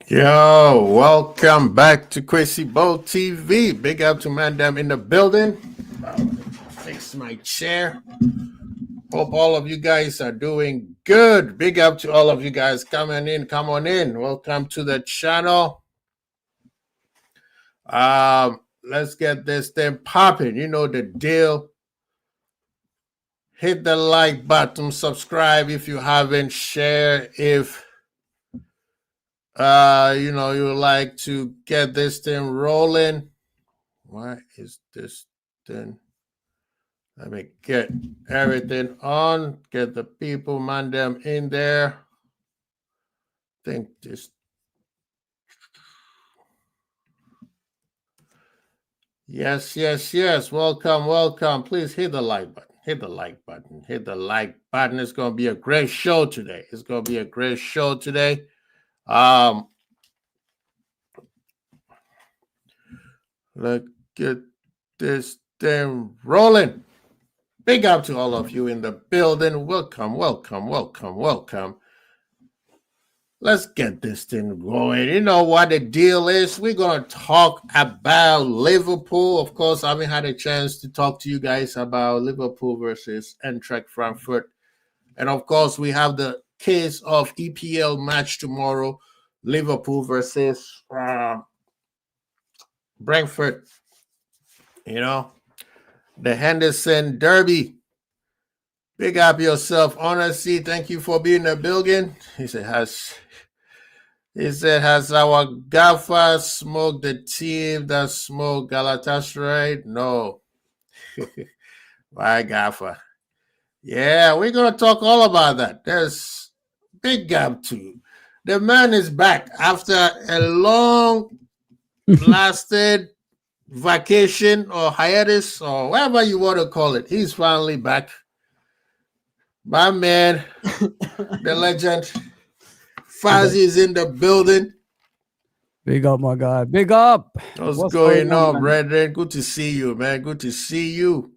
Yo, welcome back to Crazy Bowl TV. Big up to Mandam in the building. Fix my chair. Hope all of you guys are doing good. Big up to all of you guys coming in. Come on in. Welcome to the channel. Let's get this thing popping. You know the deal. Hit the like button, subscribe if you haven't, share if you know you would like to get this thing rolling. Why is this thing? Let me get everything on, get the people, man them in there. Think this. Yes. Welcome. Please hit the like button. Hit the like button. It's gonna be a great show today. Let's get this thing rolling. Big up to all of you in the building. Welcome. Let's get this thing going. You know what the deal is. We're going to talk about Liverpool. Of course, I haven't had a chance to talk to you guys about Liverpool versus Eintracht Frankfurt. And of course, we have the case of EPL match tomorrow. Liverpool versus Brentford. You know, the Henderson Derby. Big up yourself, Honesty. Thank you for being in the building. He said, has our gaffer smoked the team that smoked Galatasaray? No. Why gaffer? Yeah, we're going to talk all about that. There's big gap too. The man is back after a long lasted vacation or hiatus or whatever you want to call it. He's finally back. My man, the legend, Fazzy is in the building. Big up, my guy. Big up. What's going on, brethren? Good to see you, man. Good to see you.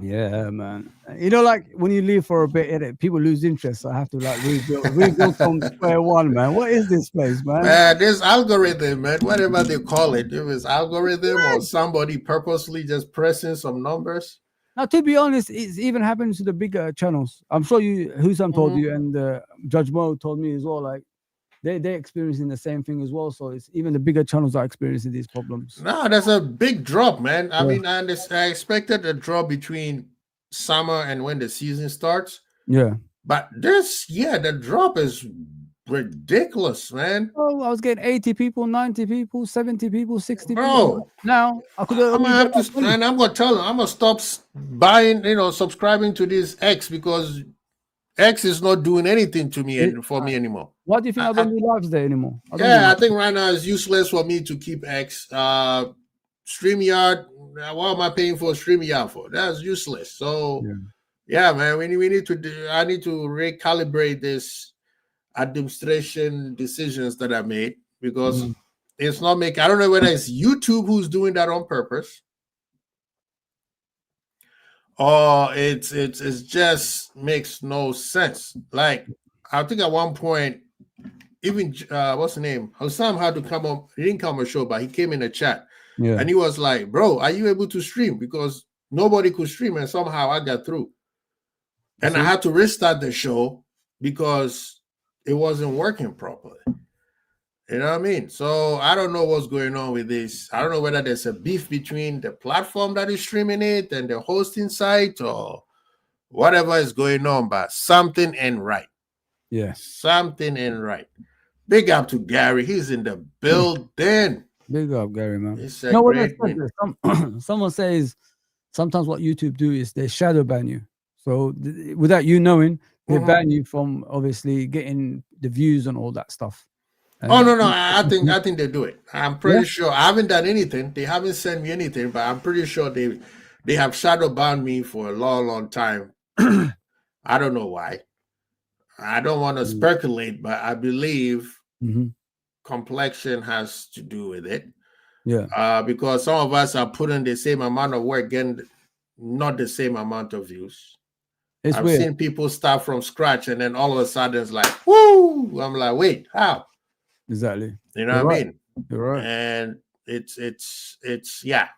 Yeah, man. You know, like when you leave for a bit, people lose interest. I have to like rebuild from square one, man. What is this place, man? This algorithm, man, whatever they call it. If it's algorithm or somebody purposely just pressing some numbers. Now, to be honest, it's even happening to the bigger channels. I'm sure Husam told you, and Judge Mo told me as well. Like they're experiencing the same thing as well. So it's even the bigger channels are experiencing these problems. No, there's a big drop, man. I mean, I expected a drop between summer and when the season starts. Yeah, but this year the drop is ridiculous, man. Oh, I was getting 80 people, 90 people, 70 people, 60 Bro, people. Now I could. I'm gonna have to, and I'm gonna tell them I'm gonna stop buying, subscribing to this X because X is not doing anything to me for me anymore. Why do you think I don't do lives there anymore? I think right now it's useless for me to keep X. StreamYard, what am I paying for StreamYard for? That's useless. So yeah man, we need to I need to recalibrate this administration decisions that I made because it's not making. I don't know whether it's YouTube who's doing that on purpose or it's just makes no sense. Like I think at one point, even what's the name? Hussam had to come up. He didn't come on the show, but he came in the chat and he was like, "Bro, are you able to stream?" Because nobody could stream, and somehow I got through, and I had to restart the show because it wasn't working properly. You know what I mean? So I don't know what's going on with this. I don't know whether there's a beef between the platform that is streaming it and the hosting site or whatever is going on, but something ain't right. Yeah. Something ain't right. Big up to Gary. He's in the building. Big up, Gary, man. Someone says sometimes what YouTube do is they shadow ban you. So without you knowing, they ban you from obviously getting the views and all that stuff. No. I think they do it. I'm pretty sure. I haven't done anything. They haven't sent me anything, but I'm pretty sure they have shadow banned me for a long time. I don't know why. I don't want to speculate, but I believe complexion has to do with it. Yeah. Because some of us are putting the same amount of work, getting not the same amount of views. I've seen people start from scratch and then all of a sudden it's like, woo! I'm like, wait, how? Exactly. You know what I mean? You're right. And it's yeah.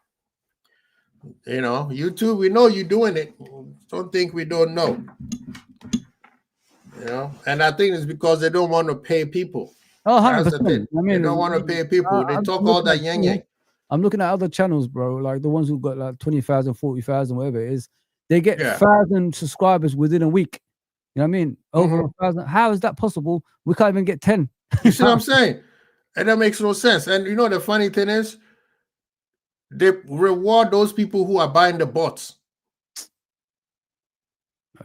You know, YouTube, we know you're doing it. Don't think we don't know. You know, and I think it's because they don't want to pay people. Oh, That's the 100%. thing. I mean, They don't want to pay people. They talk all that yang yang. I'm looking at other channels, bro, like the ones who've got like 20,000, 40,000, whatever it is. They get 1,000 subscribers within a week. You know what I mean? Over 1,000. How is that possible? We can't even get 10. You see what I'm saying? And that makes no sense. And you know the funny thing is, they reward those people who are buying the bots.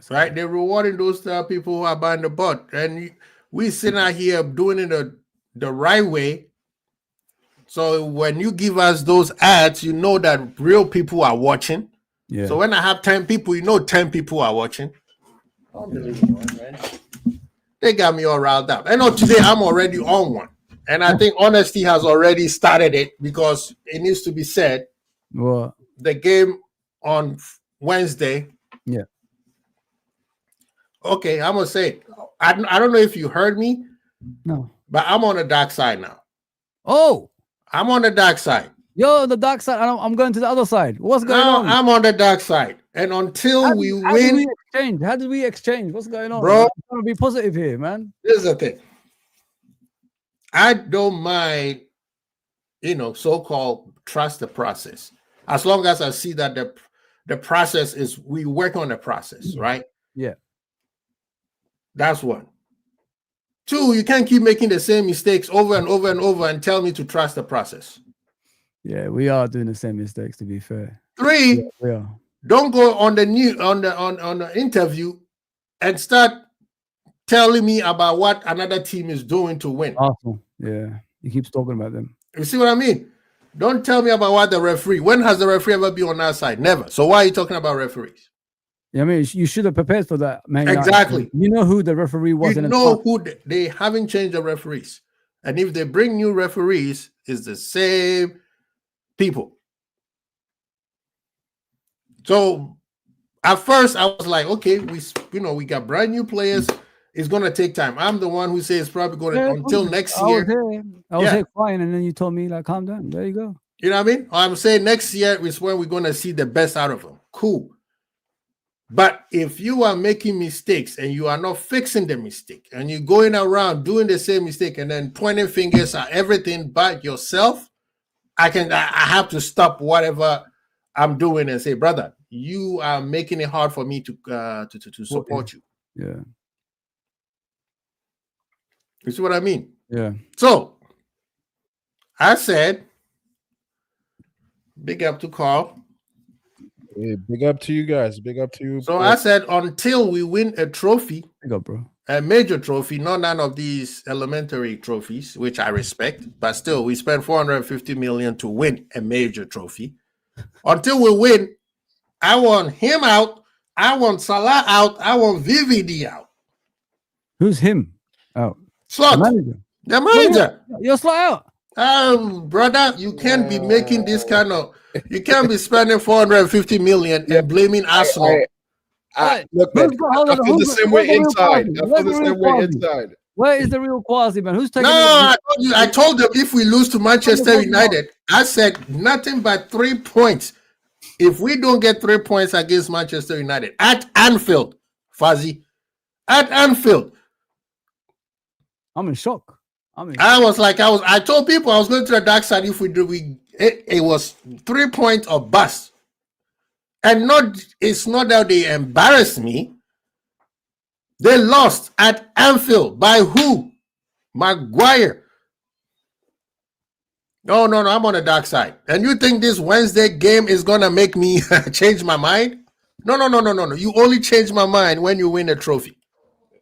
Right? They're rewarding those people who are buying the bot. And we sitting out here doing it the right way. So when you give us those ads, you know that real people are watching. Yeah. So when I have 10 people, you know 10 people are watching. Unbelievable, man. They got me all riled up. I know today I'm already on one. And I think honesty has already started it because it needs to be said. What? The game on Wednesday. Yeah. Okay, I'm going to say it. I don't know if you heard me. No. But I'm on the dark side now. Oh. I'm on the dark side. Yo, the dark side. I'm going to the other side. What's going on? I'm on the dark side. And until we win. How did we exchange? What's going on? Bro, I'm trying to be positive here, man. This is the thing. I don't mind, so-called trust the process. As long as I see that the process is, we work on the process, right? Yeah. That's one. Two, you can't keep making the same mistakes over and over and over and tell me to trust the process. Yeah, we are doing the same mistakes, to be fair. Three, we are. Don't go on the interview and start telling me about what another team is doing to win. Awesome. Yeah, he keeps talking about them. You see what I mean? Don't tell me about what the referee. When has the referee ever been on our side? Never. So why are you talking about referees? Yeah, I mean, you should have prepared for that, man. Exactly. You know who the referee was. You know who they haven't changed the referees, and if they bring new referees, it's the same people. So at first I was like, okay, we got brand new players. It's gonna take time. I'm the one who says it's probably going to until next year. I was here crying, and then you told me like, calm down. There you go. You know what I mean? I'm saying next year is when we're gonna see the best out of them. Cool. But if you are making mistakes and you are not fixing the mistake, and you're going around doing the same mistake and then pointing fingers at everything but yourself, I have to stop whatever I'm doing and say, brother, you are making it hard for me to support you. Yeah. You see what I mean? Yeah. So I said, big up to Carl. Hey, big up to you guys. Big up to you. So I said, until we win a trophy, big up, bro. A major trophy, not none of these elementary trophies, which I respect, but still, we spent $450 million to win a major trophy. Until we win, I want him out. I want Salah out. I want VVD out. Who's him out? Slot. The manager. You're Slot out. Brother, you can't be making this kind of. You can't be spending $450 million and blaming Arsenal. Look, man, I feel the same way inside. I feel the same way inside. Where is the real Quasi, man? Who's taking? No, I told them if we lose to Manchester United, I said nothing but 3 points. If we don't get 3 points against Manchester United at Anfield, Fuzzy, at Anfield, I'm in shock. I told people I was going to the dark side if we do. It was 3 points or bust. And it's not that they embarrassed me. They lost at Anfield by who? Maguire. No, I'm on the dark side. And you think this Wednesday game is gonna make me change my mind? No. You only change my mind when you win a trophy.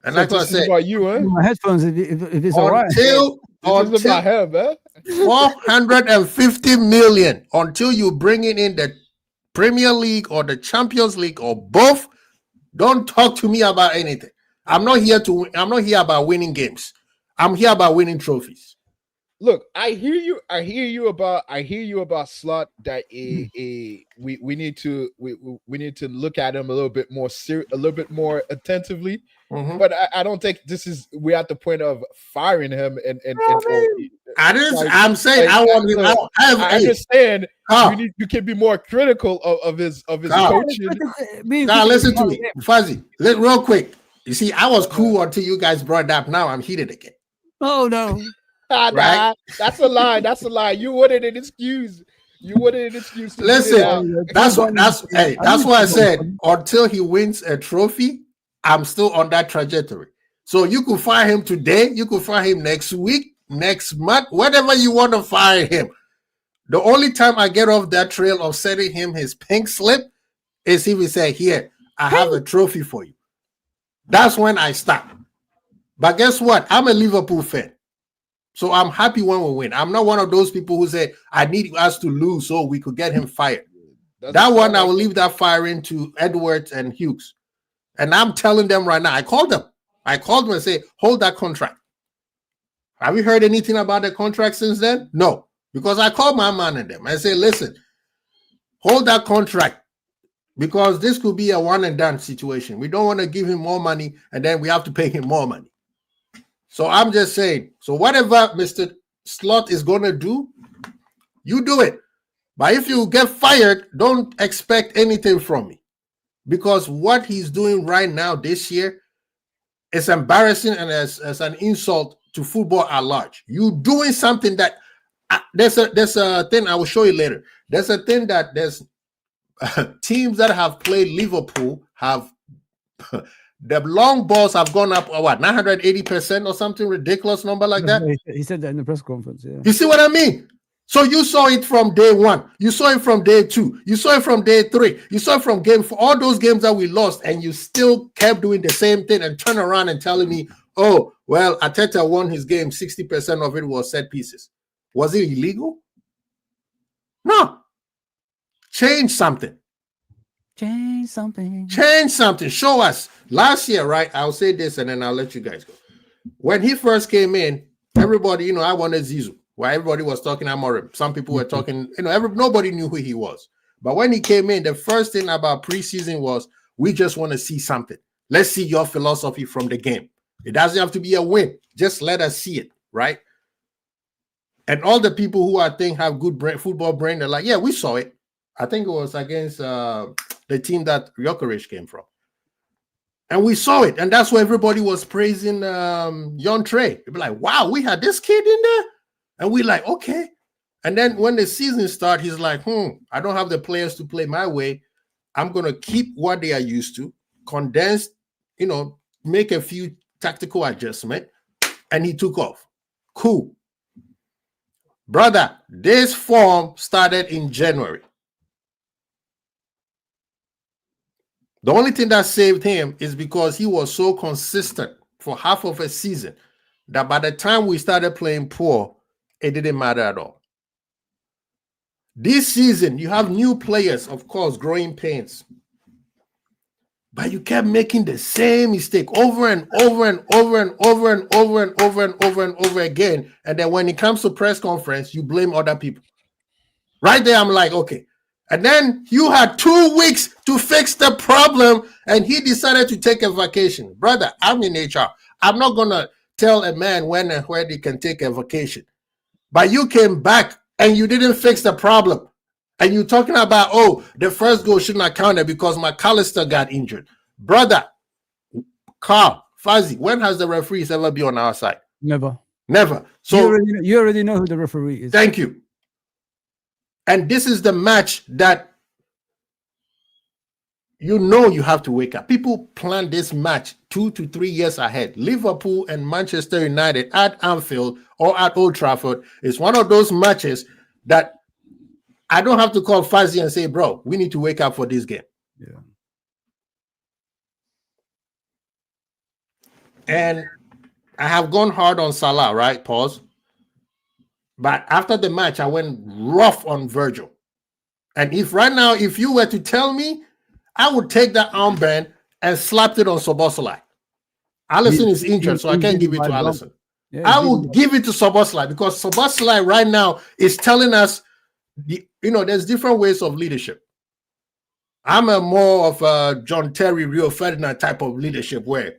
And that's what I said. About you, my headphones, if it's all right. This is about him, man. 450 million until you bring it in the Premier League or the Champions League or both. Don't talk to me about anything. I'm not here about winning games. I'm here about winning trophies. Look, I hear you about Slot that we need to look at him a little bit more attentively. But I don't think we're at the point of firing him I'm saying I want him. I understand you can be more critical of his coaching. Now listen to me, Fuzzy. Real quick. You see, I was cool until you guys brought it up. Now I'm heated again. Oh no. Right? That's a lie. That's a lie. You wanted an excuse. Listen, that's why I said until he wins a trophy, I'm still on that trajectory. So you could fire him today, you could fire him next week, next month, whatever you want to fire him. The only time I get off that trail of sending him his pink slip is if he say, "Here, I have a trophy for you." That's when I stop. But guess what? I'm a Liverpool fan. So I'm happy when we win. I'm not one of those people who say, I need us to lose so we could get him fired. I will leave that firing to Edwards and Hughes. And I'm telling them right now, I called them and say, hold that contract. Have you heard anything about the contract since then? No. Because I called my man and them. I say, listen, hold that contract. Because this could be a one and done situation. We don't want to give him more money and then we have to pay him more money. So I'm just saying, so whatever Mr. Slot is going to do, you do it. But if you get fired, don't expect anything from me. Because what he's doing right now this year is embarrassing and as an insult to football at large. You doing something that there's a thing I will show you later. There's a thing that there's teams that have played Liverpool have the long balls have gone up, 980% or something ridiculous number like that? He said that in the press conference. Yeah. You see what I mean? So you saw it from day one. You saw it from day two. You saw it from day three. You saw it from game 4. All those games that we lost, and you still kept doing the same thing and turn around and telling me, oh, well, Arteta won his game. 60% of it was set pieces. Was it illegal? No. Change something. Change something. Show us. Last year, right? I'll say this and then I'll let you guys go. When he first came in, everybody, I wanted Zizou. Where everybody was talking Amorim. Some people were talking, nobody knew who he was. But when he came in, the first thing about preseason was, we just want to see something. Let's see your philosophy from the game. It doesn't have to be a win. Just let us see it, right? And all the people who I think have good football brain, they're like, yeah, we saw it. I think it was against the team that Jokeris came from. And we saw it. And that's why everybody was praising Yon Trey. They'd be like, wow, we had this kid in there? And we're like, okay. And then when the season starts, he's like, I don't have the players to play my way. I'm going to keep what they are used to, condense, make a few tactical adjustments. And he took off. Cool. Brother, this form started in January. The only thing that saved him is because he was so consistent for half of a season that by the time we started playing poor, it didn't matter at all. This season, you have new players, of course, growing pains. But you kept making the same mistake over and over and over and over and over and over and over and over again. And then when it comes to press conference, you blame other people. Right there, I'm like, okay. And then you had 2 weeks to fix the problem, and he decided to take a vacation. Brother, I'm in HR. I'm not going to tell a man when and where they can take a vacation. But you came back, and you didn't fix the problem. And you're talking about, the first goal shouldn't have counted because McAllister got injured. Brother, Carl, Fuzzy, when has the referees ever been on our side? Never. So you already know who the referee is. Thank you. And this is the match that you have to wake up. People plan this match 2 to 3 years ahead. Liverpool and Manchester United at Anfield or at Old Trafford is one of those matches that I don't have to call Fuzzy and say, bro, we need to wake up for this game. Yeah. And I have gone hard on Salah, right? Pause. But after the match, I went rough on Virgil. And if you were to tell me, I would take that armband and slap it on Soboslai. Allison is injured, so I can't give it to Allison. Yeah, I will give it to Soboslai because Soboslai right now is telling us, there's different ways of leadership. I'm more of a John Terry, Rio Ferdinand type of leadership where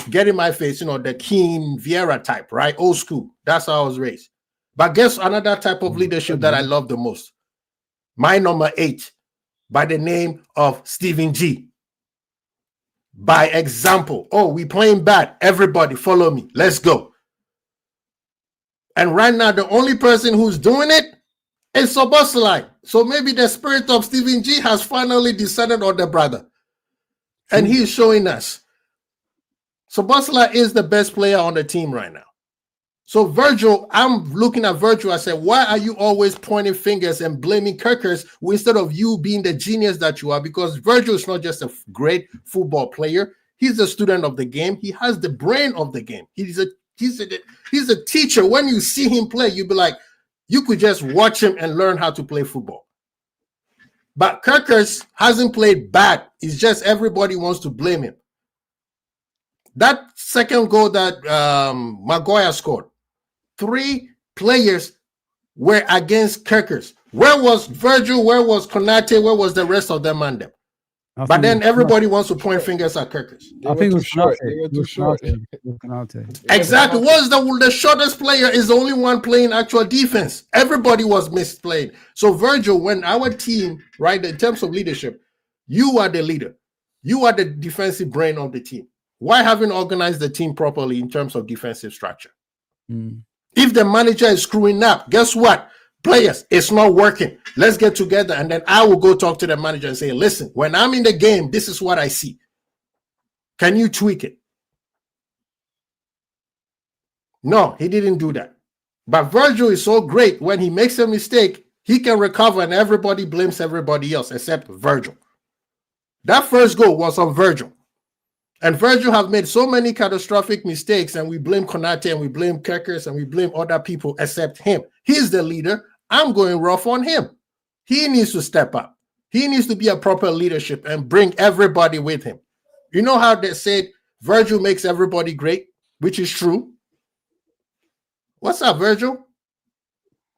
get in my face, the Keen Vieira type, right? Old school. That's how I was raised. But guess another type of leadership that I love the most? My number 8, by the name of Stephen G. By example. Oh, we playing bad. Everybody follow me. Let's go. And right now, the only person who's doing it is Soboslai. So maybe the spirit of Stephen G has finally descended on the brother. And he's showing us. Soboslai is the best player on the team right now. So Virgil, I'm looking at Virgil. I said, why are you always pointing fingers and blaming Kirkers instead of you being the genius that you are? Because Virgil is not just a great football player. He's a student of the game. He has the brain of the game. He's a teacher. When you see him play, you'll be like, you could just watch him and learn how to play football. But Kirkers hasn't played bad. It's just everybody wants to blame him. That second goal that Maguire scored, 3 players were against Kirkers. Where was Virgil? Where was Konate? Where was the rest of them and them? But then everybody wants to point fingers at Kirkers. I think it was short. They were too short. Exactly. What's the shortest player is the only one playing actual defense. Everybody was misplayed. So Virgil, when our team, right, in terms of leadership, you are the leader. You are the defensive brain of the team. Why haven't you organized the team properly in terms of defensive structure? If the manager is screwing up, guess what? Players, it's not working. Let's get together, and then I will go talk to the manager and say, listen, when I'm in the game, this is what I see. Can you tweak it? No, he didn't do that. But Virgil is so great. When he makes a mistake, he can recover, and everybody blames everybody else except Virgil. That first goal was on Virgil. And Virgil has made so many catastrophic mistakes, and we blame Konate, and we blame Kirkers, and we blame other people except him. He's the leader. I'm going rough on him. He needs to step up. He needs to be a proper leadership and bring everybody with him. You know how they said Virgil makes everybody great, which is true. What's up, Virgil?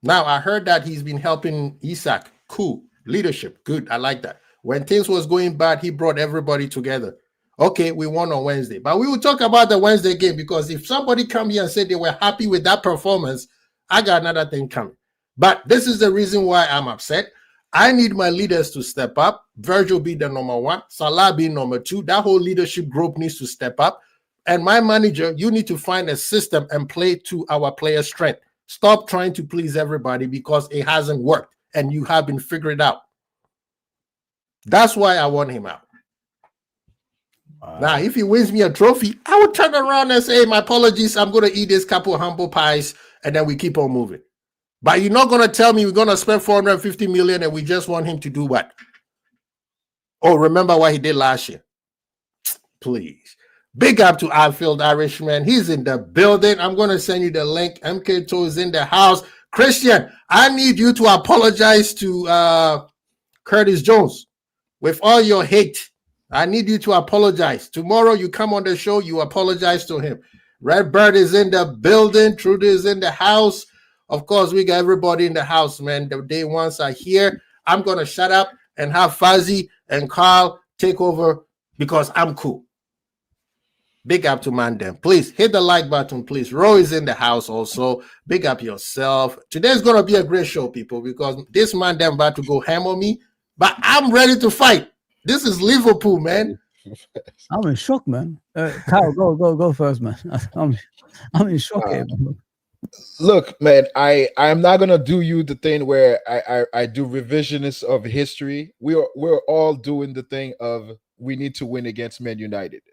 Now, I heard that he's been helping Isaac. Cool. Leadership. Good. I like that. When things was going bad, he brought everybody together. Okay, we won on Wednesday. But we will talk about the Wednesday game, because if somebody come here and say they were happy with that performance, I got another thing coming. But this is the reason why I'm upset. I need my leaders to step up. Virgil be the number 1. Salah be number 2. That whole leadership group needs to step up. And my manager, you need to find a system and play to our players' strength. Stop trying to please everybody because it hasn't worked and you haven't figured it out. That's why I want him out. Now, if he wins me a trophy, I would turn around and say, my apologies, I'm going to eat this couple of humble pies, and then we keep on moving. But you're not going to tell me we're going to spend 450 million and we just want him to do what? Oh, remember what he did last year? Please. Big up to Outfield Irishman. He's in the building. I'm going to send you the link. MK2 is in the house. Christian, I need you to apologize to Curtis Jones. With all your hate, I need you to apologize. Tomorrow you come on the show, you apologize to him. Redbird is in the building. Trudy is in the house. Of course, we got everybody in the house, man. The day ones are here. I'm going to shut up and have Fuzzy and Carl take over because I'm cool. Big up to Mandem. Please hit the like button, please. Ro is in the house also. Big up yourself. Today's going to be a great show, people, because this Mandem about to go ham on me, but I'm ready to fight. This is Liverpool, man. I'm in shock, man. Kyle, go first, man. I'm in shock here, man. Look, man, I am not gonna do you the thing where I do revisionists of history. We're all doing the thing of we need to win against Man United.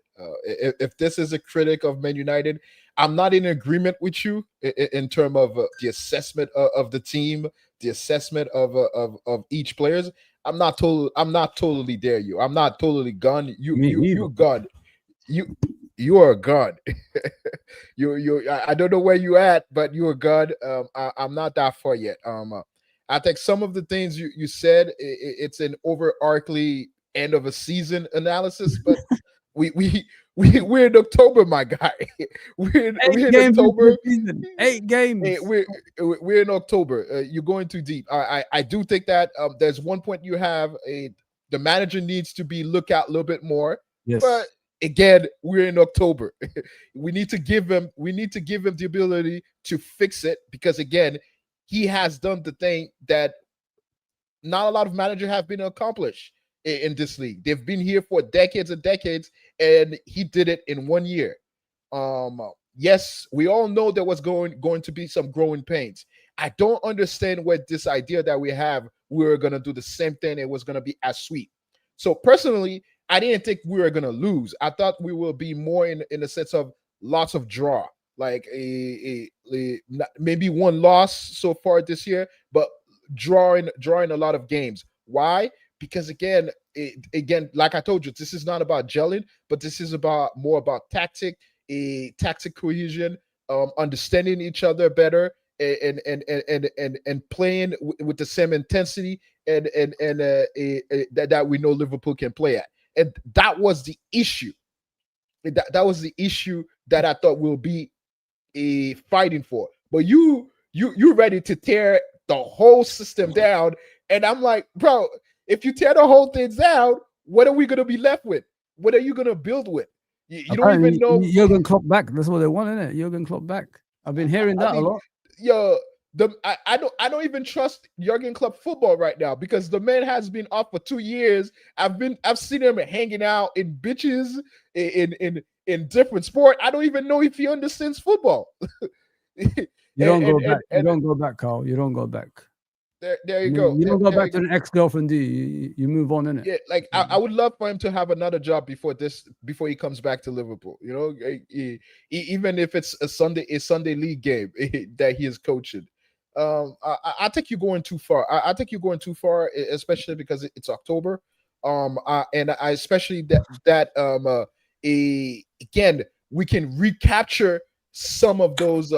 If this is a critic of Man United, I'm not in agreement with you in terms of the assessment of the team, the assessment of each players. I'm not totally there. I'm not totally gone. You're gone. You are God. I don't know where you at, but you are God. I'm not that far yet. I think some of the things you said, it's an overarching end of a season analysis, but we're in October, my guy. We're in October. 8 games. Hey, we're in October. You're going too deep. I do think that there's one point you have the manager needs to be look out a little bit more. Yes. But again, we're in October. We need to give him the ability to fix it, because again, he has done the thing that not a lot of managers have been accomplished in this league. They've been here for decades and decades, and he did it in 1 year. Yes, we all know there was going to be some growing pains. I don't understand what this idea that we were going to do the same thing. It was going to be as sweet. So personally, I didn't think we were going to lose. I thought we will be more in the sense of lots of draw, like maybe one loss so far this year, but drawing a lot of games. Why? Because again, like I told you, this is not about gelling, but this is more about tactic cohesion, understanding each other better, and playing with the same intensity and that we know Liverpool can play at. And that was the issue. That was the issue that I thought we'll be fighting for. But you're ready to tear the whole system down, and I'm like, bro, if you tear the whole thing down, what are we going to be left with? What are you going to build with? You don't even know. Jurgen Klopp back. That's what they want, isn't it? Jurgen Klopp back. I've been hearing that a lot. Yo, I don't even trust Jurgen Klopp football right now, because the man has been off for 2 years. I've seen him hanging out in bitches in different sport. I don't even know if he understands football. You don't go back. You don't go back, Carl. You don't go back. There you go. You don't go back to an ex-girlfriend, do you? You move on, innit? Yeah, like I would love for him to have another job before he comes back to Liverpool. You know, even if it's a Sunday league game that he is coaching. I think you're going too far. I think you're going too far, especially because it's October. And I especially that again, we can recapture some of those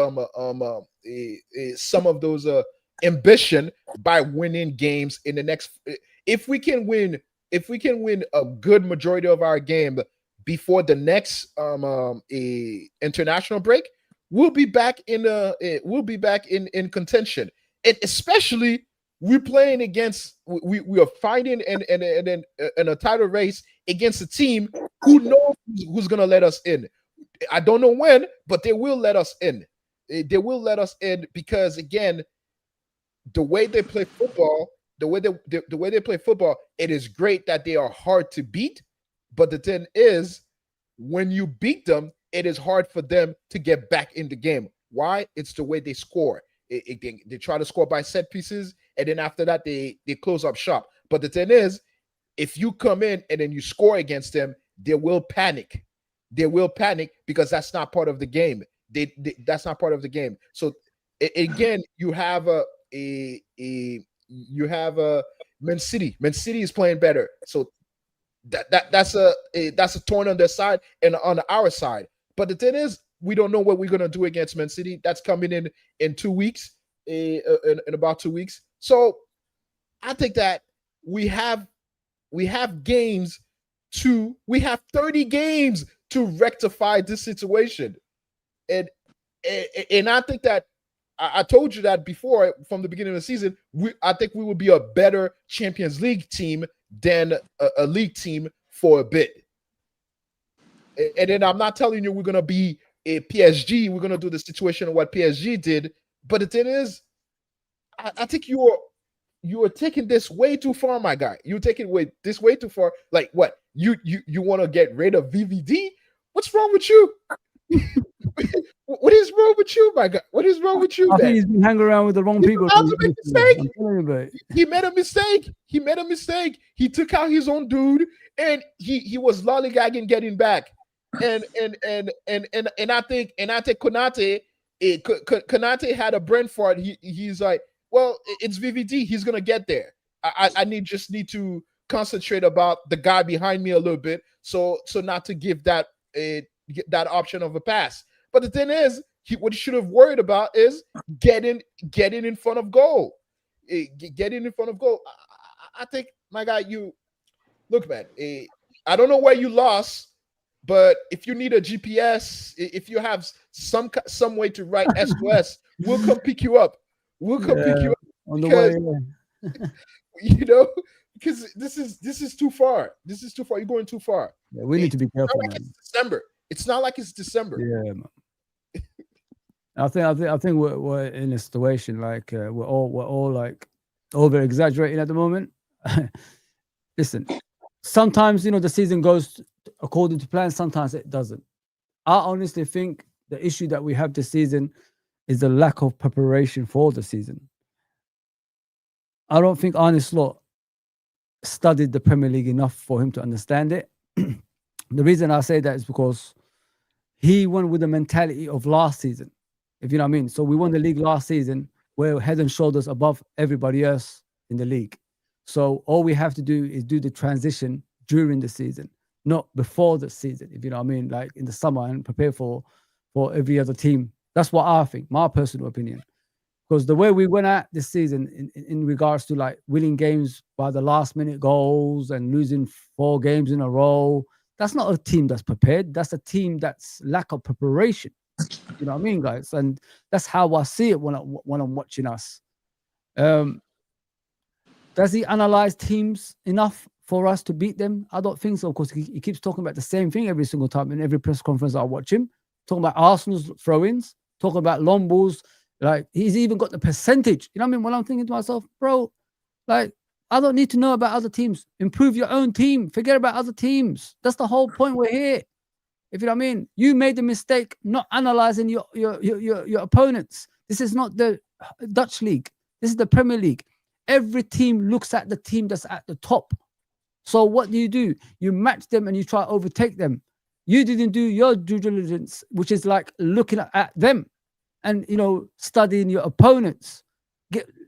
ambition by winning games in the next. If we can win a good majority of our game before the next international break, we'll be back in contention. And especially we're playing against, we are fighting in a title race against a team who knows who's gonna let us in. I don't know when, but they will let us in. They will let us in, because again, the way they play football, it is great that they are hard to beat. But the thing is, when you beat them, it is hard for them to get back in the game. Why? It's the way they score. They try to score by set pieces, and then after that, they close up shop. But the thing is, if you come in and then you score against them, they will panic. They will panic, because that's not part of the game. That's not part of the game. So again, you have Man City. Man City is playing better. So that's a thorn on their side and on our side. But the thing is, we don't know what we're gonna do against Man City. That's coming in 2 weeks, in about 2 weeks. So I think that we have games we have 30 games to rectify this situation. And I think that I told you that before, from the beginning of the season. I think we will be a better Champions League team than a league team for a bit. And then I'm not telling you we're going to be a PSG. We're going to do the situation of what PSG did. But the thing is, I think you are taking this way too far, my guy. You're taking this way too far. Like what? You want to get rid of VVD? What's wrong with you? What is wrong with you, my guy? What is wrong with you? I think he's been hanging around with the wrong people. He made a mistake. He took out his own dude, and he was lollygagging getting back. And I think Konate had a Brentford. He's like, well, it's VVD. He's gonna get there. I just need to concentrate about the guy behind me a little bit, so not to give that option of a pass. But the thing is, what he should have worried about is getting in front of goal. Getting in front of goal. I think, my guy, you look, man. I don't know where you lost, but if you need a GPS, if you have some way to write SOS, we'll come pick you up. We'll come pick you up on the way. You know, because this is too far. This is too far. You're going too far. Yeah, we need to be careful, man. It's December. It's not like it's December. Yeah, man. I think we're in a situation like we're all like over exaggerating at the moment. Listen, sometimes the season goes according to plan, sometimes it doesn't. I honestly think the issue that we have this season is the lack of preparation for the season. I don't think Arne Slot studied the Premier League enough for him to understand it. The reason I say that is because he went with the mentality of last season, if you know what I mean. So we won the league last season. We're head and shoulders above everybody else in the league. So all we have to do is do the transition during the season, not before the season, if you know what I mean, like in the summer, and prepare for every other team. That's what I think, my personal opinion. Because the way we went at this season in regards to like winning games by the last minute goals and losing 4 games in a row, that's not a team that's prepared. That's a team that's lack of preparation. You know what I mean, guys? And that's how I see it when I'm watching us. Does he analyze teams enough for us to beat them? I don't think so, because he keeps talking about the same thing every single time in every press conference I watch him. Talking about Arsenal's throw-ins, talking about long balls. Like, he's even got the percentage. You know what I mean? When I'm thinking to myself, bro, like, I don't need to know about other teams. Improve your own team. Forget about other teams. That's the whole point we're here. If you know what I mean, you made the mistake not analyzing your opponents. This is not the Dutch league. This is the Premier League. Every team looks at the team that's at the top. So what do? You match them and you try to overtake them. You didn't do your due diligence, which is like looking at them and, studying your opponents,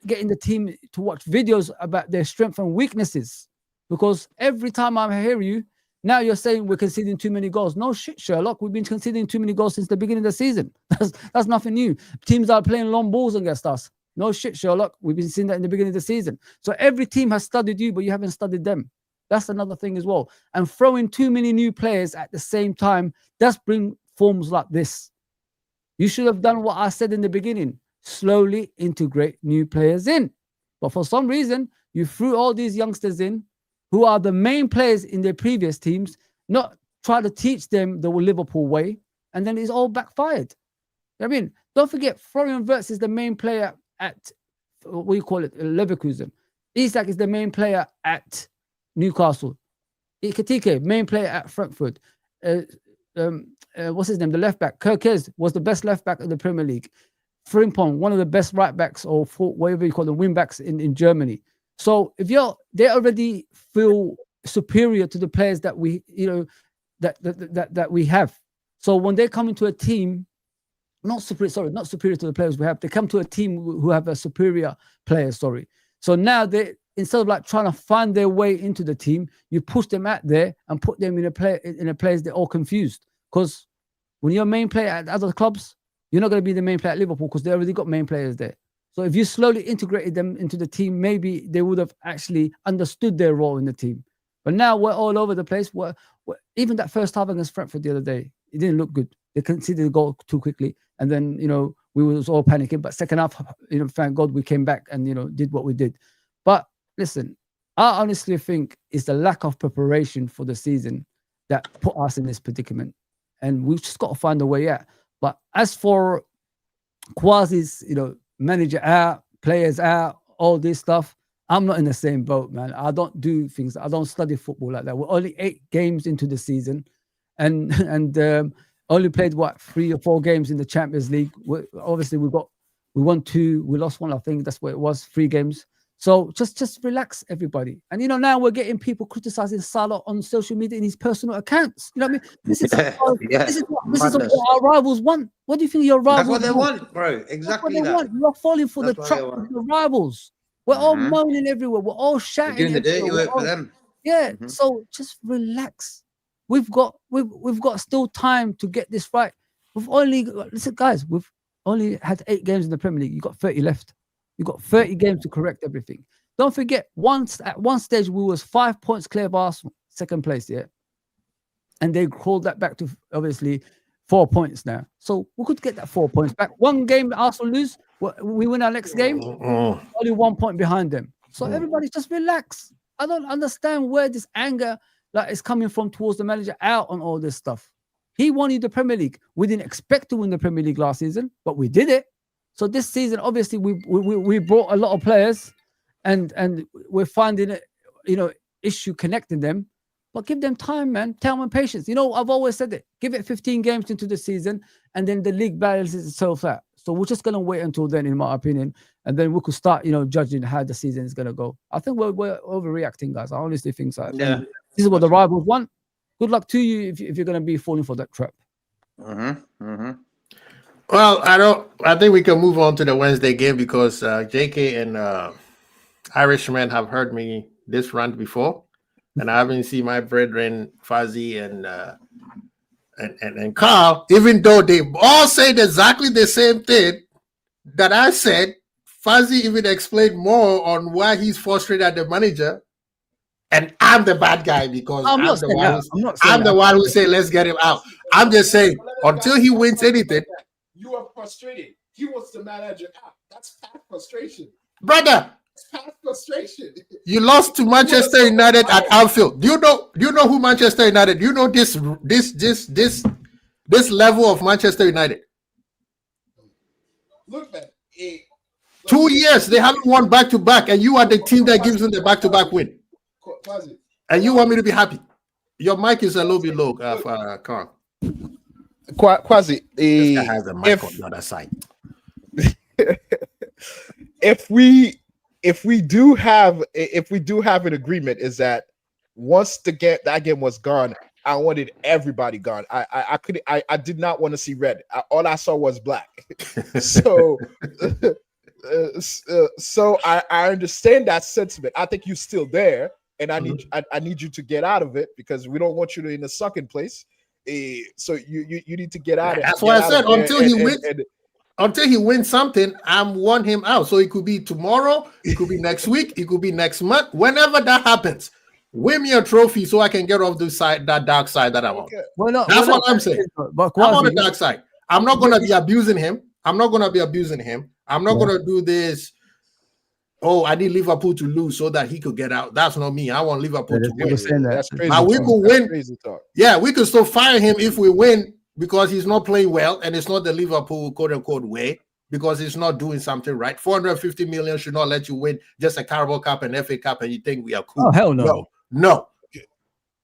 getting the team to watch videos about their strengths and weaknesses. Because every time I hear you, now you're saying we're conceding too many goals. No shit, Sherlock. We've been conceding too many goals since the beginning of the season. That's nothing new. Teams are playing long balls against us. No shit, Sherlock. We've been seeing that in the beginning of the season. So every team has studied you, but you haven't studied them. That's another thing as well. And throwing too many new players at the same time does bring forms like this. You should have done what I said in the beginning. Slowly integrate new players in. But for some reason, you threw all these youngsters in who are the main players in their previous teams, not try to teach them the Liverpool way, and then it's all backfired. You know what I mean? Don't forget, Florian Wirtz is the main player at, what do you call it, Leverkusen. Isak is the main player at Newcastle. Ikatike, main player at Frankfurt. What's his name? The left back, Kerkez, was the best left back in the Premier League. Frimpong, one of the best right backs, or whatever you call them, wing backs in Germany. So if they already feel superior to the players that we, that we have. So when they come into a team, not superior to the players we have, they come to a team who have a superior player. So now they, instead of like trying to find their way into the team, you push them out there and put them in a place they're all confused. Because when you're a main player at other clubs, you're not going to be the main player at Liverpool because they already got main players there. So if you slowly integrated them into the team, maybe they would have actually understood their role in the team. But now we're all over the place. Even that first half against Brentford the other day, it didn't look good. They conceded the goal too quickly. And then, we was all panicking. But second half, thank God we came back and, did what we did. But listen, I honestly think it's the lack of preparation for the season that put us in this predicament. And we've just got to find a way out. But as for Kwasi's, manager out, players out, all this stuff, I'm not in the same boat, man. I don't do things. I don't study football like that. We're only 8 games into the season, and only played 3 or 4 games in the Champions League. Obviously, we won 2, we lost 1. I think that's what it was. 3 games. So just relax, everybody. And now we're getting people criticizing Salah on social media in his personal accounts. You know what I mean? This is what our rivals want. What do you think your rivals want? That's what they want, bro. Exactly that. You are falling for the trap of your rivals. We're all moaning everywhere. We're all shouting. We're doing the dirty work for them. Yeah. So just relax. We've got still time to get this right. Listen, guys. We've only had 8 games in the Premier League. You've got 30 left. You've got 30 games to correct everything. Don't forget, at one stage, we was 5 points clear of Arsenal, second place, yeah? And they called that back to, obviously, 4 points now. So we could get that 4 points back. One game Arsenal lose, we win our next game, only 1 point behind them. So everybody just relax. I don't understand where this anger is coming from towards the manager out on all this stuff. He wanted the Premier League. We didn't expect to win the Premier League last season, but we did it. So this season, obviously, we brought a lot of players, and we're finding it, issue connecting them. But give them time, man. Tell them patience. I've always said it. Give it 15 games into the season, and then the league balances itself out. So we're just gonna wait until then, in my opinion, and then we could start, judging how the season is gonna go. I think we're overreacting, guys. I honestly think so. Yeah. This is what the rivals want. Good luck to you if you're gonna be falling for that trap. Well, I think we can move on to the Wednesday game because JK and Irishman have heard me this rant before, and I haven't seen my brethren Fuzzy and Carl, even though they all said exactly the same thing that I said. Fuzzy even explained more on why he's frustrated at the manager, and I'm the bad guy because I'm the one who say let's get him out. I'm just saying until he wins anything. You are frustrated. He wants the manager out. That's past frustration, Brother. It's past frustration. You lost to Manchester United at Anfield. Do you know who Manchester United? Do you know this level of Manchester United? Look, man. 2 years they haven't won back to back, and you are the team that gives them the back to back win. And you want me to be happy? Your mic is a little bit low, Carl. Quasi, this guy has a mic on the other side. if we do have an agreement, is that once that game was gone, I wanted everybody gone. I did not want to see red. All I saw was black. So I understand that sentiment. I think you're still there, and I need you to get out of it because we don't want you in a sucking place. So you need to get out of it. That's why I said until he wins something, I want him out. So it could be tomorrow, it could be next week, it could be next month. Whenever that happens, win me a trophy so I can get off that dark side that I'm on. That's what I'm saying. I'm on the dark side. I'm not going to be abusing him. I'm not going to do this. Oh, I need Liverpool to lose so that he could get out. That's not me. I want Liverpool to win. That's crazy. We could win. Yeah, we could still fire him if we win because he's not playing well and it's not the Liverpool quote-unquote way because he's not doing something right. 450 million should not let you win just a Carabao Cup and FA Cup and you think we are cool. Oh, hell no. No.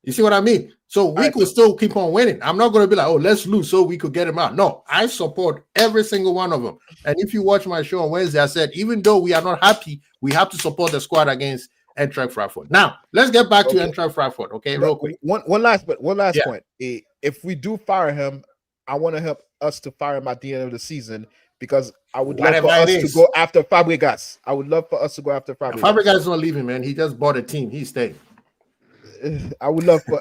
You see what I mean? So we could still keep on winning. I'm not going to be like, oh, let's lose so we could get him out. No, I support every single one of them. And if you watch my show on Wednesday, I said, even though we are not happy, we have to support the squad against Eintracht Frankfurt. Now, let's get back to Eintracht Frankfurt, okay? Real quick. One last point. If we do fire him, I want to help us to fire him at the end of the season because I would love for us to go after Fabregas. I would love for us to go after Fabregas. Fabregas is not leaving, man. He just bought a team. He's staying. I would love for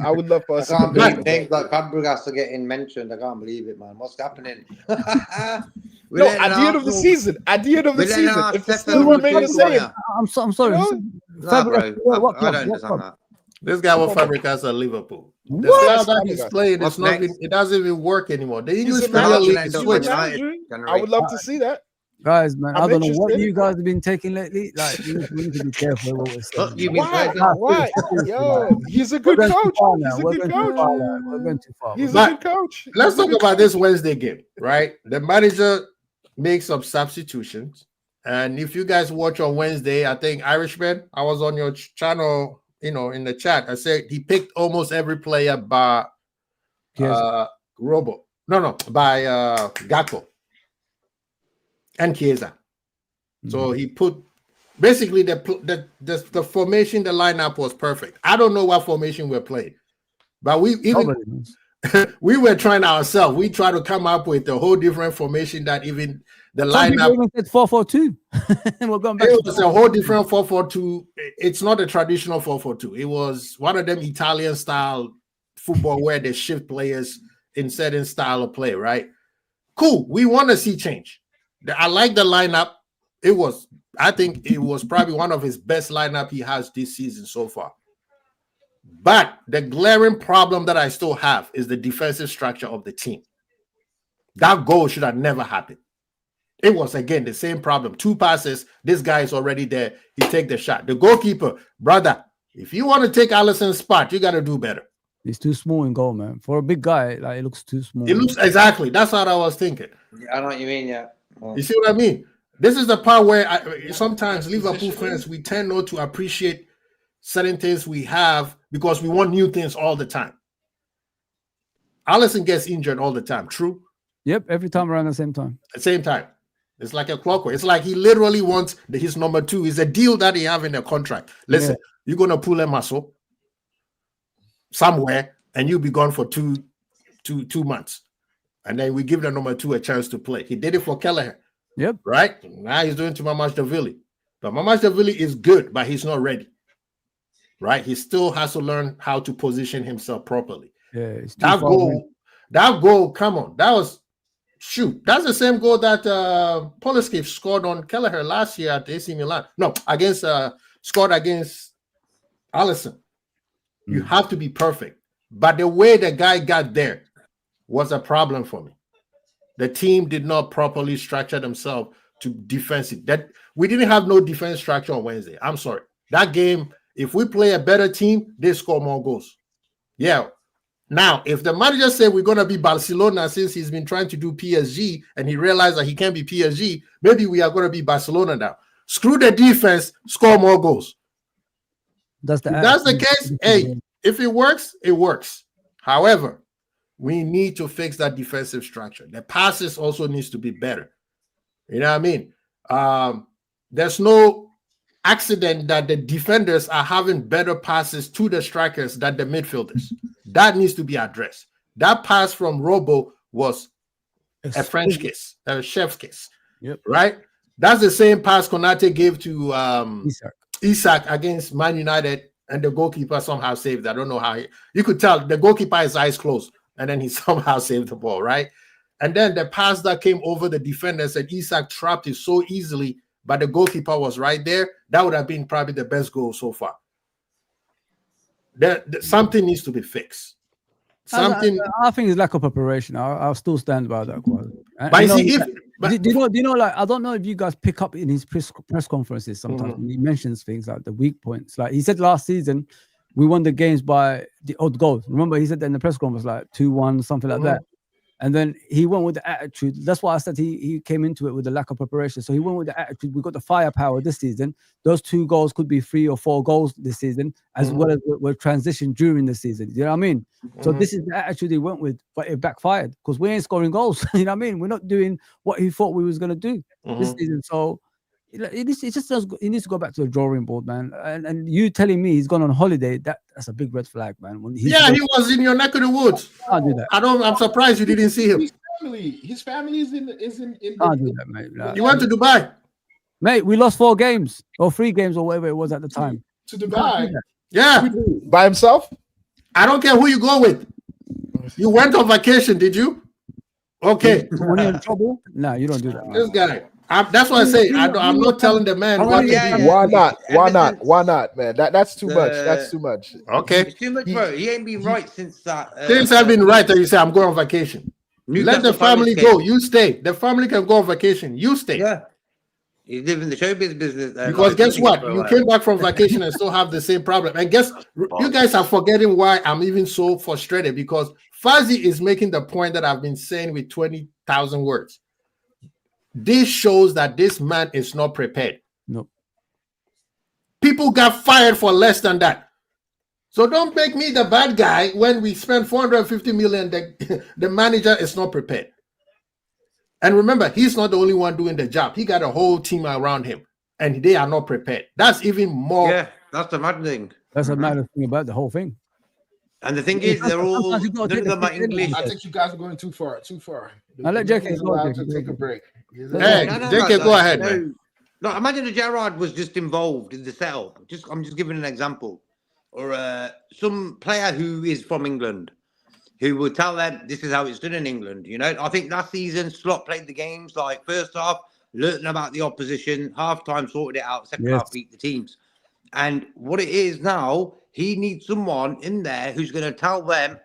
us. I can't believe names like Fabregas are getting mentioned. I can't believe it, man. What's happening? At the end of the season, if it's still remain the same. I'm sorry. I don't understand that. This guy with Fabregas at Liverpool. The style that he's playing is not. It doesn't even work anymore. The English Premier League is switched. I would love to see that. Guys, man, I don't know what you guys have been taking lately. Like, we need to be careful what we're saying. Why? Yo, he's a good coach. We're going too far. He's a good coach. Let's talk about this Wednesday game, right? The manager makes some substitutions. And if you guys watch on Wednesday, I think Irishman, I was on your channel, in the chat. I said he picked almost every player by by Gakpo. And Chiesa. So he put basically the formation, the lineup was perfect. I don't know what formation we're playing, but we were trying ourselves. We tried to come up with a whole different formation that even the lineup. It's 4-4-2. We're going back. It was a whole different 4-4-2. It's not a traditional 4-4-2. It was one of them Italian style football where they shift players in certain style of play. Right? Cool. We want to see change. I like the lineup. I think it was probably one of his best lineup he has this season so far. But the glaring problem that I still have is the defensive structure of the team. That goal should have never happened. It was, again, the same problem. 2 passes. This guy is already there. He take the shot. The goalkeeper, brother, If you want to take Alisson's spot, you got to do better. He's too small in goal, man. For a big guy, like it looks too small. It looks exactly. That's what I was thinking. I know what you mean, yeah. Well, You see what I mean? This is the part where sometimes Liverpool fans, we tend not to appreciate certain things we have because we want new things all the time. Alisson gets injured all the time. True. Yep, every time around the same time. At the same time. It's like a clockwork. It's like he literally wants his number 2. It's a deal that he have in the contract. Listen, you're gonna pull a muscle somewhere, and you'll be gone for two months, and then we give the number 2 a chance to play. He did it for Kelleher. Yep. Right now he's doing to Mamashvili, but Mamashvili is good, but he's not ready. Right, he still has to learn how to position himself properly. Yeah, that goal. Come on, that's the same goal that Pulisic scored on Kelleher last year at AC Milan. No, scored against Alisson. You have to be perfect, but the way the guy got there was a problem for me. The team did not properly structure themselves to defense it. That we didn't have no defense structure on Wednesday. I'm sorry. That game, if we play a better team, they score more goals. Yeah. Now, if the manager said we're going to be Barcelona since he's been trying to do PSG and he realized that he can't be PSG, maybe we are going to be Barcelona now. Screw the defense, score more goals. That's the case. Hey, if it works, it works. However, we need to fix that defensive structure. The passes also needs to be better. You know what I mean? There's no accident that the defenders are having better passes to the strikers than the midfielders. That needs to be addressed. That pass from Robo was a French kiss, a chef's kiss. Yep. Right? That's the same pass Konate gave to Isak against Man United, and the goalkeeper somehow saved it. I don't know how. You could tell the goalkeeper has eyes closed, and then he somehow saved the ball, right? And then the pass that came over the defenders and Isak trapped it so easily, but the goalkeeper was right there. That would have been probably the best goal so far. Something needs to be fixed. Something. I think it's lack of preparation. I'll still stand by that. But do you know? Like, I don't know if you guys pick up in his press conferences sometimes when he mentions things like the weak points. Like he said last season, we won the games by the odd goals. Remember, he said that in the press conference, like 2-1, something like that. And then he went with the attitude. That's why I said he came into it with the lack of preparation. So he went with the attitude. We got the firepower this season. Those 2 goals could be 3 or 4 goals this season, as well as we're transitioned during the season. You know what I mean? So this is the attitude he went with, but it backfired because we ain't scoring goals. You know what I mean? We're not doing what he thought we was going to do this season. So it just does. He needs to go back to the drawing board, man. And you telling me he's gone on holiday, that's a big red flag, man. When he was in your neck of the woods. Can't do that. I'm surprised you didn't see him. His family is in. Can't do that, mate. Like, you went to Dubai, mate. We lost 4 games or 3 games or whatever it was at the time. To Dubai, yeah, by himself. I don't care who you go with. You went on vacation, did you? Okay. When you're in trouble, no, you don't do that, man. This guy. That's what I say. I'm not telling the man what to do. Why not, man? That's too much. That's too much. Okay. It's too much, bro. He ain't been right since that. Since I've been right that you say I'm going on vacation. Let the family go. You stay. The family can go on vacation. You stay. Yeah. You live in the showbiz business. Because guess what? You came back from vacation and still have the same problem. And you guys are forgetting why I'm even so frustrated, because Fuzzy is making the point that I've been saying with 20,000 words. This shows that this man is not prepared. No. People got fired for less than that. So don't make me the bad guy when we spend 450 million. The manager is not prepared. And remember, he's not the only one doing the job. He got a whole team around him, and they are not prepared. That's even more. Yeah, that's the mad thing. That's the mad thing about the whole thing. And the thing is, they're all none of them are English. I think you guys are going too far. I'll let JK go. To take a break. Hey, JK, go ahead, man. No, imagine if Gerrard was just involved in the setup. I'm just giving an example. Or some player who is from England, who would tell them this is how it's done in England. You know, I think last season Slot played the games like first half, learning about the opposition, half time sorted it out, second half beat the teams. And what it is now, he needs someone in there who's going to tell them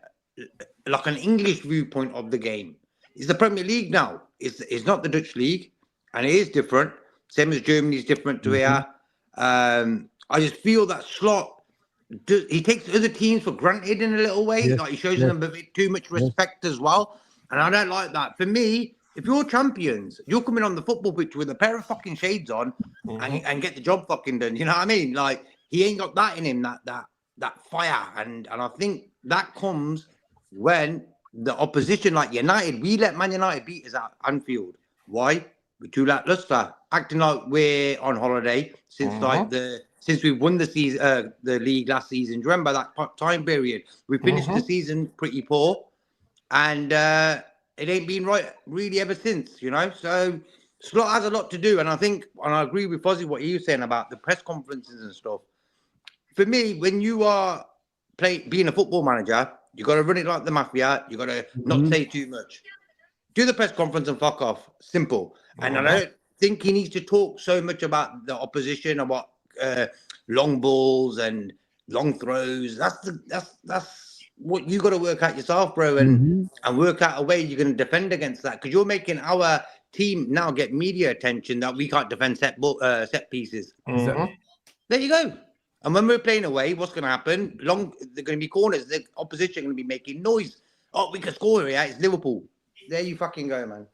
like an English viewpoint of the game. It's the Premier League now. It's not the Dutch league, and it is different. Same as Germany is different to here. I just feel that Slot he takes other teams for granted in a little way. Yes, Like he shows yes, them a bit too much respect as well. And I don't like that. For me, if you're champions, you're coming on the football pitch with a pair of fucking shades on and get the job fucking done. You know what I mean? Like he ain't got that in him, that fire. And I think that comes when the opposition, like United, we let Man United beat us at Anfield. Why? We're too lackluster, acting like we're on holiday since since we've won the season, the league last season. Do you remember that time period? We finished the season pretty poor, and it ain't been right really ever since. You know, so Slot has a lot to do, and I think, and I agree with Fozzie what he was saying about the press conferences and stuff. For me, when you are being a football manager, you got to run it like the mafia. You got to not say too much. Do the press conference and fuck off. Simple. And I don't think he needs to talk so much about the opposition, about long balls and long throws. That's what you got to work out yourself, bro, and work out a way you're going to defend against that, because you're making our team now get media attention that we can't defend set pieces. There you go. And when we're playing away, what's going to happen? They're going to be corners. The opposition going to be making noise. Oh, we can score here. It's Liverpool. There you fucking go, man.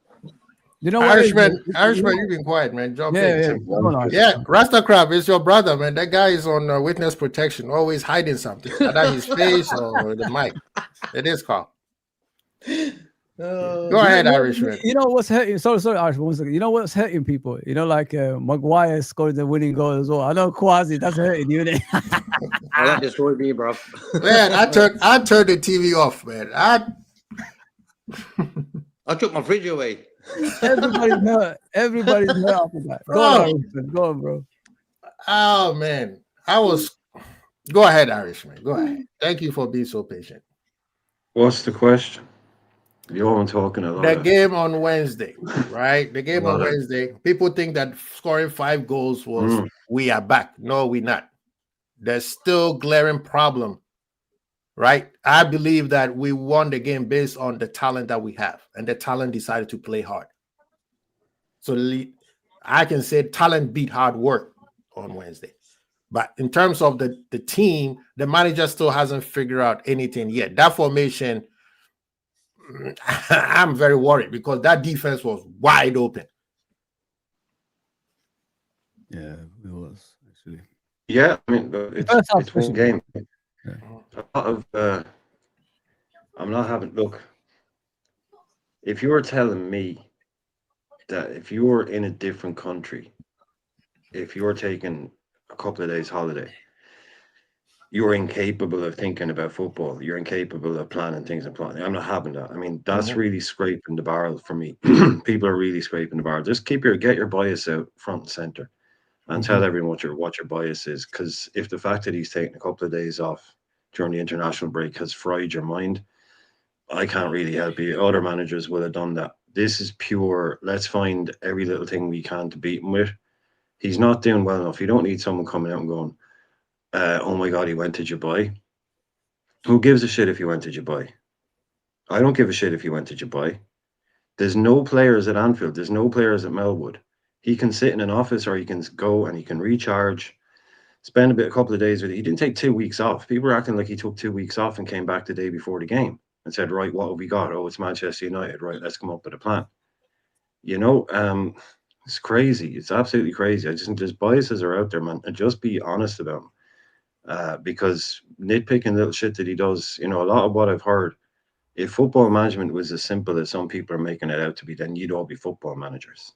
You know what? Irishman, you've been quiet, man. Jump in. Yeah. Rasta Crab is your brother, man. That guy is on witness protection, always hiding something, either his face or the mic. It is called. Go ahead, Irishman. You know what's hurting? Sorry, Irishman. 1 second. You know what's hurting people? You know, like Maguire scored the winning goal as well. I know Kwasi, that's hurting you. That destroyed me, bro. Man, I turned the TV off, man. I took my fridge away. Everybody's hurt. Everybody's hurt after that. Go on, bro. Oh man, Go ahead, Irishman. Go ahead. Thank you for being so patient. What's the question? You're all talking a lot. The game on Wednesday, right? The game on Wednesday. People think that scoring 5 goals was we are back. No, we're not. There's still glaring problem, right? I believe that we won the game based on the talent that we have, and the talent decided to play hard. So I can say talent beat hard work on Wednesday. But in terms of the team, the manager still hasn't figured out anything yet. That formation, I'm very worried because that defense was wide open. Yeah, it was actually. Yeah, I mean, it's one game. Yeah. A lot of I'm not having look. If you were telling me that if you were in a different country, if you were taking a couple of days holiday, you're incapable of thinking about football. You're incapable of planning things and planning. I'm not having that. I mean, that's really scraping the barrel for me. People are really scraping the barrel. Just get your bias out front and center, and tell everyone what your bias is. Because if the fact that he's taking a couple of days off during the international break has fried your mind, I can't really help you. Other managers would have done that. This is pure, let's find every little thing we can to beat him with. He's not doing well enough. You don't need someone coming out and going, oh my God, he went to Dubai. Who gives a shit if he went to Dubai? I don't give a shit if he went to Dubai. There's no players at Anfield. There's no players at Melwood. He can sit in an office, or he can go and he can recharge, spend a couple of days with it. He didn't take 2 weeks off. People are acting like he took 2 weeks off and came back the day before the game and said, right, what have we got? Oh, it's Manchester United. Right, let's come up with a plan. You know, it's crazy. It's absolutely crazy. I just think there's biases are out there, man. And just be honest about them. Because nitpicking little shit that he does, you know, a lot of what I've heard, if football management was as simple as some people are making it out to be, then you'd all be football managers.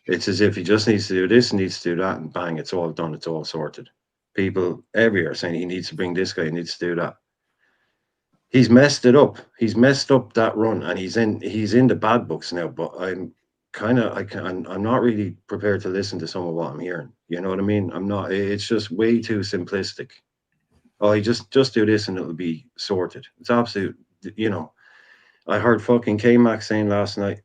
It's as if he just needs to do this, needs to do that, and bang, it's all done, it's all sorted. People everywhere saying he needs to bring this guy, he needs to do that. He's messed it up. He's messed up that run, and he's in the bad books now. But I'm not really prepared to listen to some of what I'm hearing. You know what I mean? I'm not. It's just way too simplistic. Oh, you just do this and it'll be sorted. It's absolute. You know, I heard fucking K-Max saying last night,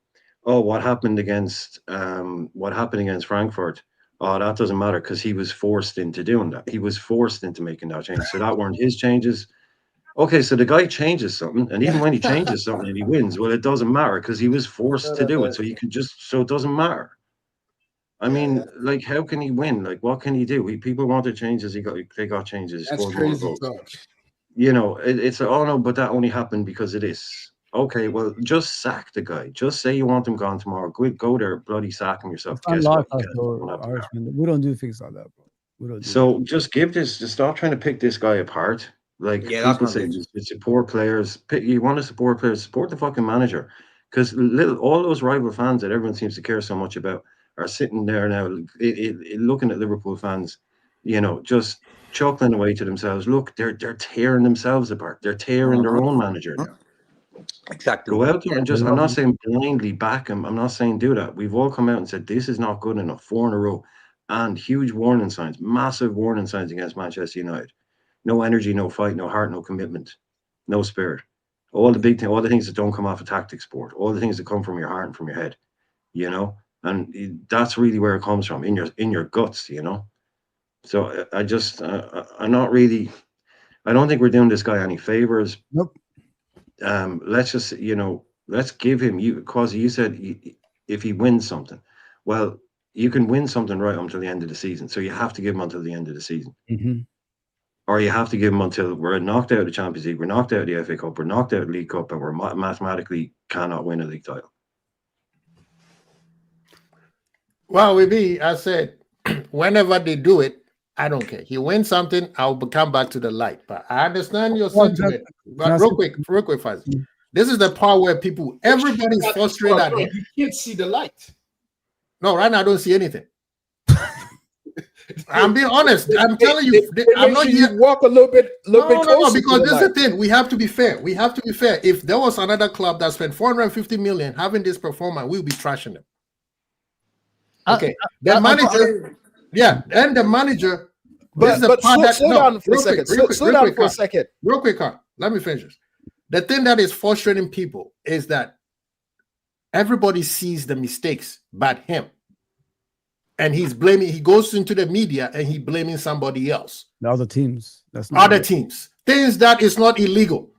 oh, what happened against Frankfurt? Oh, that doesn't matter because he was forced into doing that. He was forced into making that change. So that weren't his changes. Okay, so the guy changes something, and even when he changes something and he wins, well, it doesn't matter because he was forced to do it. So you can so it doesn't matter. I mean, like, how can he win? Like, what can he do? People wanted changes. They got changes. He That's scored more crazy goals. talk. You know, it's oh no, but that only happened because of this. Okay, well, just sack the guy. Just say you want him gone tomorrow. Go there, bloody sack him yourself. It's not Guess like what? You us, can't. though, You don't have to Irishman. We don't do things like that, bro. We don't do So just stop trying to pick this guy apart. Like Yeah, that's people not say, good. you support players. You want to support players, support the fucking manager. Because all those rival fans that everyone seems to care so much about are sitting there now, looking at Liverpool fans, you know, just chuckling away to themselves. Look, they're tearing themselves apart. They're tearing their own manager down. Exactly. Go out there and just, Yeah. I'm not saying blindly back him. I'm not saying do that. We've all come out and said, this is not good enough, 4 in a row. And huge warning signs, massive warning signs against Manchester United. No energy, no fight, no heart, no commitment, no spirit. All the big things, all the things that don't come off a tactic sport, all the things that come from your heart and from your head, you know? And that's really where it comes from, in your guts, you know? So I'm not really, I don't think we're doing this guy any favors. Nope. Let's just, you know, let's give him, Quasi, you said if he wins something. Well, you can win something right until the end of the season. So you have to give him until the end of the season. Mm-hmm. Or you have to give him until we're knocked out of the Champions League, we're knocked out of the FA Cup, we're knocked out of the League Cup, and we're mathematically cannot win a league title. Well, with me, I said, whenever they do it, I don't care. He wins something, I'll come back to the light. But I understand your sentiment. But real quick, Fuzzy. This is the part where everybody's frustrated at him. You can't see the light. No, right now I don't see anything. I'm being honest. I'm telling you, I'm not here. Walk a little bit closer. No, because this is the thing. We have to be fair. We have to be fair. If there was another club that spent 450 million having this performance, we'll be trashing them. Okay. The manager, and the manager. But slow down for a second. Slow down for a second. Real quick, Carl. Let me finish this. The thing that is frustrating people is that everybody sees the mistakes but him. And he's blaming, he goes into the media and he's blaming somebody else. The other teams. That's not other teams. Things that is not illegal.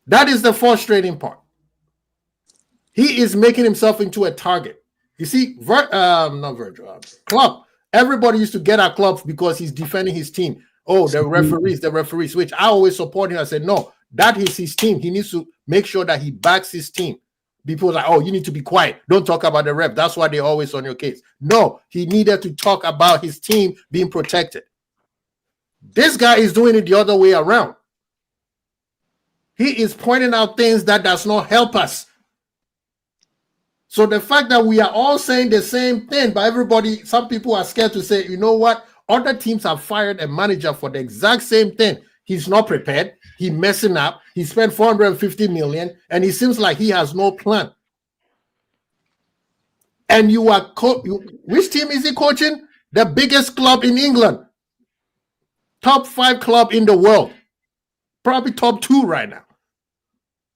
That is the frustrating part. He is making himself into a target. You see, Klopp. Everybody used to get at Klopp because he's defending his team. Oh, the referees, which I always support him. I said, no, that is his team. He needs to make sure that he backs his team. People are like, oh, you need to be quiet. Don't talk about the ref. That's why they're always on your case. No, he needed to talk about his team being protected. This guy is doing it the other way around. He is pointing out things that does not help us. So the fact that we are all saying the same thing, but some people are scared to say, you know what? Other teams have fired a manager for the exact same thing. He's not prepared. He's messing up. He spent 450 million, and it seems like he has no plan. And you are which team is he coaching? The biggest club in England, top 5 club in the world, probably top 2 right now.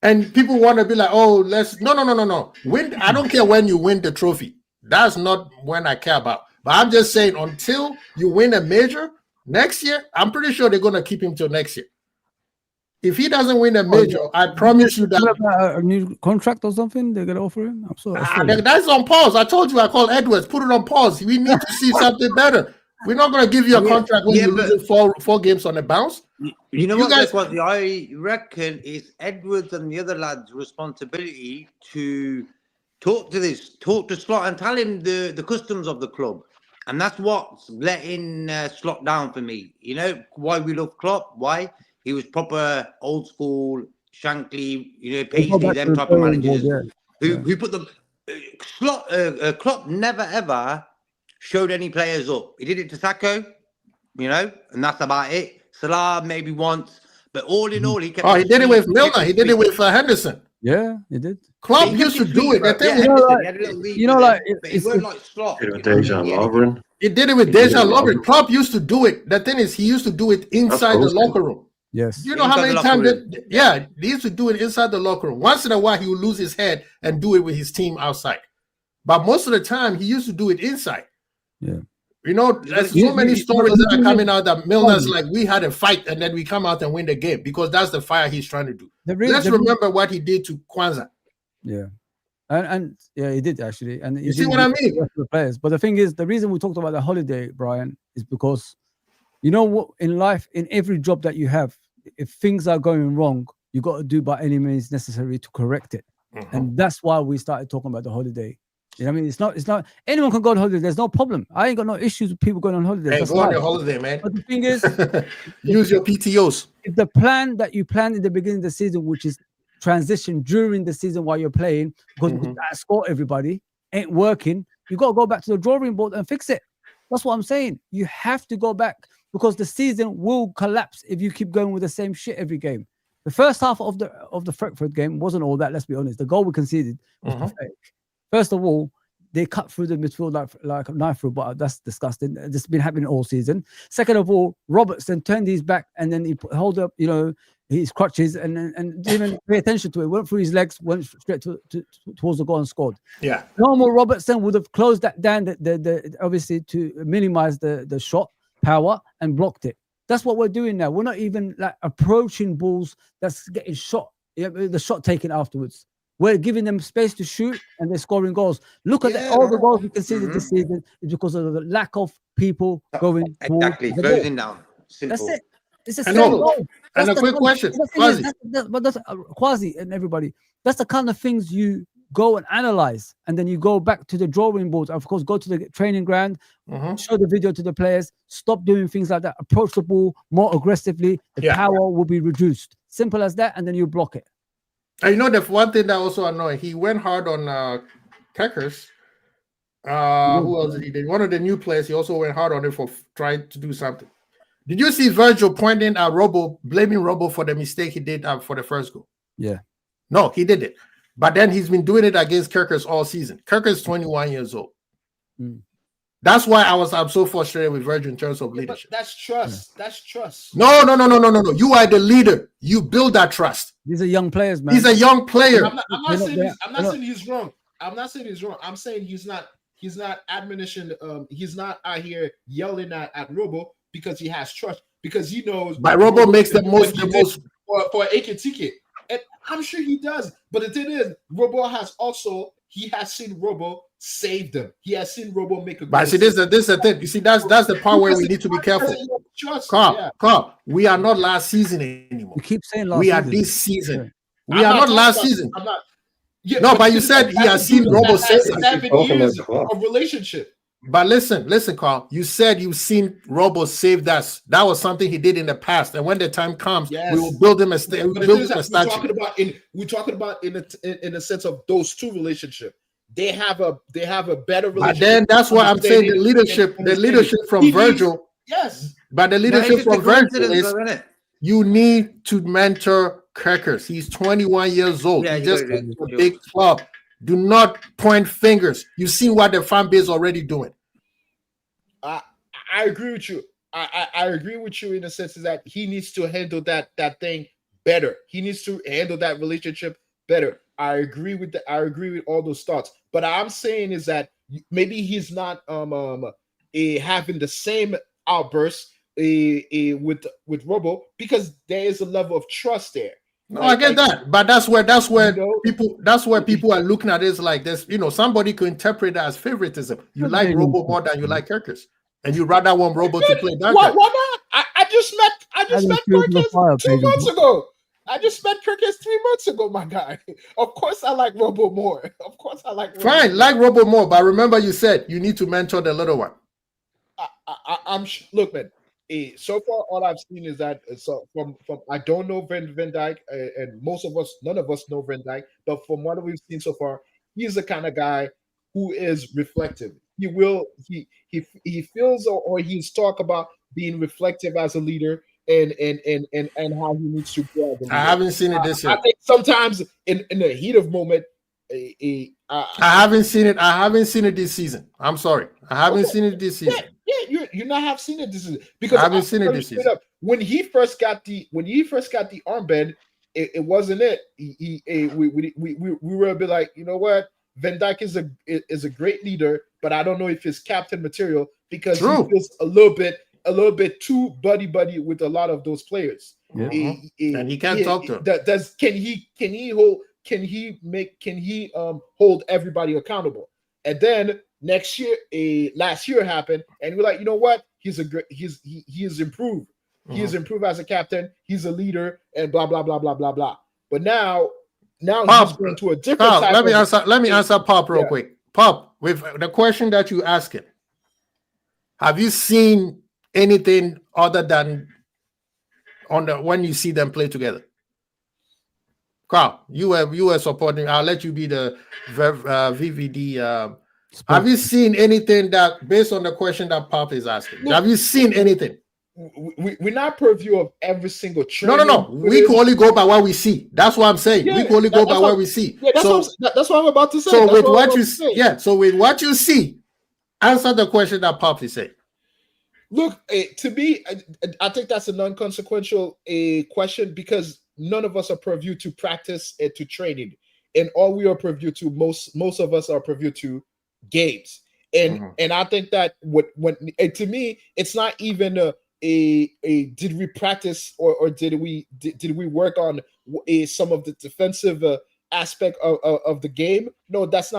And people want to be like, oh, no. Win. I don't care when you win the trophy. That's not when I care about. But I'm just saying, until you win a major next year, I'm pretty sure they're going to keep him till next year. If he doesn't win a major, I promise you that a new contract or something they're gonna offer him. I'm sorry. That's on pause. I told you I called Edwards. Put it on pause. We need to see something better. We're not going to give you a contract when you lose four games on a bounce. You know what I reckon is Edwards and the other lads' responsibility to talk to Slot and tell him the customs of the club. And that's what's letting Slot down for me. You know why we love Klopp? Why? He was proper old school, Shankly, Paisley, them type of managers who put the Klopp never ever showed any players up. He did it to Sacco, and that's about it. Salah maybe once, but all in all, he kept. Oh, he did it with Milner. He did it with Henderson. Yeah, he did. Klopp used to do it. He weren't like Slot. He did it with Dejan Lovren. He did it with Dejan Lovren. Klopp used to do it. The thing is, he used to do it inside the locker room. Yes. You know how many times he used to do it inside the locker room. Once in a while, he would lose his head and do it with his team outside. But most of the time, he used to do it inside. Yeah. There's so many stories that are coming out that Milner's like, we had a fight and then we come out and win the game because that's the fire he's trying to do. Let's remember what he did to Kwanzaa. Yeah. And yeah, he did actually. And You see what I mean? The players. But the thing is, the reason we talked about the holiday, Brian, is because you know what, in life, in every job that you have, if things are going wrong, you got to do by any means necessary to correct it. And that's why we started talking about the holiday. You know what I mean? It's not anyone can go on holiday. There's no problem. I ain't got no issues with people going on holiday. Hey, go on your holiday, man. But the thing is, use your PTOs. If the plan that you planned in the beginning of the season, which is transition during the season while you're playing, because that score everybody ain't working, you got to go back to the drawing board and fix it. That's what I'm saying. You have to go back because the season will collapse if you keep going with the same shit every game. The first half of the Brentford game wasn't all that. Let's be honest. The goal we conceded was pathetic. First of all, they cut through the midfield like a knife through butter. That's disgusting. This has been happening all season. Second of all, Robertson turned his back and then he held up, his crutches and didn't even pay attention to it. Went through his legs, went straight towards the goal and scored. Yeah. Normal Robertson would have closed that down, obviously to minimize the shot power and blocked it. That's what we're doing now. We're not even like approaching balls that's getting shot. The shot taken afterwards. We're giving them space to shoot and they're scoring goals. Look at all the goals we conceded this season is because of the lack of people going exactly closing down. Simple. That's it. It's a simple goal. And a quick question, but that's Quasi and everybody. That's the kind of things you go and analyze, and then you go back to the drawing board. Of course, go to the training ground, show the video to the players. Stop doing things like that. Approach the ball more aggressively. The power will be reduced. Simple as that, and then you block it. And the one thing that also annoying, he went hard on Kekkers. Who else did he do? One of the new players, he also went hard on it for trying to do something. Did you see Virgil pointing at blaming Robo for the mistake he did for the first goal? Yeah. No, he did it. But then he's been doing it against Kekkers all season. Kekkers 21 years old. That's why I'm so frustrated with Virgil in terms of leadership. That's trust. That's trust. No. You are the leader. You build that trust. These are young players, man. He's a young player. I'm not saying he's wrong. I'm not saying he's wrong. I'm saying he's not admonition. He's not out here yelling at Robo because he has trust, because he knows. But Robo makes the most for Ekitike. And I'm sure he does. But the thing is, Robo has seen Robo save them. He has seen Robo make a goal. But see, this is the thing. You see, that's the part where we need to be careful. Carl, we are not last season anymore. You keep saying last season. We are this season. We are not last season. I'm not. Yeah, no, but you said he has seen Robo save 7 years of relationship. But listen, Carl. You said you've seen Robo save us. That was something he did in the past, and when the time comes, we will build him a statue. We're talking about in the sense of those two relationships. They have a better relationship. But then that's why I'm saying the leadership from Virgil. Yes. But the leadership from Virgil is you need to mentor Kekkers. He's 21 years old. He just a big club. Do not point fingers. You've seen what the fan base already doing. I agree with you. I agree with you in the sense that he needs to handle that thing better. He needs to handle that relationship better. I agree with all those thoughts. But I'm saying is that maybe he's not having the same outbursts with Robo because there is a level of trust there. No, I get that, but that's where people are looking at it like this. Somebody could interpret that as favoritism. You like Robo more than you like Kekkers, and you rather want Robo to play that. Why not? I just met Kekkers 2 months ago. I just met Kekkers 3 months ago, my guy. Of course, I like Robo more. Of course, I like Robo. Fine, like Robo more, but remember, you said you need to mentor the little one. Look, man. So far, all I've seen is that from I don't know Van Dijk, and none of us know Van Dijk, but from what we've seen so far, he's the kind of guy who is reflective. He feels or he's talk about being reflective as a leader and how he needs to grow. I haven't seen it this year. I think sometimes in the heat of moment, I haven't seen it. I haven't seen it this season. I'm sorry, I haven't seen it this season. Yeah, you not have seen it this season because I haven't seen it this season. When he first got the armband, it wasn't it. We were a bit like, you know what, Van Dijk is a great leader, but I don't know if he's captain material because he feels a little bit too buddy with a lot of those players. And he can't talk to him. Can he hold can he hold everybody accountable? And then next year, last year happened, and we're like, you know what? He is improved. He is improved as a captain. He's a leader, and blah blah blah blah blah blah. But now Pop, he's going to a different type. Let me answer Pop real quick. Pop, with the question that you asking, have you seen anything other than when you see them play together? Carl, you were supporting. I'll let you be the VVD. Have you seen anything that, based on the question that Pop is asking? Have you seen anything? We're not purview of every single training. No. We can only go by what we see. That's what I'm saying. We can only go by what we see. Yeah, that's what I'm about to say. So with what you see, answer the question that Pop is saying. Look, to me, I think that's a non-consequential question, because none of us are privy to practice and to training, and all we are privy to, most of us are privy to games. And I think that to me, it's not even a did we practice or did we work on some of the defensive aspect of the game? No, that's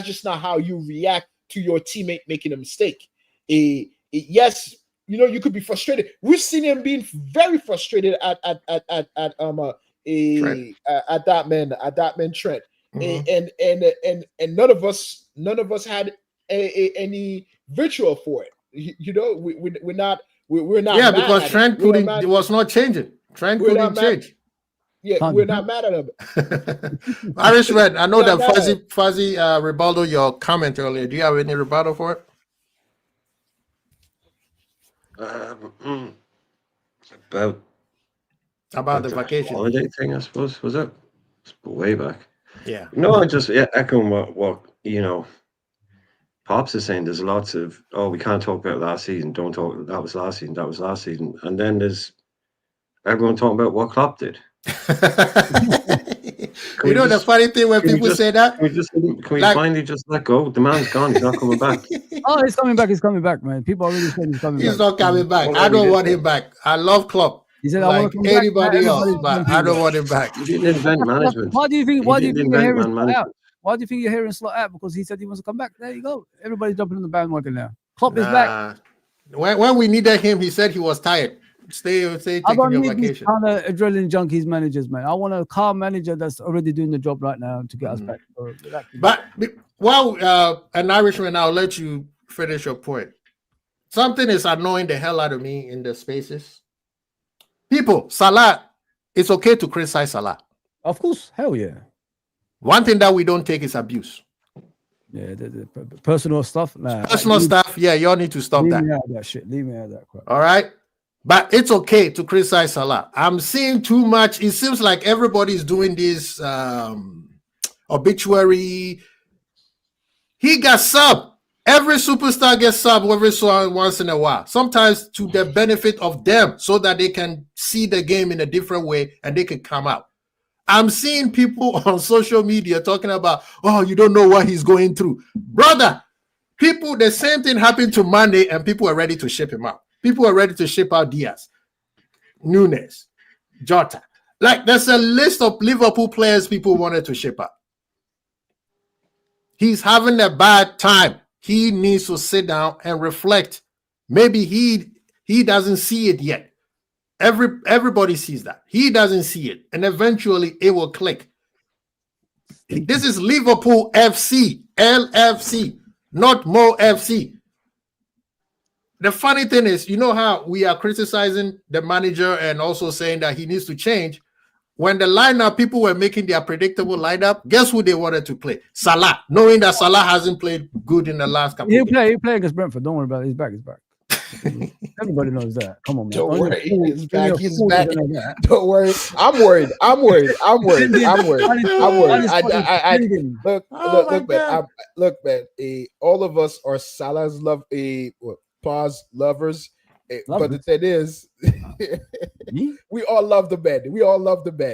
just not how you react to your teammate making a mistake. Yes, you could be frustrated. We've seen him being very frustrated at that man Trent. And none of us had any virtual for it. We're not. Yeah, because Trent was not changing. Trent couldn't change. Yeah, we're not mad at him. Irishman, I know that Fuzzy rebuttal your comment earlier. Do you have any rebuttal for it? About the vacation holiday thing, I suppose, was it? It's way back. Yeah. No, I just echoing what Pops is saying. There's lots of we can't talk about last season. Don't talk. That was last season. That was last season. And then there's everyone talking about what Klopp did. The funny thing when people say that, can we finally just let go? The man's gone. He's not coming back. Oh, he's coming back. He's coming back, man. People already said he's coming back. He's not coming back. I don't want him back. I love Klopp. He said, like anybody else, but I don't want him back. He didn't invent management. Why do you think you're hearing slot out? Why do you think you're hearing slot out? Because he said he wants to come back. There you go. Everybody's jumping on the bandwagon now. Klopp is back. When we needed him, he said he was tired. Stay taking I don't your need vacation. These kind of adrenaline junkies managers, man. I want a calm manager that's already doing the job right now to get us back. But an Irishman, I'll let you finish your point. Something is annoying the hell out of me in the spaces. People, Salah, it's okay to criticize Salah. Of course, hell yeah. One thing that we don't take is abuse. Yeah, the personal stuff. Personal stuff, yeah, y'all need to stop that. Leave me out of that shit. Leave me out of that crap. All right? But it's okay to criticize Salah. I'm seeing too much. It seems like everybody's doing this obituary. He got subbed. Every superstar gets subbed once in a while. Sometimes to the benefit of them, so that they can see the game in a different way and they can come out. I'm seeing people on social media talking about, you don't know what he's going through. Brother, the same thing happened to Mane and people are ready to ship him out. People are ready to ship out Diaz, Nunes, Jota. Like, there's a list of Liverpool players people wanted to ship out. He's having a bad time. He needs to sit down and reflect. Maybe he doesn't see it yet. Everybody sees that. He doesn't see it. And eventually it will click. This is Liverpool FC, LFC, not Mo FC. The funny thing is, you know how we are criticizing the manager and also saying that he needs to change. When the lineup, people were making their predictable lineup, guess who they wanted to play? Salah, knowing that Salah hasn't played good in the last couple of games. He'll play against Brentford. Don't worry about it. He's back. Everybody knows that. Come on, man. Don't worry. He's back. He's back. Don't worry. I'm worried. Look, man. All of us are Salah's lovers. But the thing is, we all love the man.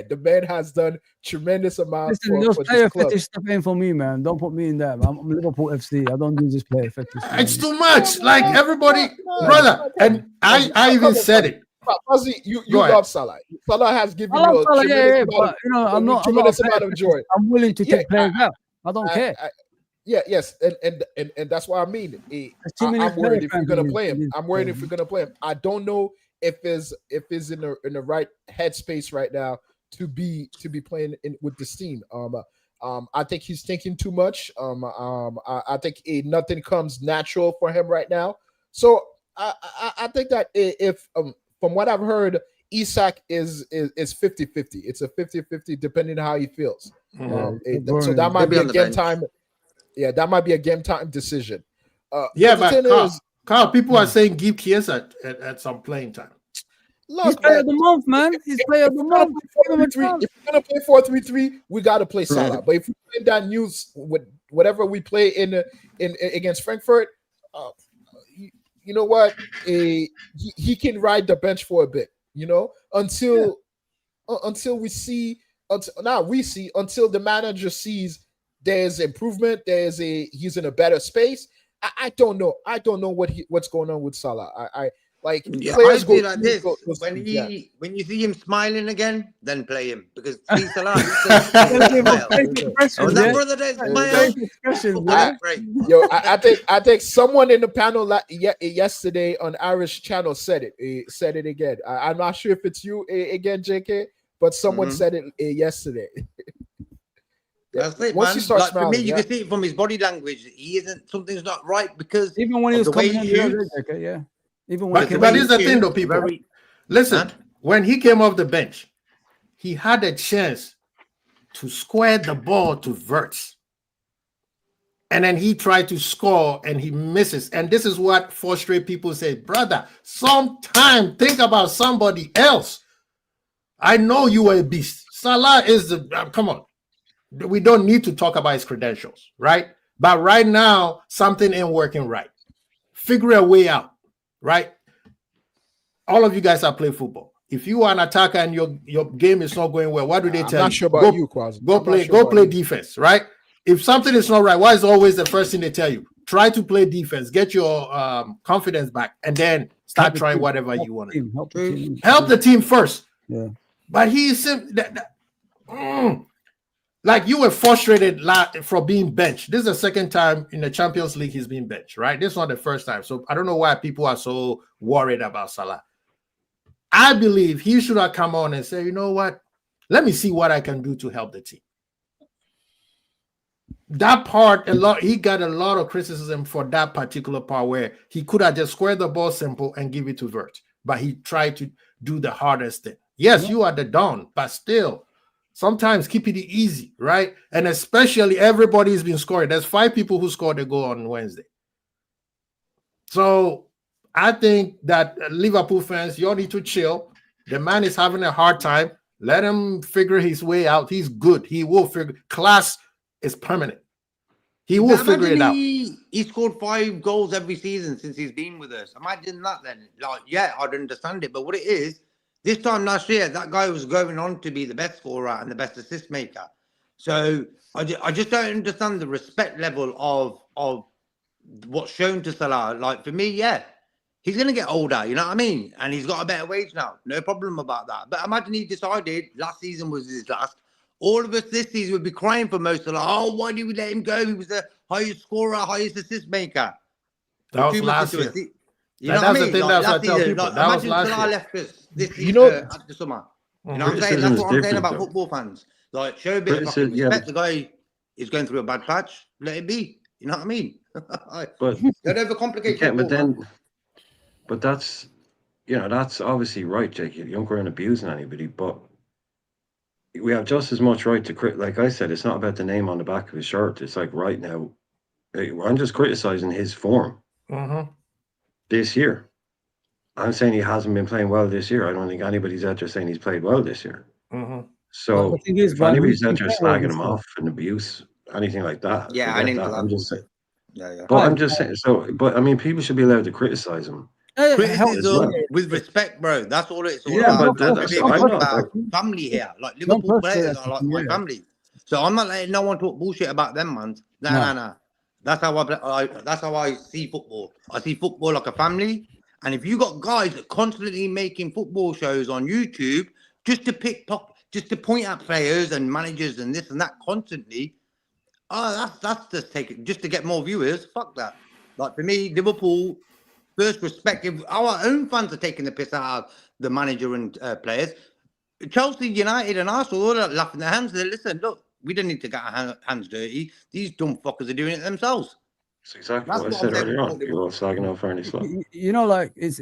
The man has done tremendous amounts. Listen, those player fetish stuff ain't for me, man. Don't put me in that. I'm Liverpool FC. I don't do this player fetish. It's too much. Like everybody, brother. And I even said it. Fuzzy, you Go ahead. love Salah. Salah has given I love you a Salah, tremendous amount but of, I'm not a tremendous fan amount of joy. I'm willing to Yeah, take players out. I don't care. Yes, and that's what I mean. There's too many I'm worried player if we're fans gonna in this- play in him. this I'm worried game. if we're gonna play him. I don't know if is in the right headspace right now to be playing with this team. I think he's thinking too much. I think nothing comes natural for him right now. So I think that if from what I've heard, Isak is 50-50. It's a 50-50 depending on how he feels. So that might be a game time. Yeah, that might be a game time decision. Yeah, but the but thing is, Carl, people are saying give Kiesa at some playing time. He's look, player man, of the month, man. He's player of the month. Give him a chance. if we're gonna play 4-3-3, we gotta play Salah. But if we play that news with whatever we play in against Frankfurt, you know what? He can ride the bench for a bit, until we see until the manager sees there's improvement, he's in a better space. I don't know. I don't know what's going on with Salah. I players feel go like this. When you see him smiling again, then play him because see Salah. Oh, that brother there smile. I think someone in the panel yesterday on Irish channel said it. Said it again. I'm not sure if it's you again, JK, but someone said it yesterday. That's it, Once man. he starts Like, for smiling, me, you can see it from his body language. Something's not right because even when he was the way coming on he the other shoots. day, okay, yeah. Even when But here's the thing, though, people. Very, Listen, when he came off the bench, he had a chance to square the ball to Wirtz. And then he tried to score and he misses. And this is what frustrates people say, brother, sometime think about somebody else. I know you are a beast. Salah is come on. We don't need to talk about his credentials, right? But right now, something ain't working right. Figure a way out, right? All of you guys are playing football. If you are an attacker and your game is not going well, what do they tell you? I'm not sure about you, Quasi. Go play defense, right? If something is not right, what is always the first thing they tell you? Try to play defense, get your confidence back, and then start trying whatever you want to do. Help the team first. Yeah. But he's like you were frustrated for being benched. This is the second time in the Champions League he's been benched, right? This is not the first time. So I don't know why people are so worried about Salah. I believe he should have come on and say, you know what? Let me see what I can do to help the team. That part, he got a lot of criticism for that particular part where he could have just squared the ball simple and give it to Wirtz. But he tried to do the hardest thing. Yes, you are the Don, but still, sometimes keep it easy, right? And especially everybody's been scoring. There's 5 people who scored a goal on Wednesday. So I think that Liverpool fans, you all need to chill. The man is having a hard time. Let him figure his way out. He's good. He will figure. Class is permanent. He will figure it out. He scored 5 goals every season since he's been with us. Imagine that then. Like, yeah, I'd understand it. But what it is, this time last year, that guy was going on to be the best scorer and the best assist maker. So I just don't understand the respect level of what's shown to Salah. Like, for me, yeah, he's going to get older, you know what I mean? And he's got a better wage now. No problem about that. But imagine he decided last season was his last. All of us this season would be crying for Mo Salah. Oh, why did we let him go? He was the highest scorer, highest assist maker. That was last year. You know what I mean? That's what I tell people. That was last Salah year. left us this season, at the summer. You know what I'm saying? That's what I'm saying about football fans. Like, show a bit of respect. The guy is going through a bad patch. Let it be. You know what I mean? But don't overcomplicate football. But that's that's obviously right, Jake. You don't go around abusing anybody, but we have just as much right to like I said, it's not about the name on the back of his shirt. It's like right now, I'm just criticizing his form this year. I'm saying he hasn't been playing well this year. I don't think anybody's out there saying he's played well this year. So if anybody's out there slagging him off and abuse, anything like that, yeah, I think I'm just saying. Yeah. But I'm just saying. So, but I mean, people should be allowed to criticize him. Criticism with respect, bro. That's all it's all about. About family here. Like Liverpool players are like my family. So I'm not letting no one talk bullshit about them, man. Nah. That's how I see football. I see football like a family, And if you got guys that constantly making football shows on YouTube just to point at players and managers and this and that constantly, that's just just to get more viewers. Fuck that. Like for me, Liverpool, first respect. If our own fans are taking the piss out of the manager and players, Chelsea, United, and Arsenal all are laughing their hands. They listen, look, we don't need to get our hands dirty. These dumb fuckers are doing it themselves. That's exactly That's what I what said I'm saying earlier on. about You're all slagging off Ernie Slot. You know, like it's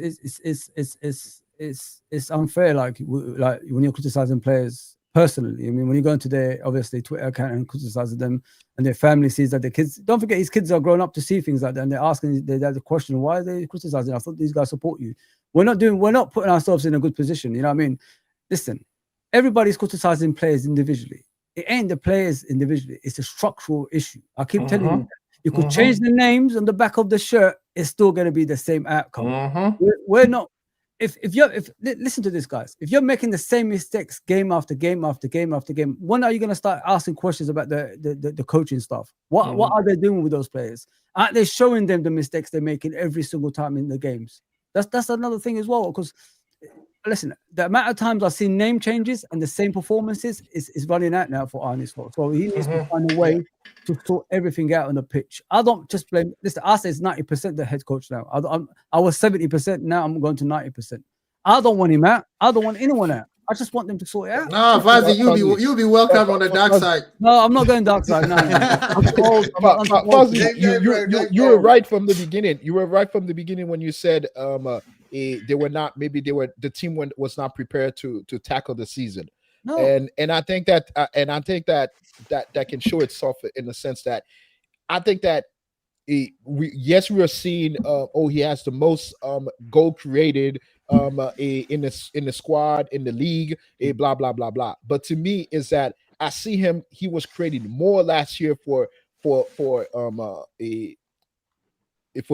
unfair. Like when you're criticizing players personally. I mean, when you go into their obviously Twitter account and criticizing them, and their family sees that their kids. Don't forget, his kids are growing up to see things like that, and they're asking the question, why are they criticizing? I thought these guys support you. We're not putting ourselves in a good position. You know what I mean? Listen, everybody's criticizing players individually. It ain't the players individually. It's a structural issue. I keep telling you that. You could change the names on the back of the shirt. It's still going to be the same outcome. We're not. If listen to this, guys. If you're making the same mistakes game after game after game after game, when are you going to start asking questions about the coaching staff? What are they doing with those players? Aren't they showing them the mistakes they're making every single time in the games? That's another thing as well. Because listen, the amount of times I've seen name changes and the same performances is running out now for Arne Slot. So he needs to find a way to sort everything out on the pitch. I don't just blame. Listen, I say it's 90% the head coach now. I was 70%. Now I'm going to 90%. I don't want him out. I don't want anyone out. I just want them to sort it out. No, Fazi, you'll be welcome on the dark side. No, I'm not going dark side. No. Fazi, you were right from the beginning. You were right from the beginning when you said they were not. Maybe the team was not prepared to tackle the season. No. And I think that that can show itself in the sense that I think that we are seeing he has the most goal created in the squad, in the league, blah blah blah blah. But to me is that I see him. He was creating more last year for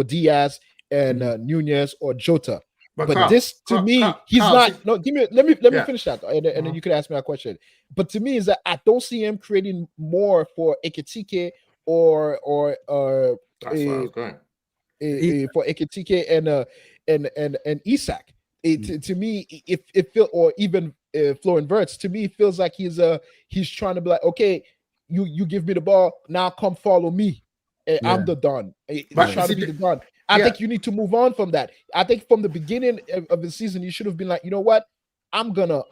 Diaz and Nunez or Jota. But Carl, this to me, he's not. No, give me. Let me finish that, and then you can ask me a question. But to me, is that I don't see him creating more for Ekitike or for Ekitike and Isak. To me, if it feel or even Florian Wirtz, to me, it feels like he's trying to be like, okay, you give me the ball, now come follow me. I'm the Don. But trying to be the Don. I think you need to move on from that. I think from the beginning of the season, you should have been like, you know what? I'm gonna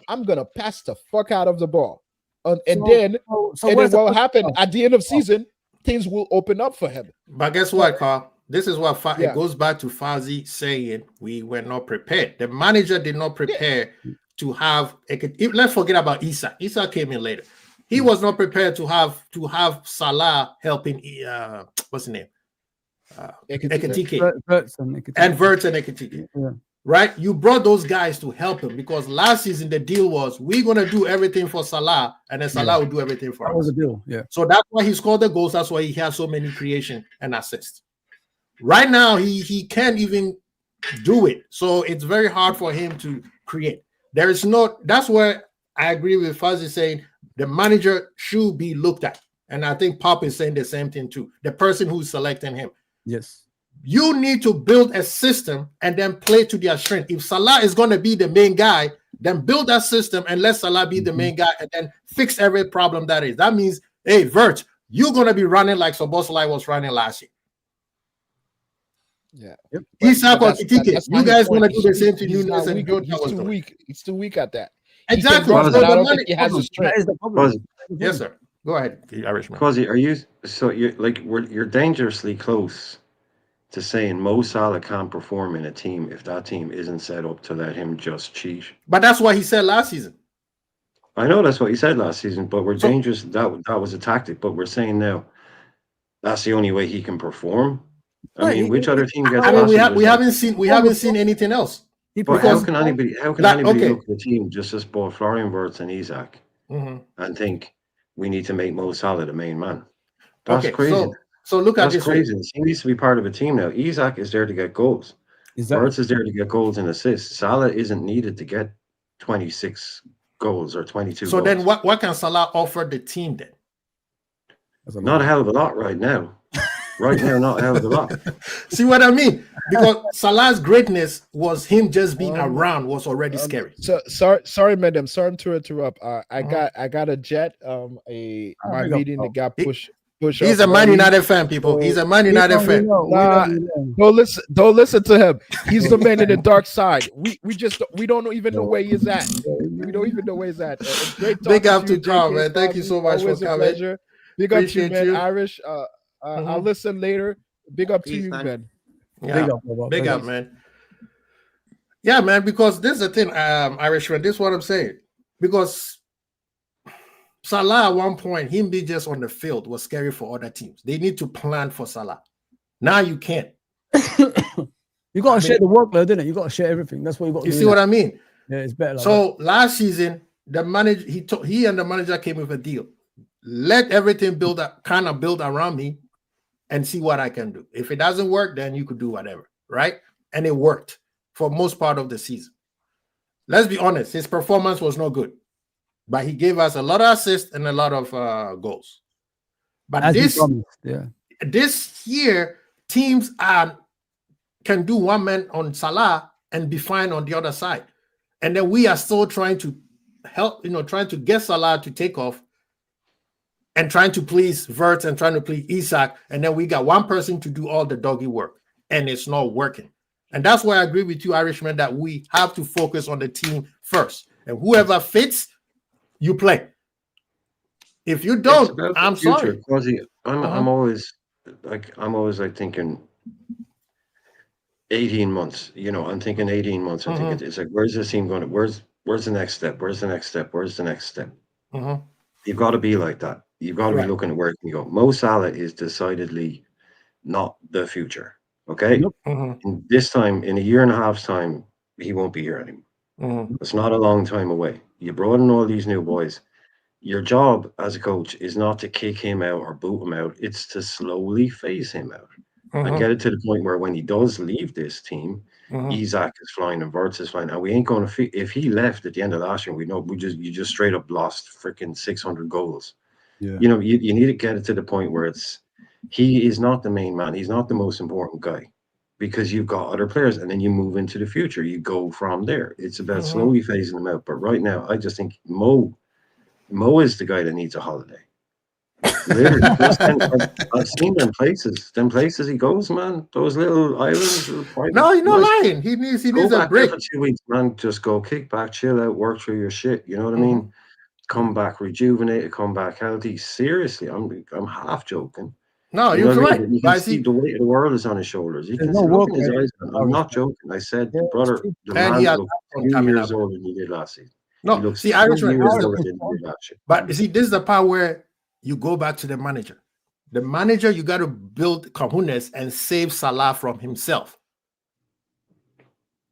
pass the fuck out of the ball, and then what will happen at the end of season? Things will open up for him. But guess what, Carl? This is what it goes back to Fazi saying we were not prepared. The manager did not prepare to have. Let's forget about Isak. Isak came in later. He was not prepared to have Salah helping. What's the name? Ekitike and Wirtz and Ekitike. Right? You brought those guys to help him because last season the deal was we're gonna do everything for Salah and then Salah will do everything for us. That was the deal. Yeah. So that's why he scored the goals. That's why he has so many creation and assists. Right now, he can't even do it. So it's very hard for him to create. That's where I agree with Fazi saying the manager should be looked at. And I think Pop is saying the same thing too. The person who's selecting him. Yes. You need to build a system and then play to their strength. If Salah is going to be the main guy, then build that system and let Salah be the main guy and then fix every problem that is. That means, hey, Wirtz, you're going to be running like Szoboszlai was running last year. Yeah. Isak or Ekitike, you guys want to do the same to Nunez and Jota. He's too weak. He's too weak at that. Exactly. I don't think he has the strength. That is the problem. Yes, sir. Go ahead, Irishman. Quasi, you're dangerously close to saying Mo Salah can't perform in a team if that team isn't set up to let him just cheat. But that's what he said last season. I know that's what he said last season, but we're dangerous. That was a tactic, but we're saying now that's the only way he can perform. I mean, which other team gets? We haven't seen anything else. But how can anybody look at the team just as both Florian Wirtz and Isak and think we need to make Mo Salah the main man? That's crazy. So look at this. That's crazy. He needs to be part of a team now. Isak is there to get goals. Wirtz is there to get goals and assists. Salah isn't needed to get 26 goals or 22. So then, what can Salah offer the team then? Not a hell of a lot right now. right now, not out of the lot. See what I mean? Because Salah's greatness was him just being around was already scary. So sorry, madam. Sorry to interrupt. I got a jet. My meeting that got pushed. He's a Man United fan, people. He's a Man United fan. Don't listen to him. He's the man in the dark side. We don't even know where he's at. We don't even know where he's at. Big up to Carl, man. Thank you so much for coming. Pleasure. Big up to you, man. Irish. I'll listen later. Big up to you, man. Yeah. Big up, man. Yeah, man. Because this is the thing, Irishman. This is what I'm saying. Because Salah at one point, him be just on the field was scary for other teams. They need to plan for Salah. Now you can't. You got to share the workload, didn't it? You got to share everything. That's what you got to do. You see what I mean? Yeah, it's better. So last season, the manager he and the manager came with a deal. Let everything build around me and see what I can do. If it doesn't work, then you could do whatever, right? And it worked for most part of the season. Let's be honest, his performance was no good. But he gave us a lot of assists and a lot of goals. But this year, teams can do one man on Salah and be fine on the other side. And then we are still trying to help, trying to get Salah to take off and trying to please Wirtz and trying to please Isak. And then we got one person to do all the doggy work. And it's not working. And that's why I agree with you, Irishman, that we have to focus on the team first. And whoever fits, you play. If you don't, I'm sorry. I'm always like thinking 18 months. I'm thinking 18 months. I think it's like, where's this team going? Where's the next step? Where's the next step? Where's the next step? You've got to be like that. You've got to be looking at where you go. Mo Salah is decidedly not the future. Okay. And this time, in a year and a half's time, he won't be here anymore. It's not a long time away. You brought in all these new boys. Your job as a coach is not to kick him out or boot him out. It's to slowly phase him out and get it to the point where when he does leave this team, Isak is flying and Wirtz is flying. And we ain't going to if he left at the end of last year, we know you just straight up lost freaking 600 goals. Yeah. You need to get it to the point where he is not the main man. He's not the most important guy. Because you've got other players, and then you move into the future. You go from there. It's about slowly phasing them out. But right now, I just think Mo is the guy that needs a holiday. Literally, I've seen them places he goes, man. Those little islands. No, you're not lying. He needs a break. For 2 weeks, man. Just go kick back, chill out, work through your shit. You know what I mean? Come back rejuvenated, come back healthy. Seriously, I'm half joking. No, you're right. You can see the weight of the world is on his shoulders. You can look in his eyes. I'm not joking. I said, brother, the man looks 2 years older than he did last season. No, see, Irishman. But you see, this is the part where you go back to the manager. The manager, you got to build cojones and save Salah from himself.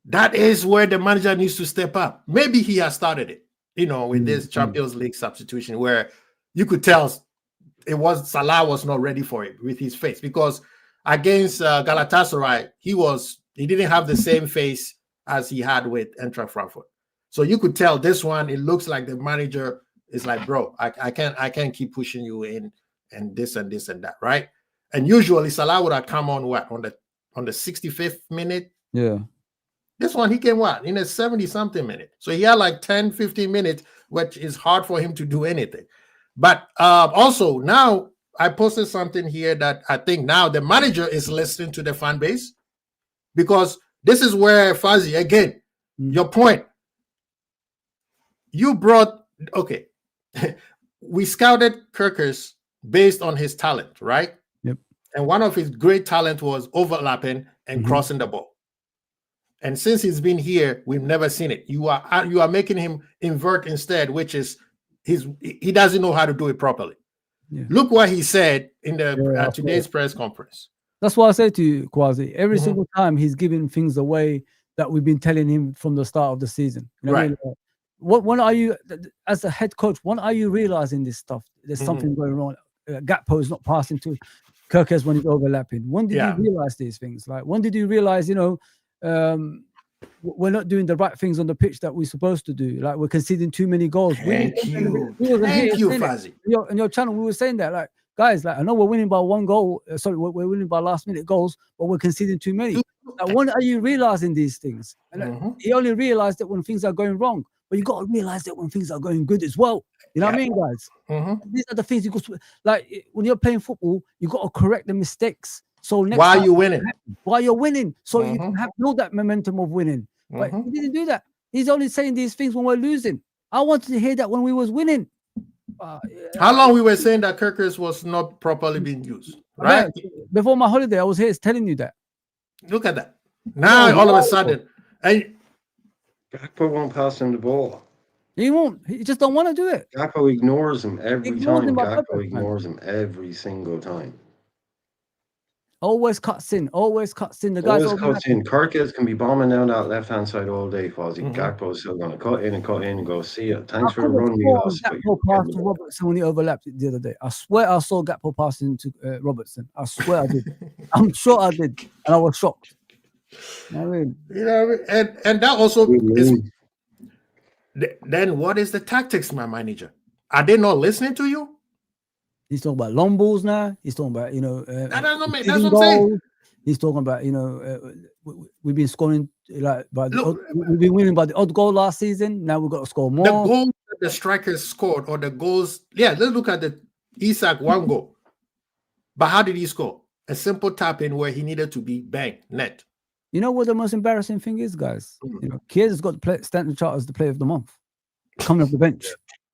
That is where the manager needs to step up. Maybe he has started it, with this Champions League substitution where you could tell Salah was not ready for it with his face, because against Galatasaray, he didn't have the same face as he had with Eintracht Frankfurt. So you could tell this one, it looks like the manager is like, bro, I can't keep pushing you in and this and this and that, right? And usually Salah would have come on on the 65th minute. Yeah. This one he came in a 70-something minute. So he had like 10, 15 minutes, which is hard for him to do anything. But also now I posted something here that I think now the manager is listening to the fan base, because this is where Fuzzy, again, your point. You brought, we scouted Kirkers based on his talent, right? Yep. And one of his great talent was overlapping and crossing the ball. And since he's been here, we've never seen it. You are making him invert instead, which is he doesn't know how to do it properly. Yeah. Look what he said in the today's press conference. That's what I say to you, Kwasi. Every single time he's giving things away that we've been telling him from the start of the season. You know right. What I mean? When are you, as a head coach, when are you realizing this stuff? There's something going on. Gakpo is not passing to Kirkes when he's overlapping. When did you realize these things? Like, when did you realize, we're not doing the right things on the pitch that we're supposed to do? Like, we're conceding too many goals. Thank you, Fuzzy. In your channel, we were saying that, like, guys, like I know we're winning by 1 goal. Sorry, we're winning by last minute goals, but we're conceding too many. Like, when are you realizing these things? And he only realized it when things are going wrong, but you got to realize it when things are going good as well. You know what I mean, guys? These are the things you got to, like when you're playing football, you got to correct the mistakes. So next While time, you're winning, while you're winning, so you can build that momentum of winning. But he didn't do that. He's only saying these things when we're losing. I wanted to hear that when we was winning. How long we were saying that Kirkers was not properly being used, right? Before my holiday, I was here telling you that. Look at that. Now all of a sudden, and Gakpo won't pass him the ball. He won't. He just don't want to do it. Gakpo ignores him every Ignores time. him by Gakpo purpose, ignores him every single time. Always cuts in. Always cuts in. The guys Always cuts in. Kirkes can be bombing down that left-hand side all day, Fozzie. Mhm. Gakpo's still going to cut in and go, see ya. Thanks I for the could have run, we sworn lost. but Gakpo you're passed getting to it. Robertson when he overlapped it the other day. I swear I saw Gakpo passing to Robertson. I swear I did. I'm sure I did, and I was shocked. You know what I mean? you know, and that also Good is. move. Then what is the tactics, my manager? Are they not listening to you? He's talking about long balls now. He's talking about That doesn't make. That's conceding what I'm saying. goals. He's talking about we've been scoring like Look, we've been winning by the odd goal last season. Now we've got to score the more. goals that the strikers scored, or the goals. Yeah, let's look at the Isak 1 goal. But how did he score? A simple tap in where he needed to be bang net. You know what the most embarrassing thing is, guys? You know, Kiers got to stand the chart as the player of the month. Coming off the bench.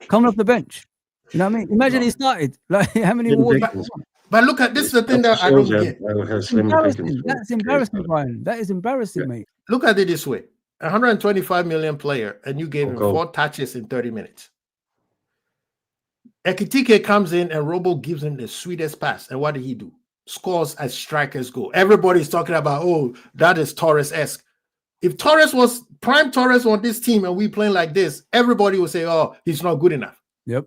Coming off the bench. You know what I mean? Imagine he started. Like how many awards? But look at this is the thing that I don't get. That's embarrassing, Brian. That is embarrassing, mate. Look at it this way: 125 million player, and you gave him go. 4 touches in 30 minutes. Ekitike comes in and Robo gives him the sweetest pass. And what did he do? Scores as strikers go. Everybody's talking about, oh, that is Torres-esque. If Torres was prime Torres on this team and we playing like this, everybody would say, oh, he's not good enough. Yep.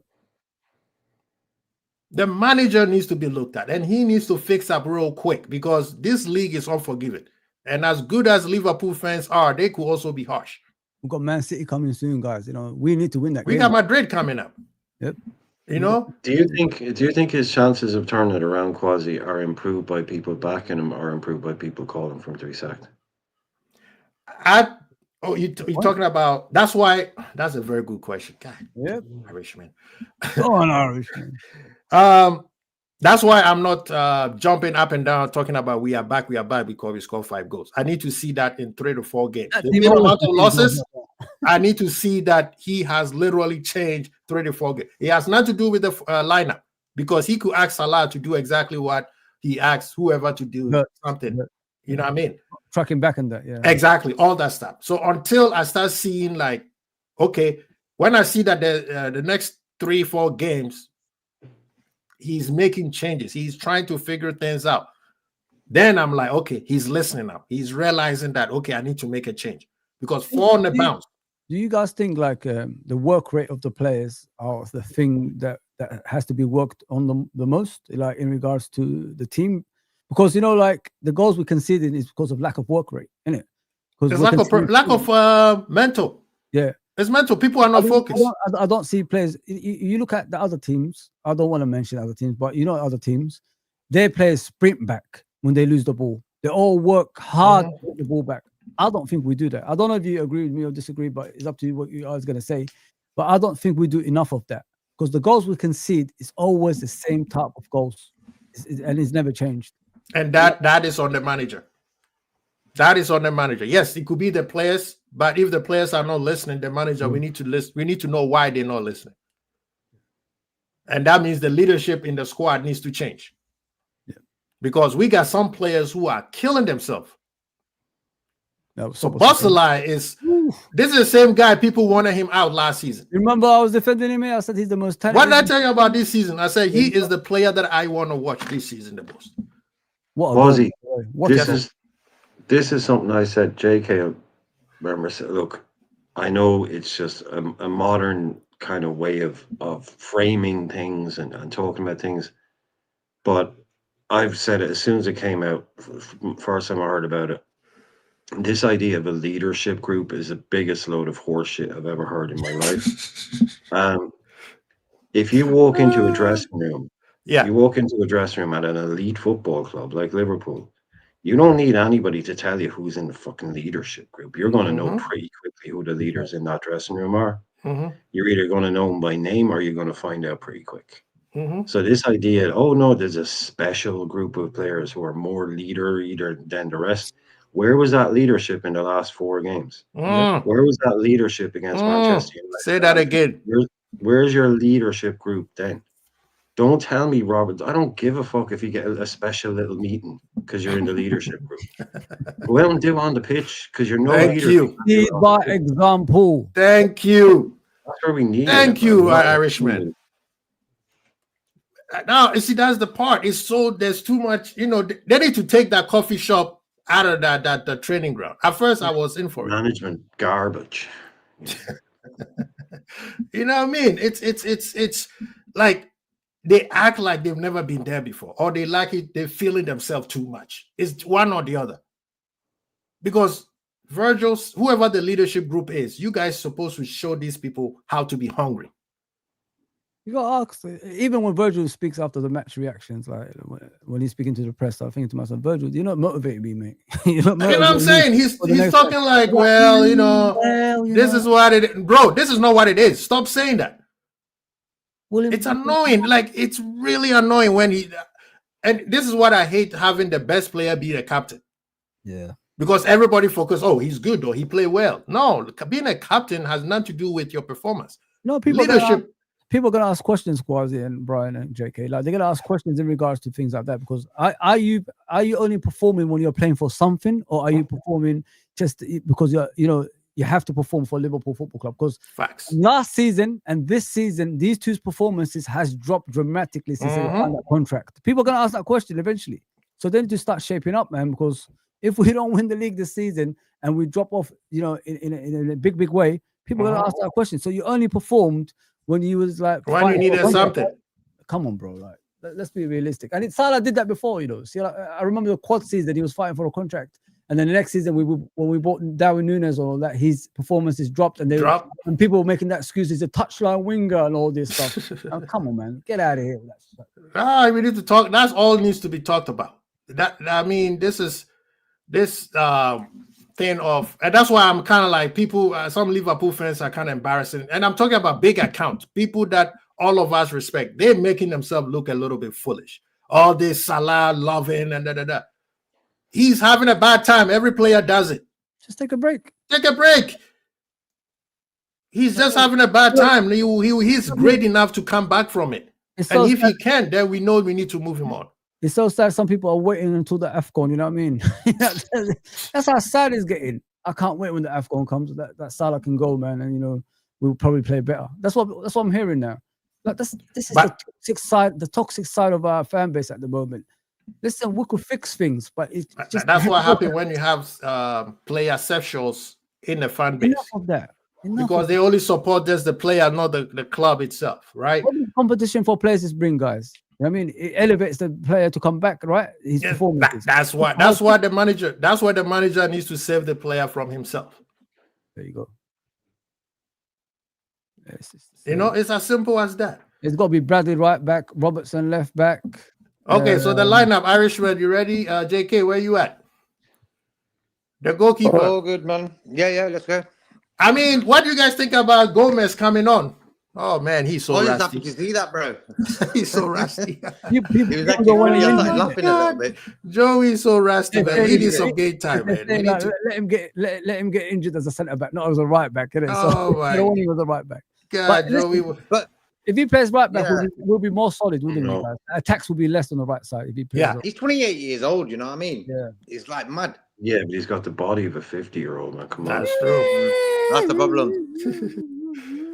The manager needs to be looked at, and he needs to fix up real quick because this league is unforgiving. And as good as Liverpool fans are, they could also be harsh. We've got Man City coming soon, guys. You know, we need to win that We game. got Madrid coming up. Yep. You know? Do you think his chances of turning it around, Quasi, are improved by people backing him or improved by people calling for him to be sacked? You're talking about, that's a very good question. God, Yep. Irishman. Oh, an Irishman. That's why I'm not jumping up and down talking about we are back because we scored 5 goals. I need to see that in 3 to 4 games. The same amount of losses, I need to see that he has literally changed 3 to 4 games. It has nothing to do with the lineup because he could ask Salah to do exactly what he asked whoever to do something. You know what I mean? Tracking back in that, yeah. Exactly, all that stuff. So until I start seeing like, okay, when I see that the next 3-4 games, he's making changes, he's trying to figure things out, then I'm like, okay, he's listening now. He's realizing that, okay, I need to make a change because 4 on the bounce. Do you guys think like the work rate of the players are the thing that has to be worked on the most, like in regards to the team? Because, you know, like the goals we conceded is because of lack of work rate, isn't it? Because lack of mental. Yeah. It's mental. People are not focused. I don't see players. You look at the other teams. I don't want to mention other teams, but you know other teams, their players sprint back when they lose the ball. They all work hard to get the ball back. I don't think we do that. I don't know if you agree with me or disagree, but it's up to you what you are going to say. But I don't think we do enough of that because the goals we concede is always the same type of goals, and it's never changed. And that is on the manager. That is on the manager. Yes, it could be the players, but if the players are not listening, the manager, we need to listen. We need to know why they're not listening. And that means the leadership in the squad needs to change. Yeah. Because we got some players who are killing themselves. No, so Bosalai this is the same guy people wanted him out last season. Remember, I was defending him. I said he's the most talented. What did I tell you about this season? I said he is the player that I want to watch this season the most. Ozzy, this is something I said. JK, remember, said, look, I know it's just a modern kind of way of framing things and talking about things, but I've said it as soon as it came out. First time I heard about it. This idea of a leadership group is the biggest load of horseshit I've ever heard in my life. If you walk into a dressing room Yeah. You walk into a dressing room at an elite football club like Liverpool. You don't need anybody to tell you who's in the fucking leadership group. You're going to know pretty quickly who the leaders in that dressing room are. You're either going to know them by name or you're going to find out pretty quick. So this idea, oh no, there's a special group of players who are more leader than the rest. Where was that leadership in the last 4 games? Where was that leadership against Manchester United? Say that again. Where's your leadership group then? Don't tell me, Robert. I don't give a fuck if you get a special little meeting because you're in the leadership group. Go out and do on the pitch because you're no Thank leader. you. Lead by example. Thank you. That's where we need. Thank you, Irishman. Now, you see, that's the part. It's so there's too much. You know, they need to take that coffee shop out of that training ground. At first, I was in for it. Management garbage. You know what I mean? It's like they act like they've never been there before, or they like it. They're feeling themselves too much. It's one or the other. Because Virgil's, whoever the leadership group is, you guys supposed to show these people how to be hungry. You got to ask, even when Virgil speaks after the match reactions, like when he's speaking to the press, I'm thinking to myself, Virgil, you're not motivating me, mate. You know what I'm saying? He's talking like, well, you know, this is what it is. Bro, this is not what it is. Stop saying that. Well, it's annoying. Like, it's really annoying when and this is what I hate, having the best player be the captain. Yeah. Because everybody focus, oh, he's good or he play well. No, being a captain has nothing to do with your performance. No, people leadership. People are gonna ask questions, Quasi and Brian and JK. Like they're gonna ask questions in regards to things like that. Because are you only performing when you're playing for something, or are you performing just because you have to perform for Liverpool Football Club? Because facts. Last season and this season, these two performances has dropped dramatically since they signed that contract. People are gonna ask that question eventually. So they need to start shaping up, man. Because if we don't win the league this season and we drop off, in a big way, people are gonna ask that question. So you only performed when you was like, when you needed something. Come on, bro. Like, let's be realistic. And Salah did that before, See, like, I remember the quad season he was fighting for a contract, and then the next season when we bought Darwin Núñez or that, his performances dropped, and and people were making that excuse he's a touchline winger and all this stuff. Oh, come on, man, get out of here with that. We need to talk. That's all needs to be talked about. This thing of, and that's why I'm kind of like people. Some Liverpool fans are kind of embarrassing, and I'm talking about big accounts, people that all of us respect. They're making themselves look a little bit foolish. All this Salah loving and da. He's having a bad time. Every player does it. Just take a break. Take a break. He's just having a bad time. He's great enough to come back from it. And if he can, then we know we need to move him on. It's so sad. Some people are waiting until the AFCON. You know what I mean? That's how sad it's getting. I can't wait when the AFCON comes. That Salah can go, man, and we'll probably play better. That's what I'm hearing now. Like this is the toxic side of our fan base at the moment. Listen, we could fix things, but it's just that's what happens when you have player sections in the fan base. Enough of that. Because they only support the player, not the club itself, right? What competition for players is bring, guys? I mean, it elevates the player to come back, right? His performance. That's why the manager needs to save the player from himself. There you go. It's as simple as that. It's got to be Bradley right back, Robertson left back. Okay, so the lineup, Irishman, you ready? JK, where you at? The goalkeeper. Oh, good, man. Yeah, let's go. I mean, what do you guys think about Gomez coming on? Oh man, he's so rusty. Did you see that, bro? He's so rusty. He was actually laughing a little bit. Joey's so rusty, man. He needs some game time, man. Let him get injured as a centre back, not as a right back. Oh my! No one was a right back. God, Joey. But if he plays right back, we'll be more solid, wouldn't we? Guys? Attacks will be less on the right side if he plays. He's 28 years old. You know what I mean? Yeah, he's like mad. Yeah, but he's got the body of a 50-year-old, man. Come on. That's true. That's the problem.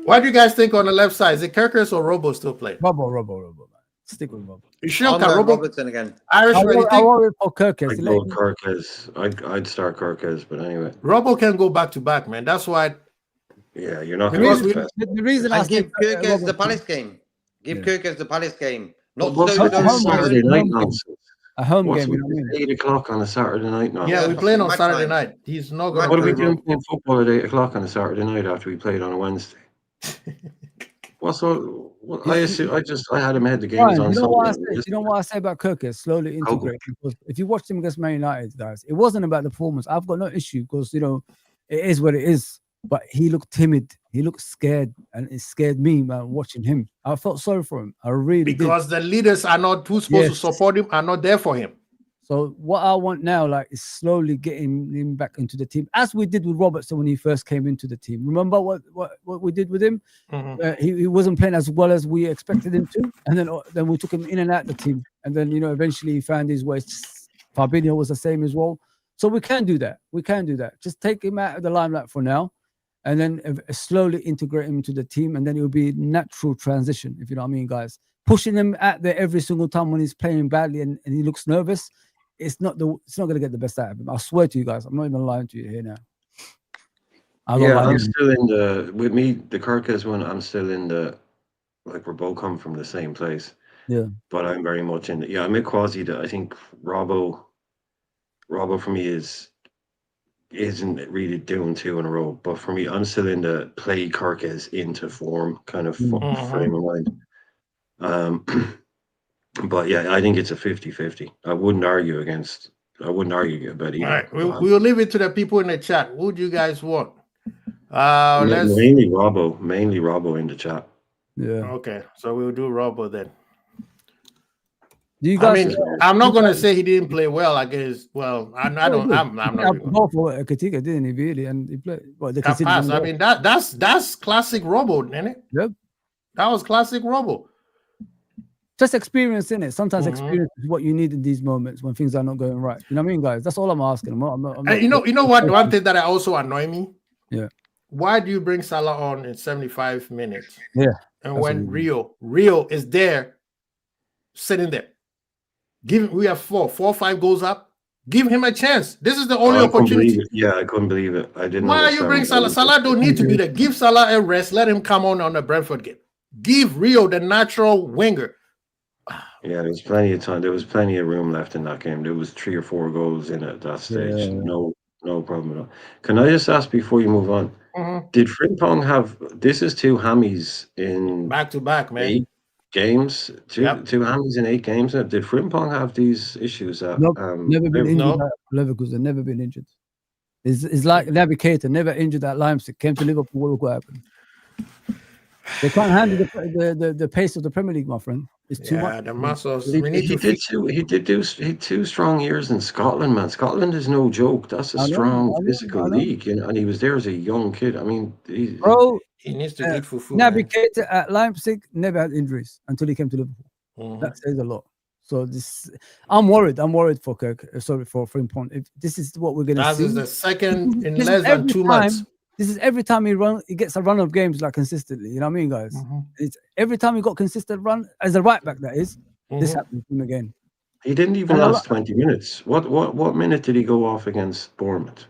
What do you guys think on the left side? Is it Kirkers or Robo still playing? Robo, man. Stick with Robo. You sure Robertson again? Irish, I worry for Kirkers. I'd go Kirkers. I'd start Kirkers, but anyway. Robo can go back to back, man. That's why. Yeah, you're not the going to the reason I give Kirkers the Palace game. Give Kirkers the Palace game. Not Saturday night nonsense. A home game, you know what I mean? 8 o'clock on a Saturday night now. Yeah, we're playing on Saturday night. He's not going. What are we doing playing football at 8 o'clock on a Saturday night after we played on a Wednesday? I had him ahead the games Brian, on you know what I Sunday. say? You know what I say about Kirk? Slowly Coco. integrate. Because if you watched him against Man United, guys, it wasn't about the performance. I've got no issue because you know it is what it is. But he looked timid. He looked scared, and it scared me, man, watching him. I felt sorry for him. I really did. Because the leaders are not who's supposed to support him are not there for him. So what I want now, like, is slowly getting him back into the team, as we did with Robertson when he first came into the team. Remember what we did with him? He wasn't playing as well as we expected him to, and then we took him in and out the team, and then eventually he found his ways. Fabinho was the same as well. So we can do that. We can do that. Just take him out of the limelight for now, and then slowly integrate him into the team, and then it will be natural transition, if you know what I mean, guys. Pushing him out there every single time when he's playing badly and he looks nervous, it's not going to get the best out of him. I swear to you guys, I'm not even lying to you here now. I'm still in the Kirkes one. I'm still in the, like, we're both coming from the same place. Yeah. But I'm very much in I'm with Quasi that I think Robbo for me isn't really doing 2 in a row. But for me, I'm still in the play Kirkes into form kind of frame of mind. But yeah, I think it's a 50-50. I wouldn't argue about either. All right, we'll leave it to the people in the chat. Who do you guys want? Mainly Robbo in the chat. Yeah. Okay, so we'll do Robbo then. Do you guys? I mean, I'm not gonna say he didn't play well. I guess. Well, I'm not. Go for Katika, didn't he? Really, and he played. What the pass. I mean, that's classic Robbo, isn't it? Yep. That was classic Robbo. Just experience in it. Sometimes experience is what you need in these moments when things are not going right. You know what I mean, guys? That's all I'm asking. I'm not, you know what? One thing that also annoy me. Yeah. Why do you bring Salah on in 75 minutes? Yeah. And when Rio is there, sitting there, we have 4-5 goals up. Give him a chance. This is the only opportunity. I couldn't believe it. I didn't. Why are you bring Salah? Salah don't need to be there. Give Salah a rest. Let him come on the Brentford game. Give Rio the natural winger. Yeah, there was plenty of time. There was plenty of room left in that game. There was 3 or 4 goals in at that stage. Yeah. No problem at all. Can I just ask before you move on? Did Frimpong have? This is 2 hammies in back to back, man. 8 games. Two hammies in 8 games. Did Frimpong have these issues? Nope, never been injured at Leverkusen. Never been injured. It's like Navigator, never injured at Leipzig. Came to Liverpool. Look what happened. They can't handle the pace of the Premier League, my friend. It's too much. The muscles. He did 2 strong years in Scotland, man. Scotland is no joke. That's a strong physical league, and he was there as a young kid. I mean, he needs to eat fufu. Navigator at Leipzig never had injuries until he came to Liverpool. That says a lot. So I'm worried. I'm worried for Kirk. Sorry for Frimpong. If this is what we're gonna see. That is the second in less than 2 months. This is every time he gets a run of games like consistently. You know what I mean, guys? It's every time he got consistent run as a right back. That is, this happens to him again. He didn't even last 20 minutes. What minute did he go off against Bournemouth?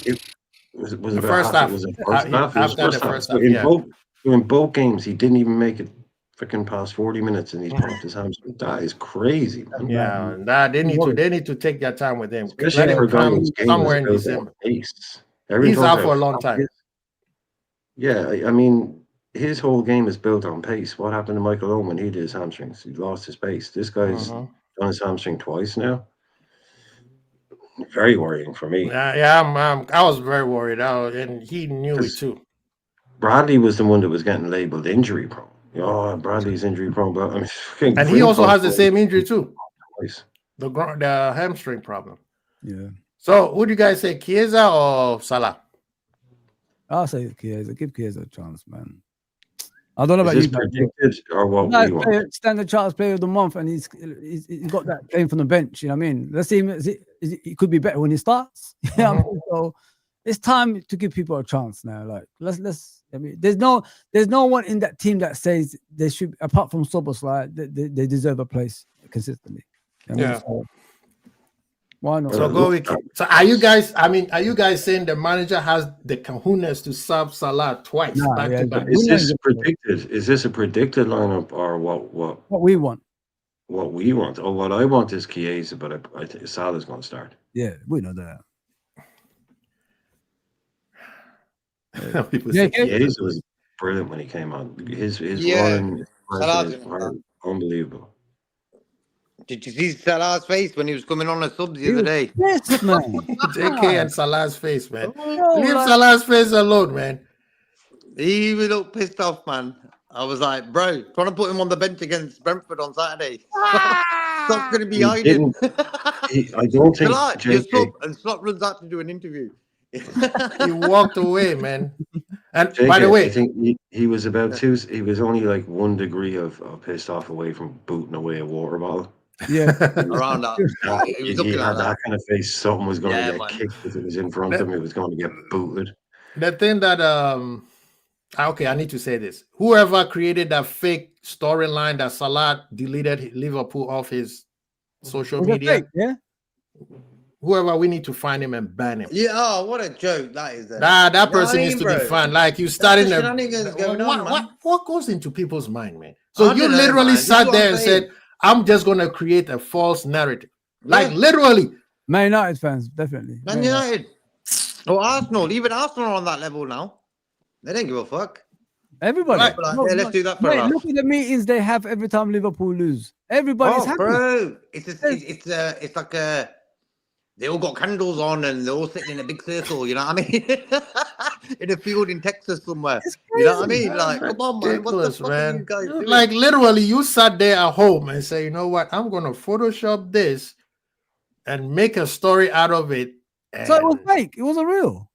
It was the first half. It was the first half. In both games, he didn't even make it freaking past 40 minutes, and he's popped his hamstring. That is crazy, man. Yeah, they need to take their time with him. Especially for guys somewhere in December. He's out for a long time. Yeah, I mean, his whole game is built on pace. What happened to Michael Owen when he did his hamstrings? He lost his pace. This guy's done his hamstring twice now. Very worrying for me. I was very worried, and he knew it too. Bradley was the one that was getting labeled injury prone. Oh, Bradley's injury prone, but I mean, and he also has the same injury too. The hamstring problem. Yeah. So, who do you guys say, Chiesa or Salah? I'll say Chiesa. Give Chiesa a chance, man. I don't know about you. Predicted or what we want? Standard Charles Player of the Month, and he's got that game from the bench. You know what I mean? Let's see him. He could be better when he starts. You know what I mean? So it's time to give people a chance now. Like let's. I mean, there's no one in that team that says they should, apart from Szoboszlai, they deserve a place consistently. You know what I mean? So, why not? So go with. So are you guys saying the manager has the kahunas to sub Salah twice back to back? Is this predicted? Is this a predicted lineup or what? What we want. What we want. Oh, what I want is Chiesa, but I think Salah's going to start. Yeah, we know that. brilliant when he came on. His Yeah. running, Salah's his are unbelievable. Did you see Salah's face when he was coming on a sub the He other was day? pissed, man. JK and Salah's face, man. Yo, Leave like, Salah's face alone, man. He was up pissed off, man. I was like, bro, trying to put him on the bench against Brentford on Saturday. Scott's going to be He hiding. I don't think Salah, you JK, sub, and Scott runs out to do an interview. He walked away, man. And JK, by the way, I think he was about two. He was only like 1 degree of pissed off away from booting away a water bottle. yeah. Around that. He was He looking had like that kind of face. Something was going Yeah, to get man. kicked if it was in front of him. It was going to get booted. the thing that okay, I need to say this. Whoever created that fake storyline that Salah deleted Liverpool off his social Was it media, fake? Yeah. whoever, we need to find him and ban him. Yeah, oh, what a joke that is. That person needs to be fine. Like you starting the to shenanigans going on, man. what goes into people's mind, man? So I you don't know, literally man. This is sat what there I'm and saying. said, I'm just gonna create a false narrative. Like Yeah. literally. Man United fans, definitely. Man United. Or Arsenal. Even Arsenal are on that level now. They don't give a fuck. Everybody. Right. Like, No, yeah, let's do that for mate, us. look at the meetings they have every time Liverpool lose. Everybody's Oh, happy. bro. It's like they all got candles on and they're all sitting in a big circle, you know what I mean? In a field in Texas somewhere. It's You know what I crazy. mean? Like, come on, man. What the Ridiculous, fuck are man. you guys doing? Like literally, you sat there at home and say, you know what, I'm gonna Photoshop this and make a story out of it. So it was And fake. It wasn't real.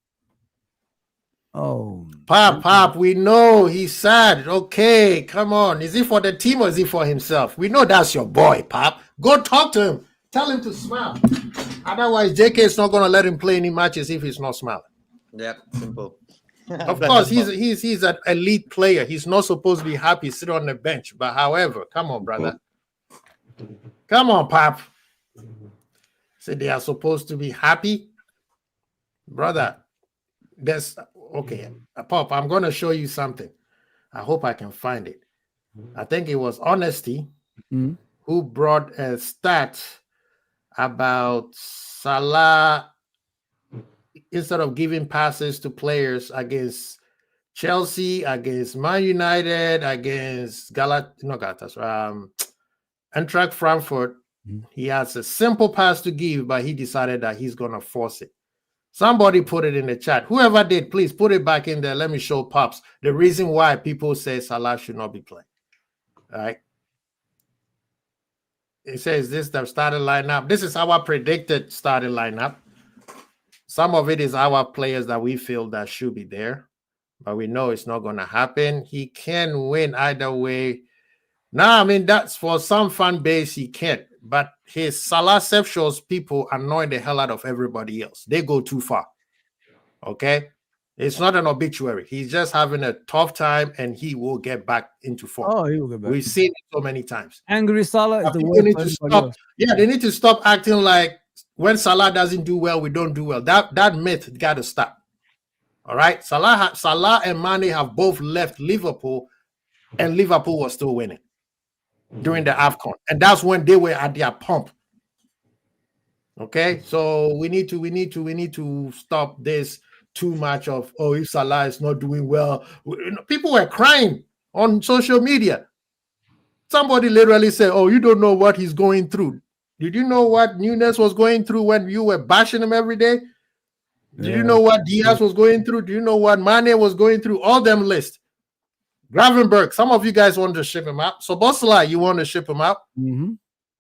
Oh, Pop, we know he's sad. Okay, come on. Is it for the team or is it for himself? We know that's your boy, Pop. Go talk to him. Tell him to smile. Otherwise, JK is not gonna let him play any matches if he's not smiling. Yeah, simple. Of course, he's an elite player. He's not supposed to be happy sitting on the bench. But however, come on, brother. Come on, Pop. Say they are supposed to be happy. Brother, that's okay. Pop, I'm gonna show you something. I hope I can find it. I think it was Honesty Mhm. who brought a stat about Salah instead of giving passes to players against Chelsea, against Man United, against Eintracht Frankfurt. He has a simple pass to give, but he decided that he's gonna force it. Somebody put it in the chat. Whoever did, please put it back in there. Let me show Pops the reason why people say Salah should not be playing. All right. It says this the starting lineup. This is our predicted starting lineup. Some of it is our players that we feel that should be there, but we know it's not going to happen. He can win either way. Now, I mean, that's for some fan base, he can't. But his Salah self shows people annoy the hell out of everybody else. They go too far. Okay? It's not an obituary. He's just having a tough time and he will get back into form. Oh, he will get back. We've seen it so many times. Angry Salah is the People worst. need for to everybody stop. else. Yeah, they need to stop acting like when Salah doesn't do well, we don't do well. That myth got to stop. All right? Salah and Mane have both left Liverpool and Liverpool was still winning during the AFCON. And that's when they were at their pump. Okay? So we need to stop this too much of, oh, if Salah is not doing well. People were crying on social media. Somebody literally said, oh, you don't know what he's going through. Did you know what Nunes was going through when you were bashing him every day? Do you know what Diaz was going through? Do you know what Mane was going through? All them list. Gravenberg, some of you guys wanted to ship him out. So Bossala, you want to ship him out. Mm-hmm.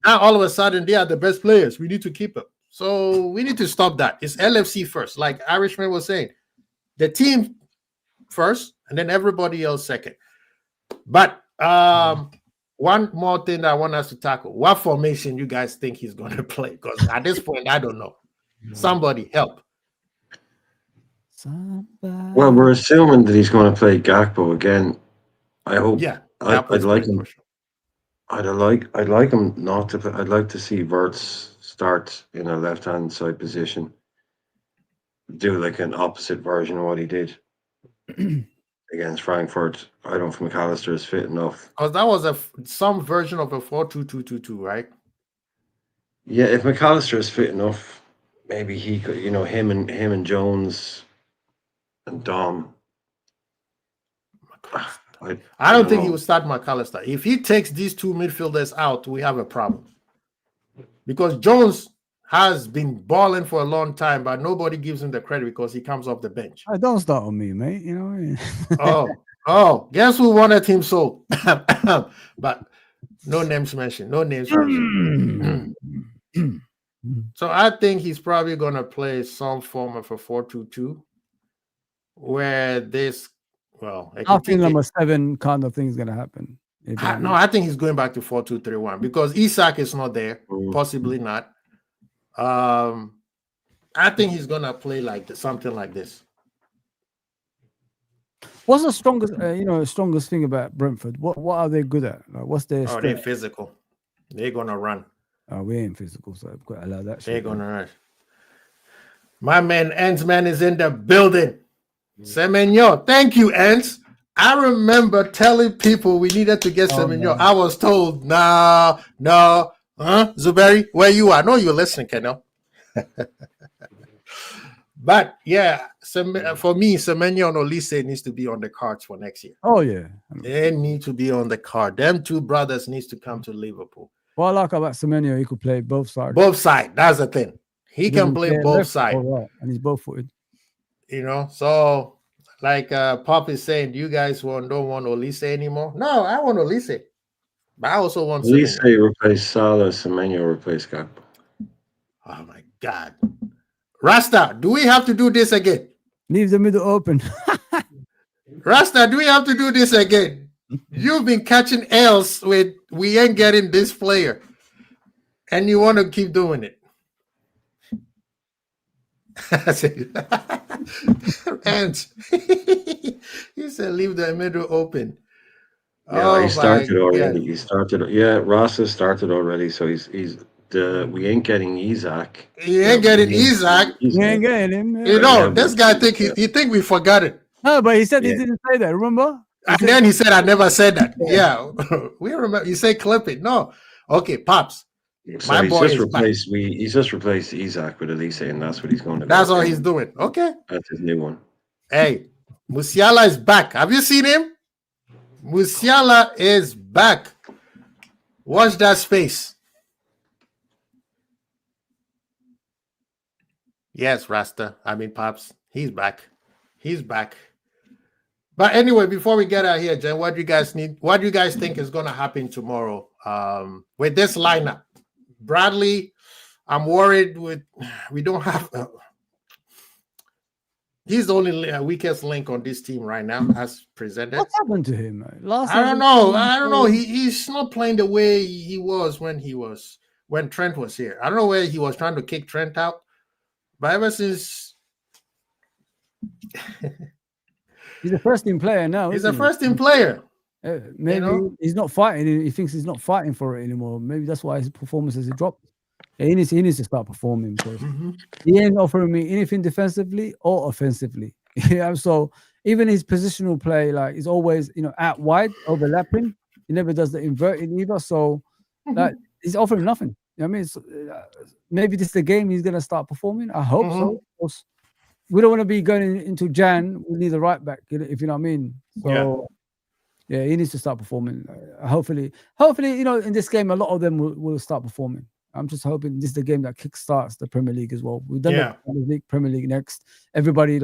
Now all of a sudden they are the best players. We need to keep them. So we need to stop that. It's LFC first, like Irishman was saying. The team first, and then everybody else second. But one more thing that I want us to tackle. What formation you guys think he's going to play? Because at this point, I don't know. Somebody help. Well, we're assuming that he's going to play Gakpo again. I hope. Yeah, I'd like him. I'd like him not to. I'd like to see Wirtz start in a left-hand side position. Do like an opposite version of what he did against Frankfurt. I don't know if McAllister is fit enough. Because that was some version of a 4-2-2-2-2, right? Yeah, if McAllister is fit enough, maybe he could. You know, him and Jones and Dom. I don't think he will start McAllister. If he takes these two midfielders out, we have a problem. Because Jones has been balling for a long time, but nobody gives him the credit because he comes off the bench. Don't start on me, mate. You know what I mean? Oh, guess who wanted him so? But no names mentioned. No names mentioned. So I think he's probably going to play some form of a 4-2-2 where this, I think number 7 kind of thing is going to happen. I think he's going back to 4-2-3-1 because Isak is not there. Possibly not. I think he's going to play something like this. What's the strongest thing about Brentford? What are they good at? Like, what's their strength? They're physical. They're going to run. We ain't physical, so I've got to allow that. They're going to run. My man, Ensman, is in the building. Semenyo. Thank you, Ents. I remember telling people we needed to get Semenyo. I was told, no. Zuberi, where you are? I know you're listening, Kenel. But yeah, for me, Semenyo and Olise needs to be on the cards for next year. Oh yeah, they need to be on the card. Them two brothers needs to come to Liverpool. What I like about Semenyo, he could play both sides. Both sides. That's the thing. He can play both sides. Right. And he's both footed. So like Pop is saying, do you guys don't want Olise anymore? No, I want Olise. But I also want Olise replace Salah, Semenyo replace Gakpo. Oh my God. Rasta, do we have to do this again? Leave the middle open. Rasta, do we have to do this again? You've been catching L's with we ain't getting this player. And you want to keep doing it. And he said leave the middle open. Yeah, he started already. God. He started. Yeah, Ross has started already. So he's we ain't getting Isak. He ain't getting Isak. We ain't getting him. This guy think he think we forgot it. No, but he said he didn't say that. Remember? Then he said I never said that. Yeah, we remember. You say clip it. No, okay, Pops. So my boy he's just replaced Isak with Olise, and that's what he's going to do. That's all he's doing. Okay. That's his new one. Hey, Musiala is back. Have you seen him? Musiala is back. Watch that space. Yes, Rasta. Pops. He's back. He's back. But anyway, before we get out here, Jen, what do you guys think is going to happen tomorrow with this lineup? Bradley, I'm worried we don't have. He's the only weakest link on this team right now, as presented. What happened to him? I don't know. He's not playing the way he was when Trent was here. I don't know where he was trying to kick Trent out, but ever since he's a first team player now. He's a first team player. Maybe he's not fighting. He thinks he's not fighting for it anymore. Maybe that's why his performances have dropped. He needs to start performing because he ain't offering me anything defensively or offensively. So even his positional play, like, is always out wide, overlapping. He never does the inverted either. So he's offering nothing. Maybe this is the game he's gonna start performing. I hope so. We don't want to be going into Jan. We need a right back, if you know what I mean. So yeah, he needs to start performing. Hopefully, in this game, a lot of them will start performing. I'm just hoping this is the game that kickstarts the Premier League as well. We've done the Premier League next. Everybody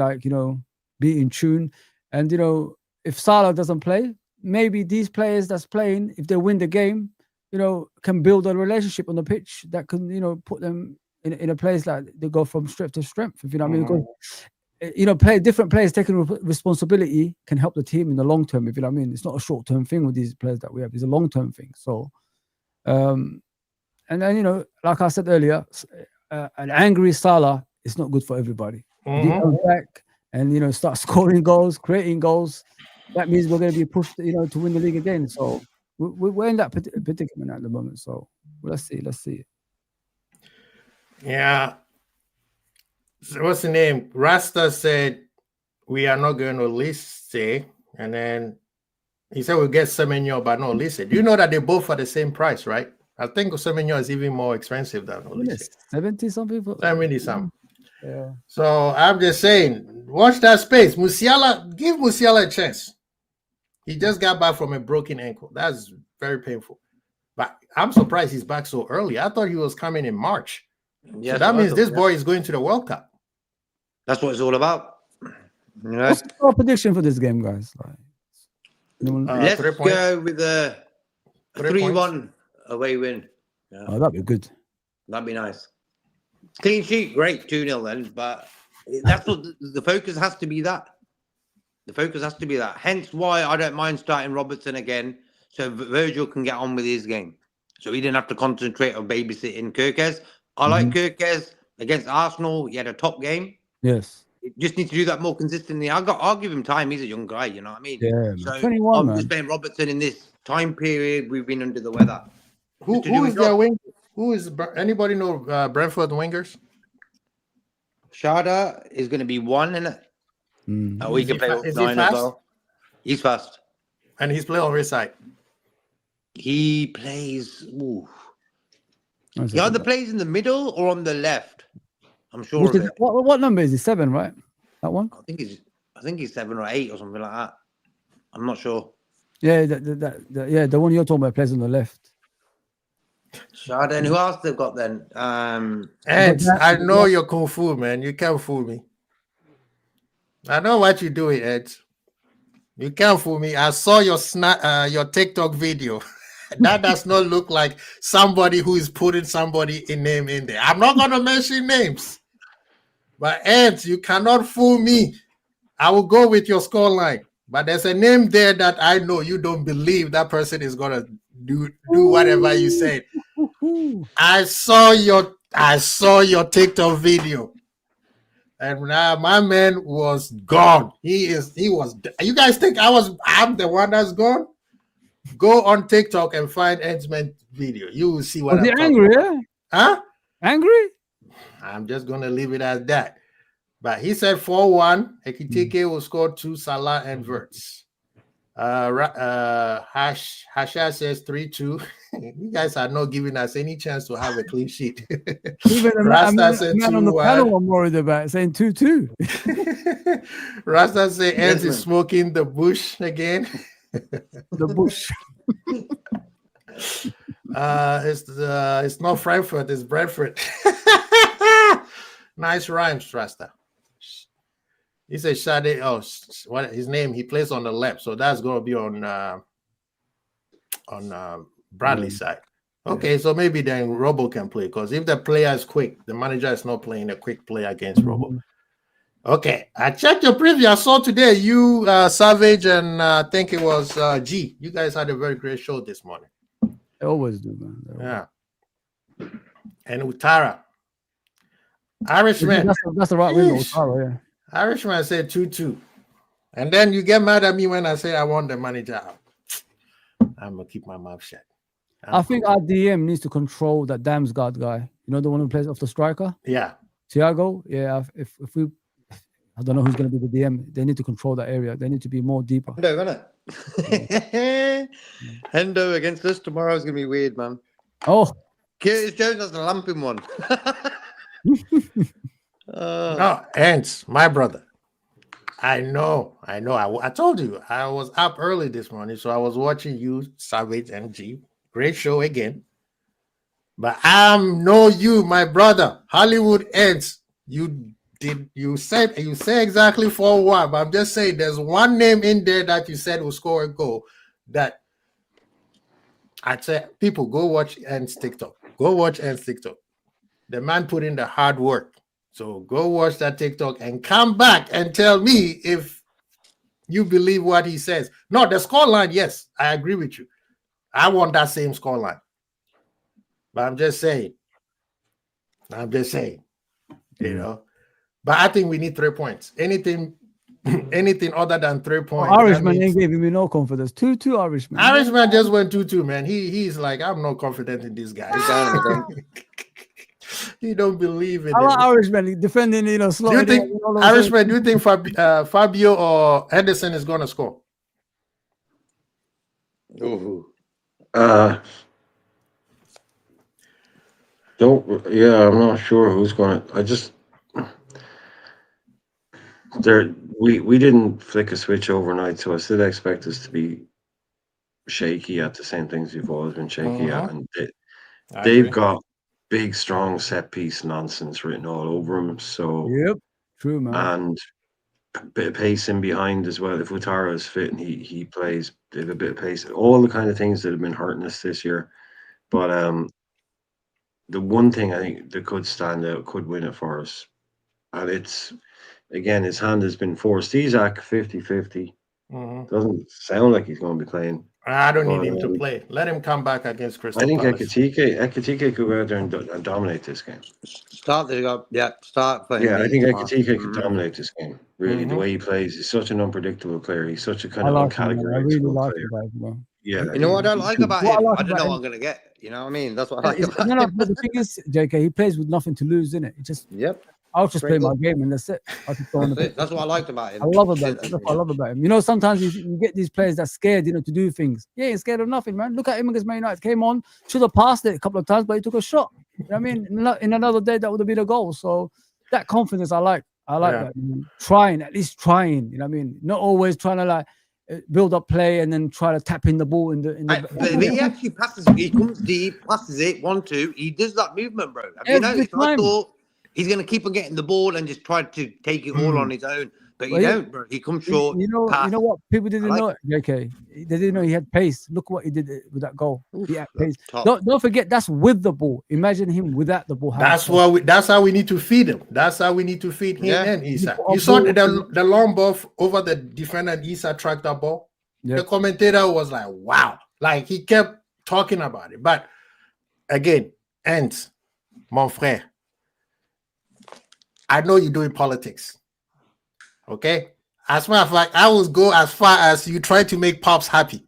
be in tune. And if Salah doesn't play, maybe these players that's playing, if they win the game, can build a relationship on the pitch that can put them in a place like they go from strength to strength. If you know what I mean. Because, different players taking responsibility can help the team in the long term. If you know what I mean. It's not a short term thing with these players that we have. It's a long term thing. So. And then, like I said earlier, an angry Salah is not good for everybody. If he comes back and, start scoring goals, creating goals, that means we're going to be pushed, to win the league again. So we're in that predicament at the moment. So let's see. Yeah. So what's the name? Rasta said, we are not going to list, and then he said we'll get Semenyo, but not Olise. Do you know that they both are the same price, right? I think Semenyo is even more expensive than Olise. 70 some people. 70 some. Yeah. So I'm just saying, watch that space. Give Musiala a chance. He just got back from a broken ankle. That's very painful. But I'm surprised he's back so early. I thought he was coming in March. Yeah, So that means this boy is going to the World Cup. That's what it's all about. You know? What's your prediction for this game, guys? Like, Let's 3 points. go with a 3-1 away win. Yeah. oh, that'd be good. That'd be nice. Clean sheet, great, 2-0 then. But that's what the focus has to be. That the focus has to be that. Hence why I don't mind starting Robertson again, so Virgil can get on with his game. So he didn't have to concentrate on babysitting Kirkes. I like Kirkes against Arsenal. He had a top game. Yes. You just need to do that more consistently. I'll give him time. He's a young guy, you know what I mean? Yeah. So 21, I'm man. just playing Robertson in this time period. We've been under the weather. Who is their wing? Who is anybody know Brentford wingers? Shada is going to be one, in it. We can play Is 9 he as fast? well. He's fast. And he's playing on which side? He plays. Ooh. That's He a either good plays in the middle or on the left. I'm sure one. of it. What number is he? 7, right? That one? I think he's 7 or 8 or something like that. I'm not sure. Yeah, the one you're talking about plays on the left. Shada, and who else they've got then? Ed, I know you're kung fu, man. You can't fool me. I know what you're doing, Ed. You can't fool me. I saw your TikTok video. That does not look like somebody who is putting somebody in name in there. I'm not gonna mention names, but Ed, you cannot fool me. I will go with your scoreline, but there's a name there that I know you don't believe that person is gonna do whatever you said. I saw your TikTok video, and now my man was gone. He was. You guys think I'm the one that's gone? Go on TikTok and find Edgeman video. You will see what Was I'm he angry? about. Yeah? Huh? Angry? I'm just gonna leave it as that. But he said 4-1. Ekitike will score 2, Salah and Verts. Hasha says 3-2. You guys are not giving us any chance to have a clean sheet. Even Rasta said man on the panel 2-1. I'm worried about saying 2-2. Rasta say Eds Yes, is smoking the bush again. The bush. It's not Frankfurt, it's Brentford. Nice rhymes, Rasta. He said Shade. Oh, what his name? He plays on the left, so that's gonna be on Bradley's side. Okay, so maybe then Robo can play, because if the player is quick, the manager is not playing a quick play against Robo. Okay, I checked your preview. I saw today you, Savage, and I think it was G. You guys had a very great show this morning. They always do, man. Yeah. And Utara. Irishman. That's the right wing. Yeesh. Utara, yeah. Irishman said 2-2. And then you get mad at me when I say I want the manager out. I'm going to keep my mouth shut. I think our DM needs to control that Damsgaard guy. You know, the one who plays off the striker? Yeah. Thiago? Yeah, if we... I don't know who's going to be the DM. They need to control that area. They need to be more deeper. Hendo, isn't it? Hendo against us tomorrow is going to be weird, man. Oh. Curtis Jones has the lamping one. No, Ants, my brother. I know. I told you I was up early this morning, so I was watching you, Savage and G. Great show again. But you, my brother. Hollywood Ants. You said exactly 4-1, but I'm just saying there's one name in there that you said will score a goal that I'd say people go watch Ants TikTok. Go watch Ants TikTok. The man put in the hard work. So go watch that TikTok and come back and tell me if you believe what he says. No, the scoreline, yes, I agree with you. I want that same scoreline. But I'm just saying, you know. But I think we need 3 points. Anything other than 3 points. Irishman ain't giving me no confidence. 2-2 Irishman. Irishman just went 2-2, man. He's like, I'm not confident in this guy. He don't believe in it. Irishman defending, slow. Do you think Irishman? Do you think Fabio or Henderson is going to score? I'm not sure who's going to. we didn't flick a switch overnight, so I still expect us to be shaky at the same things we've always been shaky at, and I they've agree. got big, strong set piece nonsense written all over them. So Yep, true, man. and a bit of pace in behind as well. If Utara is fit and he plays, they have a bit of pace. All the kind of things that have been hurting us this year. But the one thing I think that could stand out, could win it for us, and it's again his hand has been forced. Isaac 50-50. Doesn't sound like he's going to be playing. I don't need him to play. Let him come back against Crystal I think Palace. Ekitike could go out there and dominate this game. Start playing. Yeah, I think Ekitike could dominate this game. Really, the way he plays, he's such an unpredictable player. He's such a kind of I really uncategorizable like player. him, bro. Yeah, You know what I like about What I him? like I don't about know him- what I'm gonna get. You know what I mean? That's what I like It's- about no, him. but the thing is, JK, he plays with nothing to lose, innit? It just Yep. I'll just play Very my good. game and that's it. I just go on the That's pitch. it. That's what I liked about him. I love about Shit, him. That's what I love about him. You know, sometimes you get these players that's scared, to do things. Yeah, he's scared of nothing, man. Look at him against Man United. Came on, should have passed it a couple of times, but he took a shot. You know what I mean? In another day, that would have been a goal. So that confidence, I like. I like that. Trying, at least trying. You know what I mean? Not always trying to like build up play and then try to tap in the ball in the. But he actually passes. He comes deep, passes it 1-2. He does that movement, bro. Have you Every noticed? I time. thought he's gonna keep on getting the ball and just try to take it all on his own, but he Well, don't, bro. He comes short. You know what? People didn't like know, JK. They didn't know he had pace. Look what he did with that goal. He had pace. top. Don't forget that's with the ball. Imagine him without the ball. That's how we need to feed him. That's how we need to feed him and Isak. You You saw put the long ball over the defender and Isak tracked that ball. Yeah. The commentator was like, wow. Like he kept talking about it. But again, Ants, mon frère, I know you're doing politics. Okay? As a matter of fact, I will go as far as you try to make Pops happy.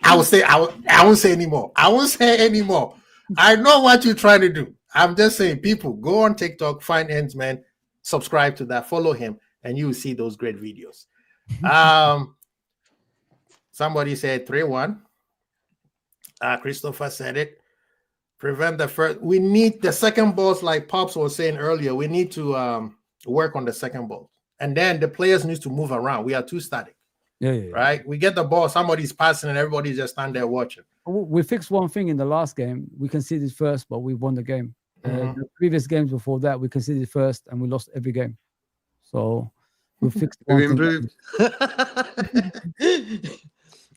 I will say, I won't say anymore. I won't say anymore. I know what you're trying to do. I'm just saying, people, go on TikTok, find Ends Man, subscribe to that, follow him, and you will see those great videos. Somebody said 3-1. Christopher said it. Prevent the first. We need the second balls, like Pops was saying earlier. We need to work on the second ball. And then the players need to move around. We are too static. Yeah. Right? We get the ball, somebody's passing, and everybody's just stand there watching. We fixed one thing in the last game. We conceded first, but we won the game. The previous games before that, we conceded first and we lost every game. So we fixed one We thing. improved.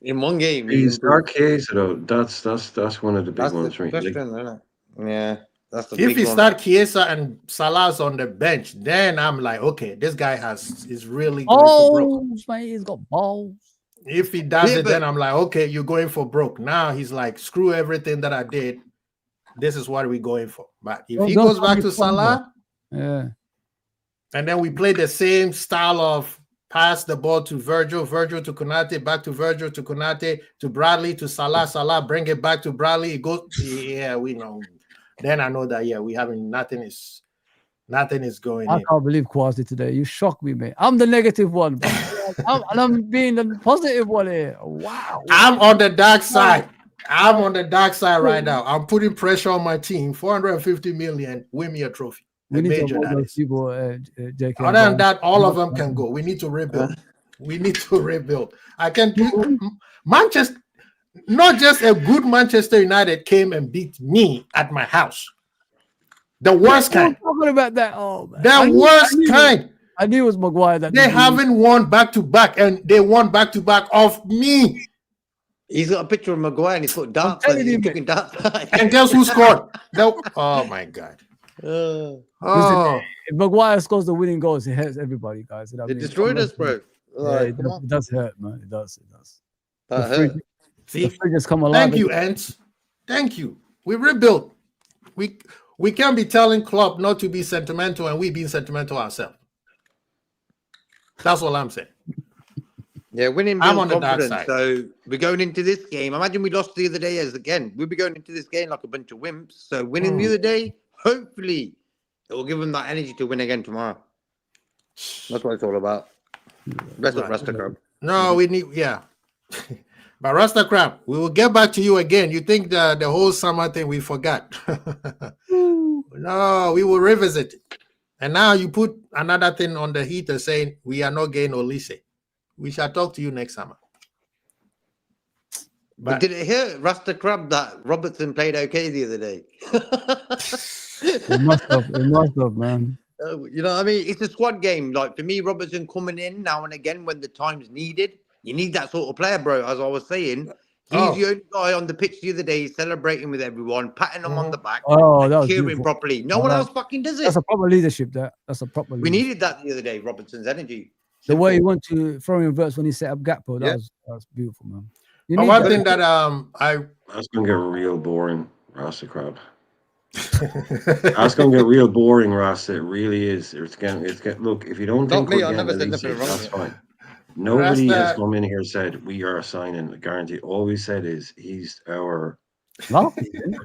In one game, we He's improved. Chiesa though. That's one of the big That's ones the for me. question, isn't it? Yeah, that's the If big you one. start Chiesa and Salah's on the bench, then I'm like, okay, this guy is really going for broke. Balls, man. He's got balls. If he does Yeah, it, but- then I'm like, okay, you're going for broke. Now he's like, screw everything that I did. This is what we're going for. But if he Don't goes back be to fun, Salah, Yeah. and then we play the same style of pass the ball to Virgil, Virgil to Konate, back to Virgil to Konate, to Bradley, to Salah, Salah, bring it back to Bradley. It goes, yeah, we know. Then I know that, yeah, we having nothing is going I in. can't believe Kwasi today. You shocked me, mate. I'm the negative one. I'm being the positive one here. Wow. I'm on the dark side. I'm on the dark side right now. I'm putting pressure on my team. 450 million, win me a trophy. We A need to major, avoid that those is. people, JK. Other than that, all of them can go. We need to rebuild. We need to rebuild. I can do Manchester, not just a good Manchester United came and beat me at my house. The worst kind. Talking about that. Oh, man. The worst kind. I knew it was Maguire that They haven't won back to back, and they won back to back off me. He's got a picture of Maguire and he's put darts. telling He's you, kicking darts. And guess who scored? Oh my god. It Oh, If Maguire scores the winning goals, it hurts everybody, guys. You know what I mean? destroyed us, bro. Yeah, Like, it come on. does hurt, man. It does. That The hurt. fridge see, has come alive. thank you, Ants. Thank you. We rebuilt. We can't be telling Klopp not to be sentimental, and we being sentimental ourselves. That's all I'm saying. Yeah, winning I'm builds on the dark confidence. side. So we're going into this game. Imagine we lost the other day as again. We'll be going into this game like a bunch of wimps. So winning the other day, hopefully, it will give them that energy to win again tomorrow. That's what it's all about. Best of Rasta Club. No, we need, yeah. But Rasta Crab, we will get back to you again. You think the whole summer thing we forgot? No, we will revisit it. And now you put another thing on the heater saying we are not getting Olise. We shall talk to you next summer. But did it hurt Rasta Crab that Robertson played okay the other day? It must have, man. You know what I mean? It's a squad game. Like for me, Robertson coming in now and again when the time's needed. You need that sort of player, bro. As I was saying, he's the only guy on the pitch the other day celebrating with everyone, patting them on the back, That cheering beautiful. properly. No one else fucking does it. That's a proper leadership. That's a proper. We needed that the other day. Robertson's energy. The way he went to throw in verse when he set up Gakpo, that was beautiful, man. One thing that that's gonna get real boring, Rasta Crab. That's gonna get real boring, Rasta. It really is. It's getting. Look, if you don't think we're getting Elise, that's fine. Nobody has come in here and said we are signing a guarantee. All we said is he's our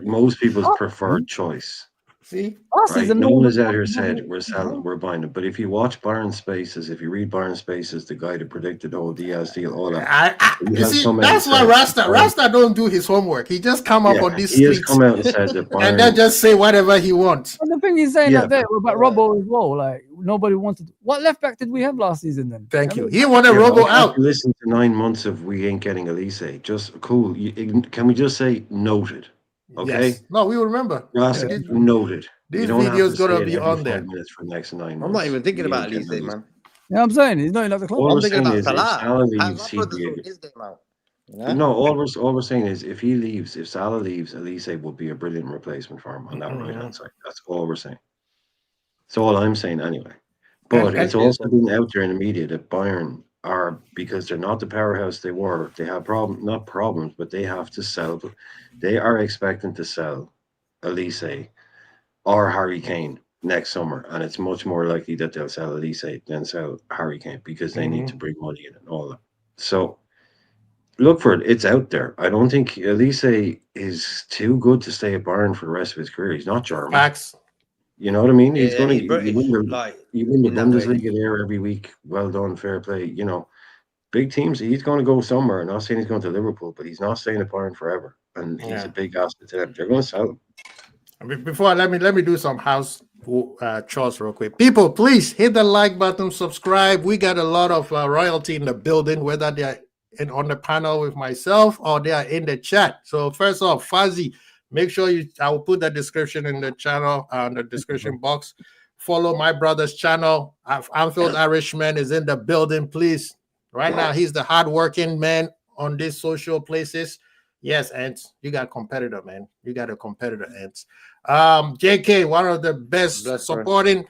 most people's preferred choice. See, right? No one has out here said we're selling, we're buying it. But if you watch Byron Spaces, if you read Byron Spaces, the guy that predicted Diaz deal, all that. You see, that's why Rasta don't do his homework. He just come up on this. He has come out and said that Byron, and then just say whatever he wants. And the thing he's saying that there about Robbo as well. Like nobody wanted. What left back did we have last season then? Thank you. He wanted Robbo out. Listen to 9 months of we ain't getting Elise. Just cool. Can we just say noted? Okay. Yes. No, we will remember. Noted. This video is gonna be on there. Minutes for the next 9 months. I'm not even thinking about Elise, man. Yeah, I'm saying he's not enough the club. All I'm we're thinking saying about is Salah. No, all we're saying is if he leaves, if Salah leaves, Elise would be a brilliant replacement for him on that right hand side. That's all we're saying. That's all I'm saying anyway. But it's also been out there in the media that Bayern are, because they're not the powerhouse they were, they have not problems, but they have to sell. They are expecting to sell Elise or Harry Kane next summer, and it's much more likely that they'll sell Elise than sell Harry Kane because they need to bring money in and all that. So look for it. It's out there. I don't think Elise is too good to stay at Bayern for the rest of his career. He's not German. Facts. You know what I mean? He's going to British, win the Bundesliga there every week. Well done, fair play. You know, big teams. He's going to go somewhere. I'm not saying he's going to Liverpool, but he's not staying at Bayern forever. And he's a big asset to them. They're going to sell him. Before let me do some house chores real quick. People, please hit the like button, subscribe. We got a lot of royalty in the building, whether they're on the panel with myself or they are in the chat. So first off, Fuzzy, make sure I will put the description in the channel, the description box. Follow my brother's channel. Anfield Irishman is in the building. Please, right now he's the hardworking man on these social places. Yes, Ants, you got a competitor, man. You got a competitor, Ants. JK, one of the best supporting,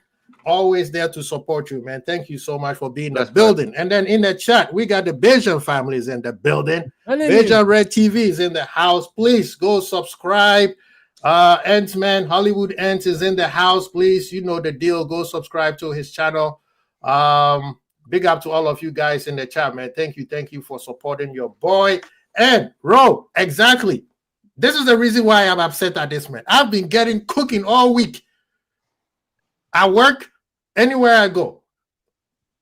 always there to support you, man. Thank you so much for being in the building. And then in the chat, we got the Belgian families in the building. Belgian Red TV is in the house. Please go subscribe. Ants, man, Hollywood Ants is in the house. Please, you know the deal. Go subscribe to his channel. Big up to all of you guys in the chat, man. Thank you for supporting your boy. And Ro, exactly. This is the reason why I'm upset at this, man. I've been getting cooking all week. I work anywhere I go.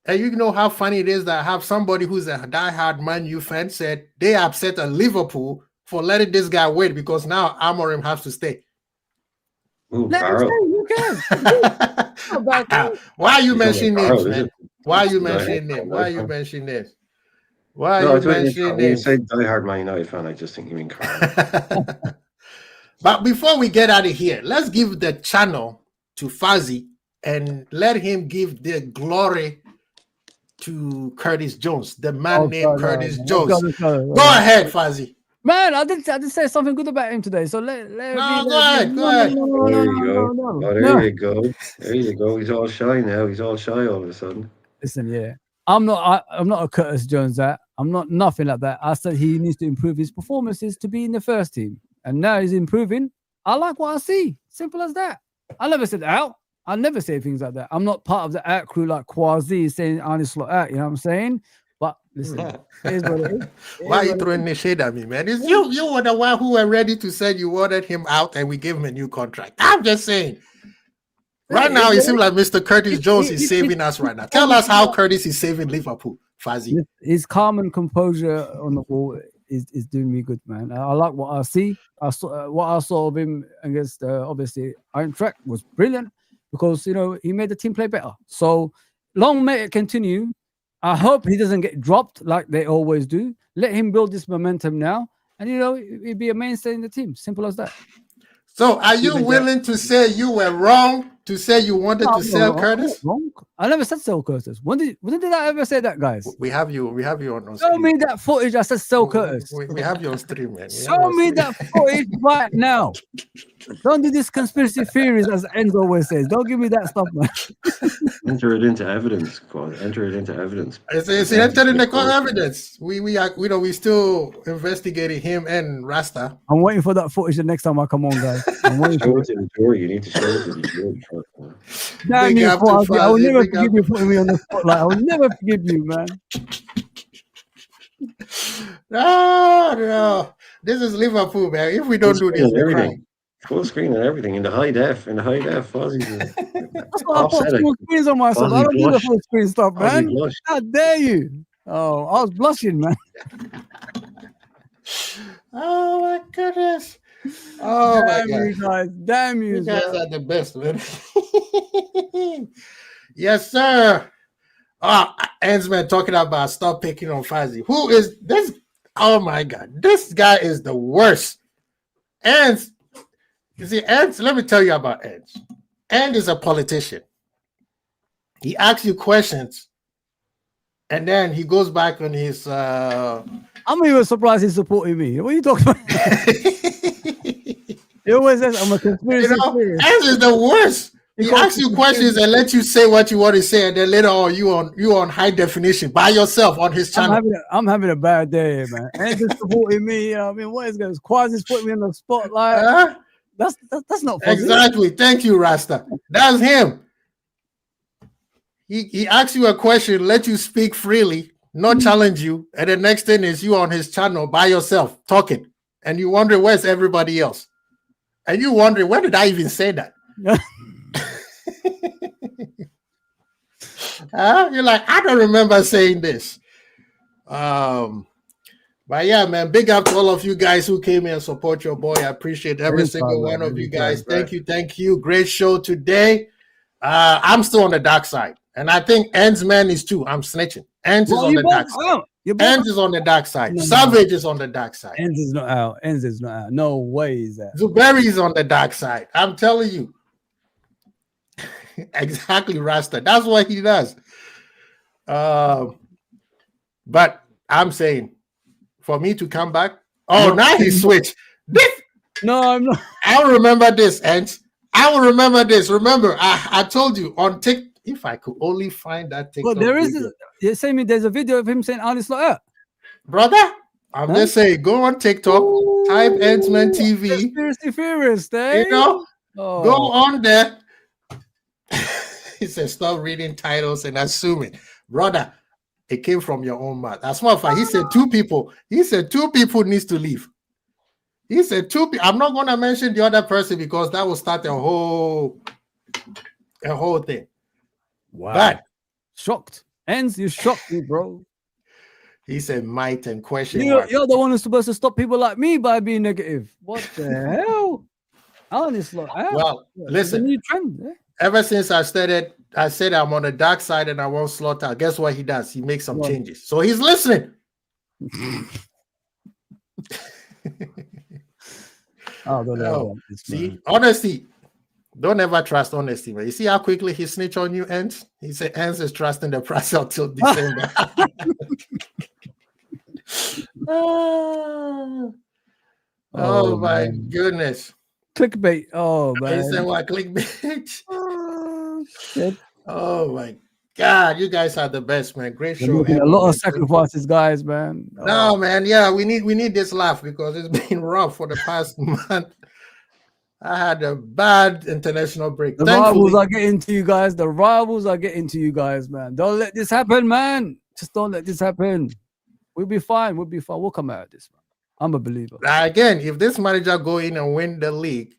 And you know how funny it is that I have somebody who's a diehard Man U fan said they upset at Liverpool for letting this guy wait because now Amorim has to stay. Let him stay. You can. Why are you mentioning names, man? Why are you mentioning names? Why are you mentioning names? Why are you mentioning names? When you say diehard Man United fan, I just think you mean Carl. But before we get out of here, let's give the channel to Fuzzy and let him give the glory to Curtis Jones, the man named Curtis Jones. Go ahead, Fuzzy. Man, I did say something good about him today. So let go ahead. There you go. There you go. He's all shy now. He's all shy all of a sudden. Listen, yeah. I'm not a Curtis Jones I'm not nothing like that. I said he needs to improve his performances to be in the first team. And now he's improving. I like what I see. Simple as that. I never said out. I never say things like that. I'm not part of the out crew like Quasi saying I need to slot out, you know what I'm saying? But listen, here's what it is. Why are you throwing the shade at me, man? It's you were the one who were ready to say you wanted him out and we gave him a new contract. I'm just saying. Right now, it seems like Mr. Curtis Jones is saving us right now. Tell us how Curtis is saving Liverpool, Fuzzy. His calm and composure on the ball is doing me good, man. I like what I see. What I saw of him against, obviously, Eintracht was brilliant. because he made the team play better. So long may it continue. I hope he doesn't get dropped like they always do. Let him build this momentum now, and he'll be a mainstay in the team. Simple as that. So, are you willing to say you were wrong to say you wanted to sell Curtis? Wrong. I never said sell Curtis. When did I ever say that, guys? We have you on Show me that footage. I said sell Curtis. We have you on stream, man. Show me that footage right now. Don't do this conspiracy theories, as Enzo always says. Don't give me that stuff, man. Enter it into evidence, Claude. Enter it into evidence. It's entered in the court evidence. We still investigating him and Rasta. I'm waiting for that footage the next time I come on, guys. I'm waiting show it to the jury. You need to show it to the jury. Damn you, Fozzy. I will never forgive you putting me on the spotlight. I will never forgive you, man. No. This is Liverpool, man. If we don't do this, everything. Full screen and everything in the high def. Fozzy's that's why I put full screens on myself. I don't do the full screen stuff, man. How dare you? Oh, I was blushing, man. Oh my goodness. Oh damn my God. You guys. Damn you. You guys are the best, man. Yes, sir. Ensman talking about stop picking on Fozzy. Who is this? Oh my God. This guy is the worst. Ends. You see, Ends, let me tell you about Ends. Ends is a politician. He asks you questions, and then he goes back on his. I'm even surprised he's supporting me. What are you talking about? He always says I'm a conspiracy theorist. Ends is the worst. He asks you questions and let you say what you want to say, and then later on you on high definition by yourself on his channel. I'm having a bad day, man. Ends is supporting me. What is going? Quasi's putting me in the spotlight. That's not Fozzy. Exactly. Thank you, Rasta. That's him. He asks you a question, let you speak freely, not challenge you, and the next thing is you on his channel by yourself talking, and you wonder where's everybody else, and you wonder where did I even say that? You're like, I don't remember saying this. But yeah, man, big up to all of you guys who came here and support your boy. I appreciate every single one of you guys. Thank you. Great show today. I'm still on the dark side, and I think Ends man is too. I'm snitching. Ends is on the dark side. Ends is on the dark side. No. Savage is on the dark side. Ends is not out. No way is that. Zuberi is on the dark side. I'm telling you. Exactly, Rasta. That's what he does. But I'm saying, for me to come back. Oh, now he switched. No, I'm not. I will remember this, Ants. I will remember this. Remember, I told you on TikTok. If I could only find that TikTok. But you're saying there's a video of him saying Alice like that. Brother, I'm just saying, go on TikTok, type Endsman TV. Conspiracy theorist, eh? Go on there. He said, stop reading titles and assuming. Brother, it came from your own mouth. As a matter of fact, he said two people needs to leave. He said two people. I'm not going to mention the other person because that will start a whole thing. Wow. But shocked. Ends, you shocked me, bro. He said might and question. You're the one who's supposed to stop people like me by being negative. What the hell? Honestly. Well, listen. New trend, eh? Ever since I said I'm on the dark side and I won't slaughter, guess what he does? He makes some changes. So he's listening. See, honesty. Don't ever trust honesty, man. You see how quickly he snitch on you, Ends? He said Ends is trusting the press until December. Oh my goodness. Clickbait. Oh man. He said what? Clickbait. Oh my God, you guys are the best, man. Great show. A lot of sacrifices, guys, man. No, man. Yeah, we need this laugh because it's been rough for the past month. I had a bad international break. The rivals are getting to you guys. The rivals are getting to you guys, man. Don't let this happen, man. Just don't let this happen. We'll be fine. We'll come out of this, man. I'm a believer. Again, if this manager go in and win the league,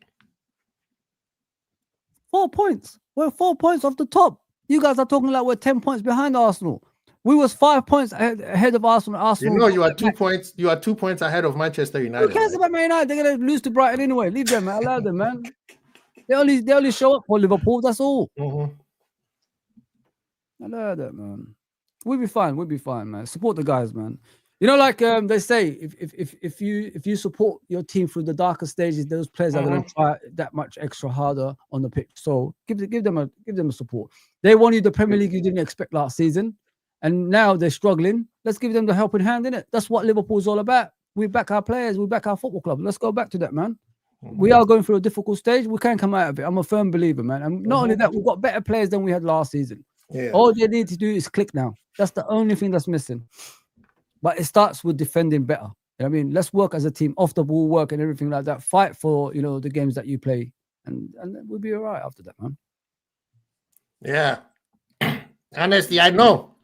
4 points. We're 4 points off the top. You guys are talking like we're 10 points behind Arsenal. We was 5 points ahead of Arsenal. You know, you are 2 points. You are 2 points ahead of Manchester United. Who cares about Man United? They're gonna lose to Brighton anyway. Leave them, man. Allow them, man. They only show up for Liverpool. That's all. Mhm. I know that, man. We'll be fine. We'll be fine, man. Support the guys, man. You know, like they say, if you support your team through the darker stages, those players are going to try that much extra harder on the pitch. So give them a support. They won you the Premier League you didn't expect last season, and now they're struggling. Let's give them the helping hand, innit? That's what Liverpool's all about. We back our players. We back our football club. Let's go back to that, man. We are going through a difficult stage. We can't come out of it. I'm a firm believer, man. And not only that, we've got better players than we had last season. Yeah. All they need to do is click now. That's the only thing that's missing. But it starts with defending better. I mean, let's work as a team, off the ball work and everything like that. Fight for, you know, the games that you play, and we'll be all right after that, man. Yeah. Honestly, I know.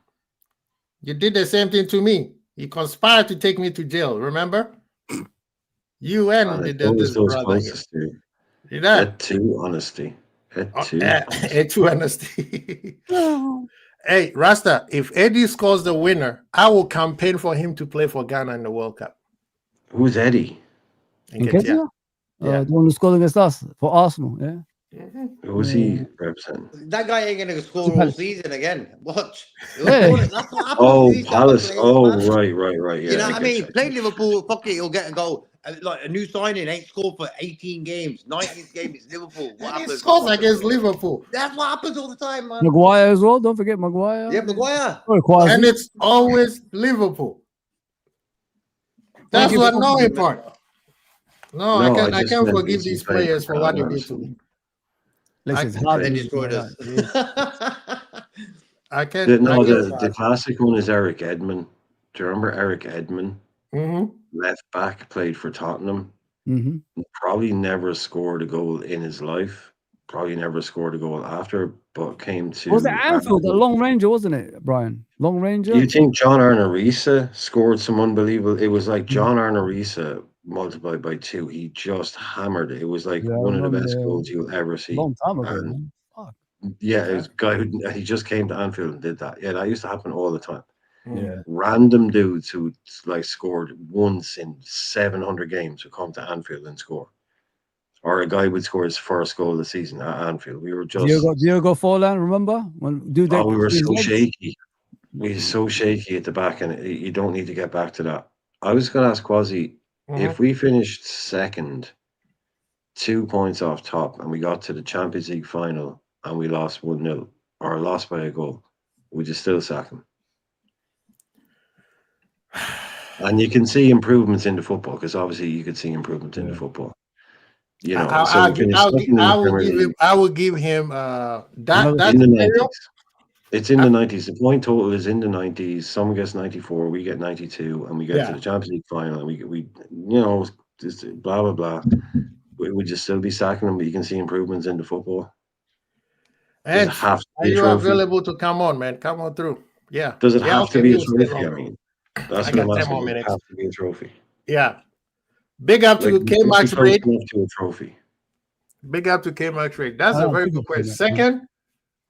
You did the same thing to me. You conspired to take me to jail, remember? You and the dentist brother. Did that? Et tu honesty. Et tu honesty. Hey, Rasta, if Eddie scores the winner, I will campaign for him to play for Ghana in the World Cup. Who's Eddie? The one who scored against us for Arsenal, yeah. Who's he representing? That guy ain't gonna score all season again. Watch. Hey. That's what happens Oh, to these Palace. players, Oh, man. right. Yeah, You know what I mean? get Play Liverpool, fuck it, he'll get a goal. Like a new signing ain't scored for 18 games. 19th game is Liverpool. What He happens? scores against Liverpool. That's what happens all the time, man. Maguire as well. Don't forget Maguire. Yeah, Maguire. Oh, Kwasi. And it's always Liverpool. That's you what for annoying part. No, No, I I just can't meant forgive he's these playing players for for what they Ghana, did to me. Listen, it's I- hard They to destroyed do us. that. I can't. The classic one is Eric Edmond. Do you remember Eric Edmond? Left back, played for Tottenham. Mhm. Probably never scored a goal in his life. Probably never scored a goal after, but came to. Was it Anfield, the long ranger, wasn't it, Brian? Long ranger. You think John Arnorisa scored some unbelievable? It was like John Arnorisa multiplied by 2. He just hammered it. It was like Yeah, I one of the best remember, goals you'll ever see. Long time ago, And man. Fuck. yeah, it was a guy who he just came to Anfield and did that. Yeah, that used to happen all the time. Yeah. Random dudes who like scored once in 700 games would come to Anfield and score. Or a guy would score his first goal of the season at Anfield. We were just Diogo Forlan, remember? When we were so shaky. We were so shaky at the back, and you don't need to get back to that. I was going to ask Quasi, if we finished second, 2 points off top, and we got to the Champions League final, and we lost 1-0, or lost by a goal, would you still sack him? And you can see improvements in the football, because obviously you could see improvements in the football. You know, I will give him that in the 90s. It's in the 90s. The point total is in the 90s. Someone gets 94, we get 92, and we get to the Champions League final, and we you know, just blah blah blah. We would just still be sacking them, but you can see improvements in the football. And are you available to come on, man? Come on through. Yeah. Does it have to be a trophy? I mean, that's what I'm asking. Does it have to be a trophy? Yeah. Big up to K-Max Raid. To a trophy. Big up to K-Max Raid. That's a very good question. Second,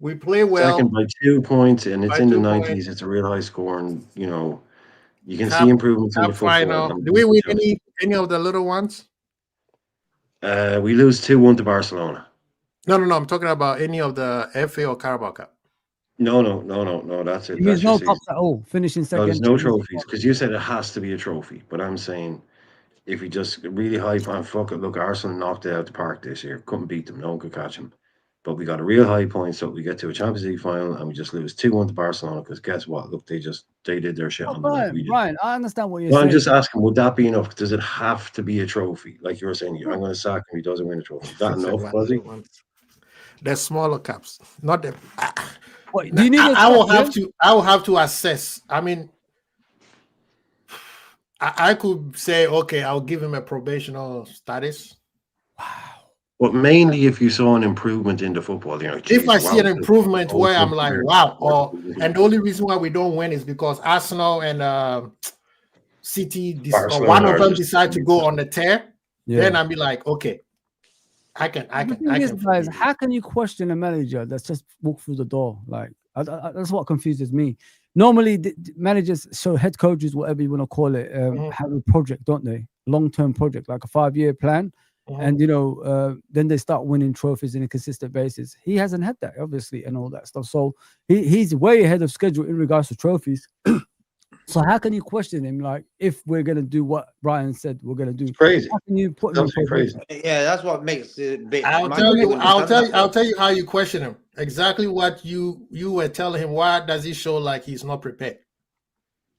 we play well. Second by 2 points, and it's in the 90s. It's a real high score, and you know, you can see improvements in the football. Do we win any of the little ones? We lose 2-1 to Barcelona. No. I'm talking about any of the FA or Carabao Cup. No. That's it. There's no cups at all. Finishing second. No, there's no trophies, because you said it has to be a trophy. But I'm saying, if we just really hype on, fuck it, look, Arsenal knocked it out the park this year. Couldn't beat them. No one could catch them. But we got a real high point, so we get to a Champions League final, and we just lose 2-1 to Barcelona. Because guess what? Look, they did their shit on the night. Brian, I understand what you're saying. I'm just asking, would that be enough? Does it have to be a trophy? Like you were saying, I'm going to sack him. He doesn't win a trophy. Is that enough, Fuzzy? The smaller caps, not the. What, do you need I will have to assess. I mean, I could say, okay, I'll give him a probational status. Wow. But mainly if you saw an improvement in the football, you know. If I see an improvement where I'm like, wow, and the only reason why we don't win is because Arsenal and City, one of them decide to go on the tear, then I'll be like, okay, I can. Guys, how can you question a manager that's just walked through the door? Like, that's what confuses me. Normally, the managers, so head coaches, whatever you want to call it, have a project, don't they? Long-term project, like a 5-year plan. and then they start winning trophies in a consistent basis. He hasn't had that, obviously, and all that stuff. So he's way ahead of schedule in regards to trophies. So how can you question him? Like, if we're gonna do what Brian said we're gonna do, It's crazy. how can you put him in Crazy. Yeah, that's what makes it a bit. I'll tell you how you question him. Exactly what you were telling him. Why does he show like he's not prepared?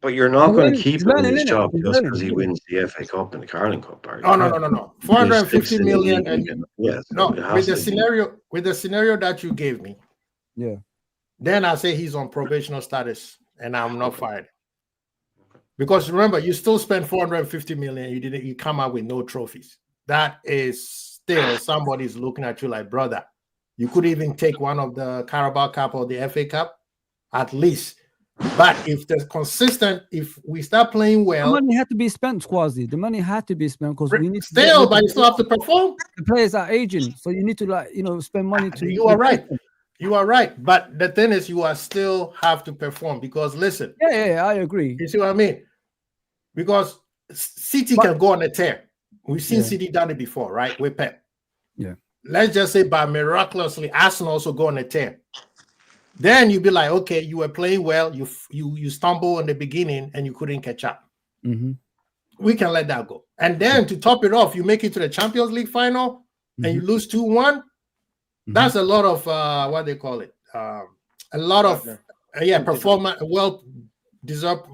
But you're not going to keep him in his innit? job He's just learning, because he innit? wins the FA Cup and the Carling Cup. Oh no. 450 million, and yes, no, with the scenario that you gave me, Yeah. then I say he's on probational status, and I'm not fired. Because remember, you still spent 450 million. You come out with no trophies. That is still somebody's looking at you like, brother, you could even take one of the Carabao Cup or the FA Cup, at least. But if they're consistent, if we start playing well, The money had to be spent, Squazzy. The money had to be spent because we need to still, but you still have to perform. The players are aging, so you need to spend money to. You are right. You are right. But the thing is, you are still have to perform because listen. Yeah, I agree. You see what I mean? Because City can go on a tear. We've seen City done it before, right? With Pep. Yeah. Let's just say by miraculously, Arsenal also go on a tear. Then you'd be like, okay, you were playing well. You stumble in the beginning and you couldn't catch up. Mm-hmm. We can let that go. And then to top it off, you make it to the Champions League final and you lose 2-1. That's a lot of what they call it. A lot of performance, well deserved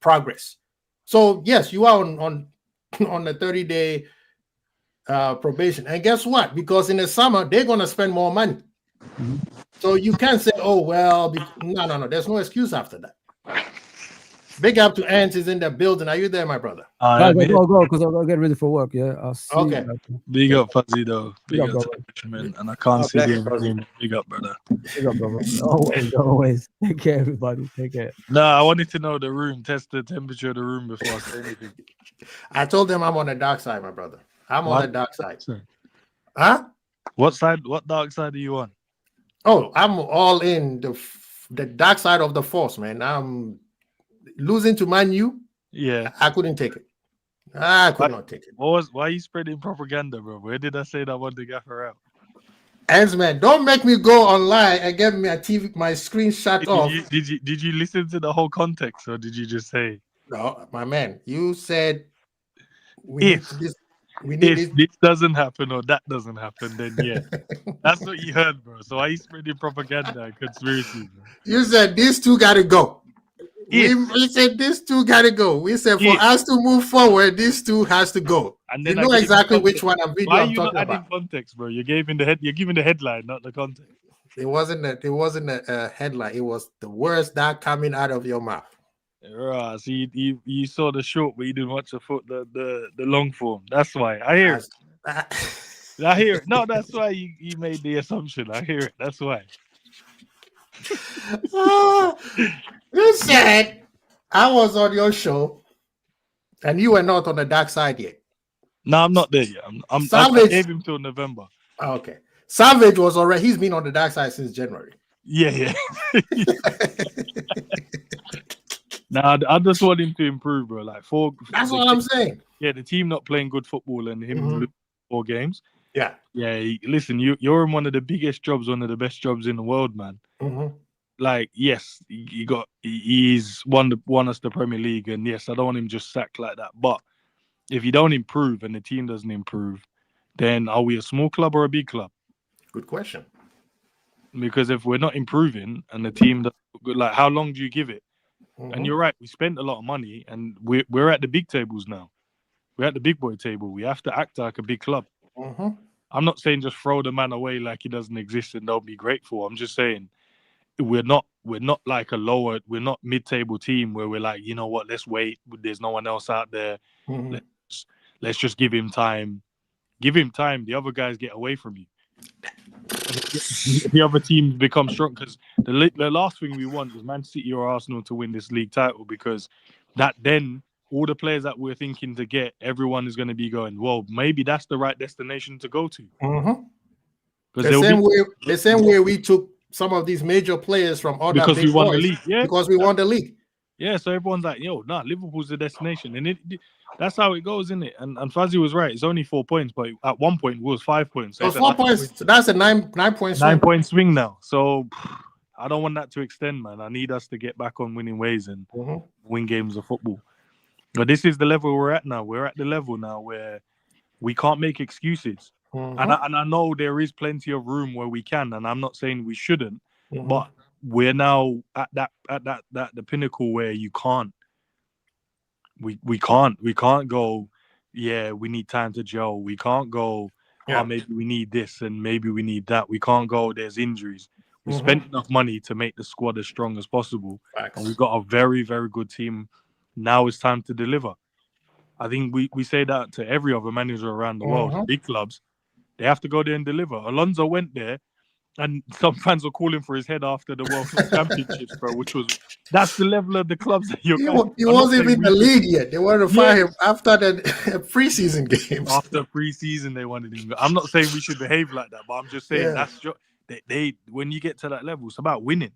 progress. So yes, you are on a 30-day probation. And guess what? Because in the summer they're gonna spend more money. So you can't say, oh well, no. There's no excuse after that. Big up to Ants is in the building. Are you there, my brother? Go because I'll get ready for work. Yeah, I'll see. Okay. Big up, Fuzzy, though. Big up, brother. man. And I can't see the big up, brother. Big up, brother. Always. Take care, everybody. Take care. No, I wanted to know the room. Test the temperature of the room before I say anything. I told them I'm on the dark side, my brother. I'm on the dark side. Sorry. Huh? What side? What dark side are you on? Oh, I'm all in the dark side of the force, man. I'm losing to Man U. Yeah, I couldn't take it. I could not take it. Why are you spreading propaganda, bro? Where did I say that I wanted to gaffer out? Ants, man, don't make me go online and get my screen shut off. Did you listen to the whole context, or did you just say? No, my man, you said If this doesn't happen or that doesn't happen, then yeah, that's what you heard, bro. So why are you spreading propaganda and conspiracy, bro? You said these two got to go. We said these two got to go. We said for us to move forward, these two has to go. And then you know exactly which one I'm talking about. Why are you not adding context, bro? You're giving the headline, not the context. It wasn't a headline. It was the words that coming out of your mouth. Right. So you saw the short, but you didn't watch the long form. That's why I hear it. I hear it. No, that's why you made the assumption. I hear it. That's why. You said I was on your show, and you were not on the dark side yet. No, I'm not there yet. I gave him till November. Okay. Savage was already. He's been on the dark side since January. Yeah. Nah, I just want him to improve, bro. Like that's what I'm saying. Yeah, the team not playing good football and him losing 4 games. Yeah. Listen, you're in one of the biggest jobs, one of the best jobs in the world, man. Like, yes, he's won us the Premier League, and yes, I don't want him just sacked like that. But if you don't improve and the team doesn't improve, then are we a small club or a big club? Good question. Because if we're not improving and the team doesn't look good, like, how long do you give it? And you're right, we spent a lot of money, and we're at the big tables now. We're at the big boy table. We have to act like a big club. I'm not saying just throw the man away like he doesn't exist and don't be grateful. I'm just saying we're not like we're not mid-table team where we're like, you know what, let's wait. There's no one else out there. Let's just give him time. Give him time. The other guys get away from you. The other teams become strong, because the last thing we want is Man City or Arsenal to win this league title, because that then all the players that we're thinking to get, everyone is going to be going, well, maybe that's the right destination to go to. The same way we took some of these major players from other because big we won boys, the league. Yeah, because we won the league. Yeah, so everyone's like, yo, nah, Liverpool's the destination. And that's how it goes, isn't it? And Fuzzy was right. It's only 4 points, but at one point it was 5 points. So So it's a 4 points. So that's a 9 point swing. 9-point swing now. So I don't want that to extend, man. I need us to get back on winning ways and win games of football. But this is the level we're at now. We're at the level now where we can't make excuses. And I know there is plenty of room where we can, and I'm not saying we shouldn't, but we're now at the pinnacle where you can't. We can't go, yeah, we need time to gel. We can't go, maybe we need this and maybe we need that. We can't go, there's injuries. We spent enough money to make the squad as strong as possible. Facts. And we've got a very, very good team. Now it's time to deliver. I think we say that to every other manager around the world, big clubs. They have to go there and deliver. Alonso went there, and some fans were calling for his head after the World Cup Championships, bro. That's the level of the clubs that you're. He wasn't even in the league yet. They wanted to fire him after the preseason games. After preseason, they wanted him. I'm not saying we should behave like that, but I'm just saying that's they when you get to that level, it's about winning.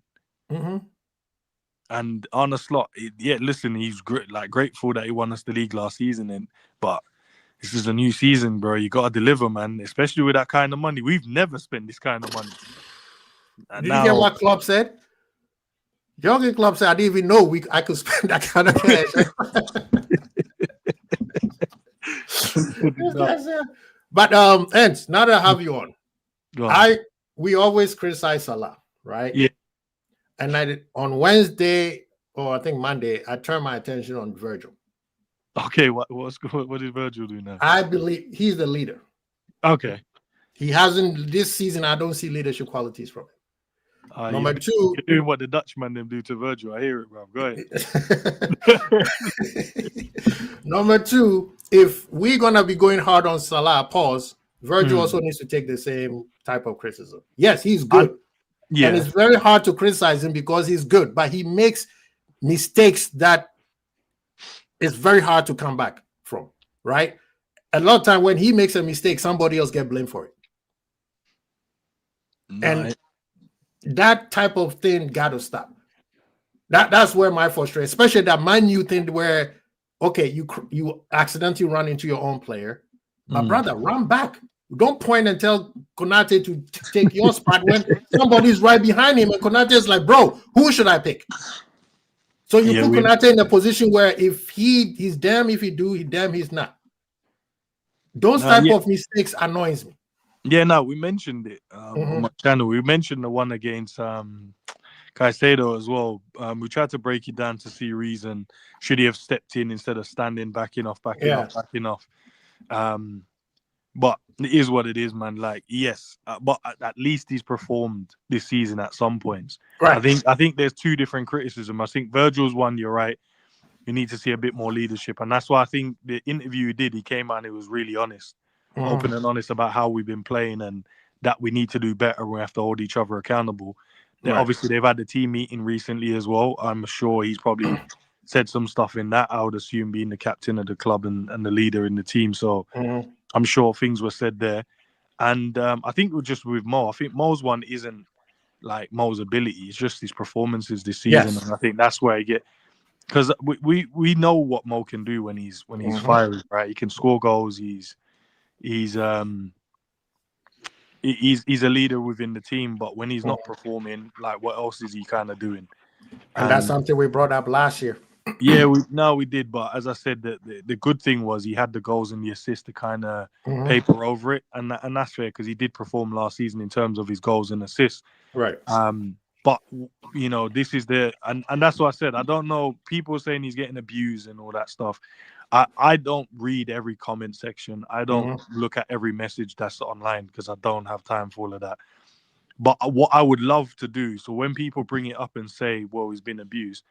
And Arne Slot, listen, he's grateful that he won us the league last season, but this is a new season, bro. You got to deliver, man, especially with that kind of money. We've never spent this kind of money. And Did you hear what Klopp said? Jurgen Klopp said, I didn't even know I could spend that kind of cash. But, Ents, now that I have you on, we always criticize Salah, right? Yeah. And on Wednesday, or I think Monday, I turned my attention on Virgil. Okay, what did Virgil do now? I believe he's the leader. Okay. He hasn't this season. I don't see leadership qualities from him. Number two, you're doing what the Dutchman them do to Virgil. I hear it, bro. Go ahead. Number two, if we're gonna be going hard on Salah, Virgil also needs to take the same type of criticism. Yes, he's good. And it's very hard to criticize him because he's good, but he makes mistakes that it's very hard to come back from, right? A lot of time when he makes a mistake, somebody else get blamed for it. And that type of thing got to stop. That's where my frustration, especially that minute thing where, okay, you accidentally run into your own player, but brother, run back. Don't point and tell Konate to take your spot when somebody's right behind him and Konate's like, bro, who should I pick? So you put Konate in a position where if he's damn if he do, he damn he's not. Those type of mistakes annoys me. Yeah, no, we mentioned it on my channel. We mentioned the one against Caicedo as well. We tried to break it down to see reason. Should he have stepped in instead of standing, backing off? But it is what it is, man. Like, yes, but at least he's performed this season at some points. Right. I think there's two different criticism. I think Virgil's one, you're right. You need to see a bit more leadership. And that's why I think the interview he did, he came out and it was really honest, open and honest about how we've been playing and that we need to do better. We have to hold each other accountable. Obviously, they've had the team meeting recently as well. I'm sure he's probably said some stuff in that, I would assume, being the captain of the club and the leader in the team. So I'm sure things were said there. And I think just with Mo, I think Mo's one isn't like Mo's ability. It's just his performances this season. Yes. And I think that's where I get, because we know what Mo can do when he's fiery, right? He can score goals. He's a leader within the team, but when he's not performing, like what else is he kind of doing? And that's something we brought up last year. Yeah, we did, but as I said, the good thing was he had the goals and the assists to kind of paper over it, and that's fair because he did perform last season in terms of his goals and assists. Right. But you know, this is and that's what I said. I don't know. People saying he's getting abused and all that stuff. I don't read every comment section. I don't look at every message that's online because I don't have time for all of that. But what I would love to do, so when people bring it up and say, well, he's been abused,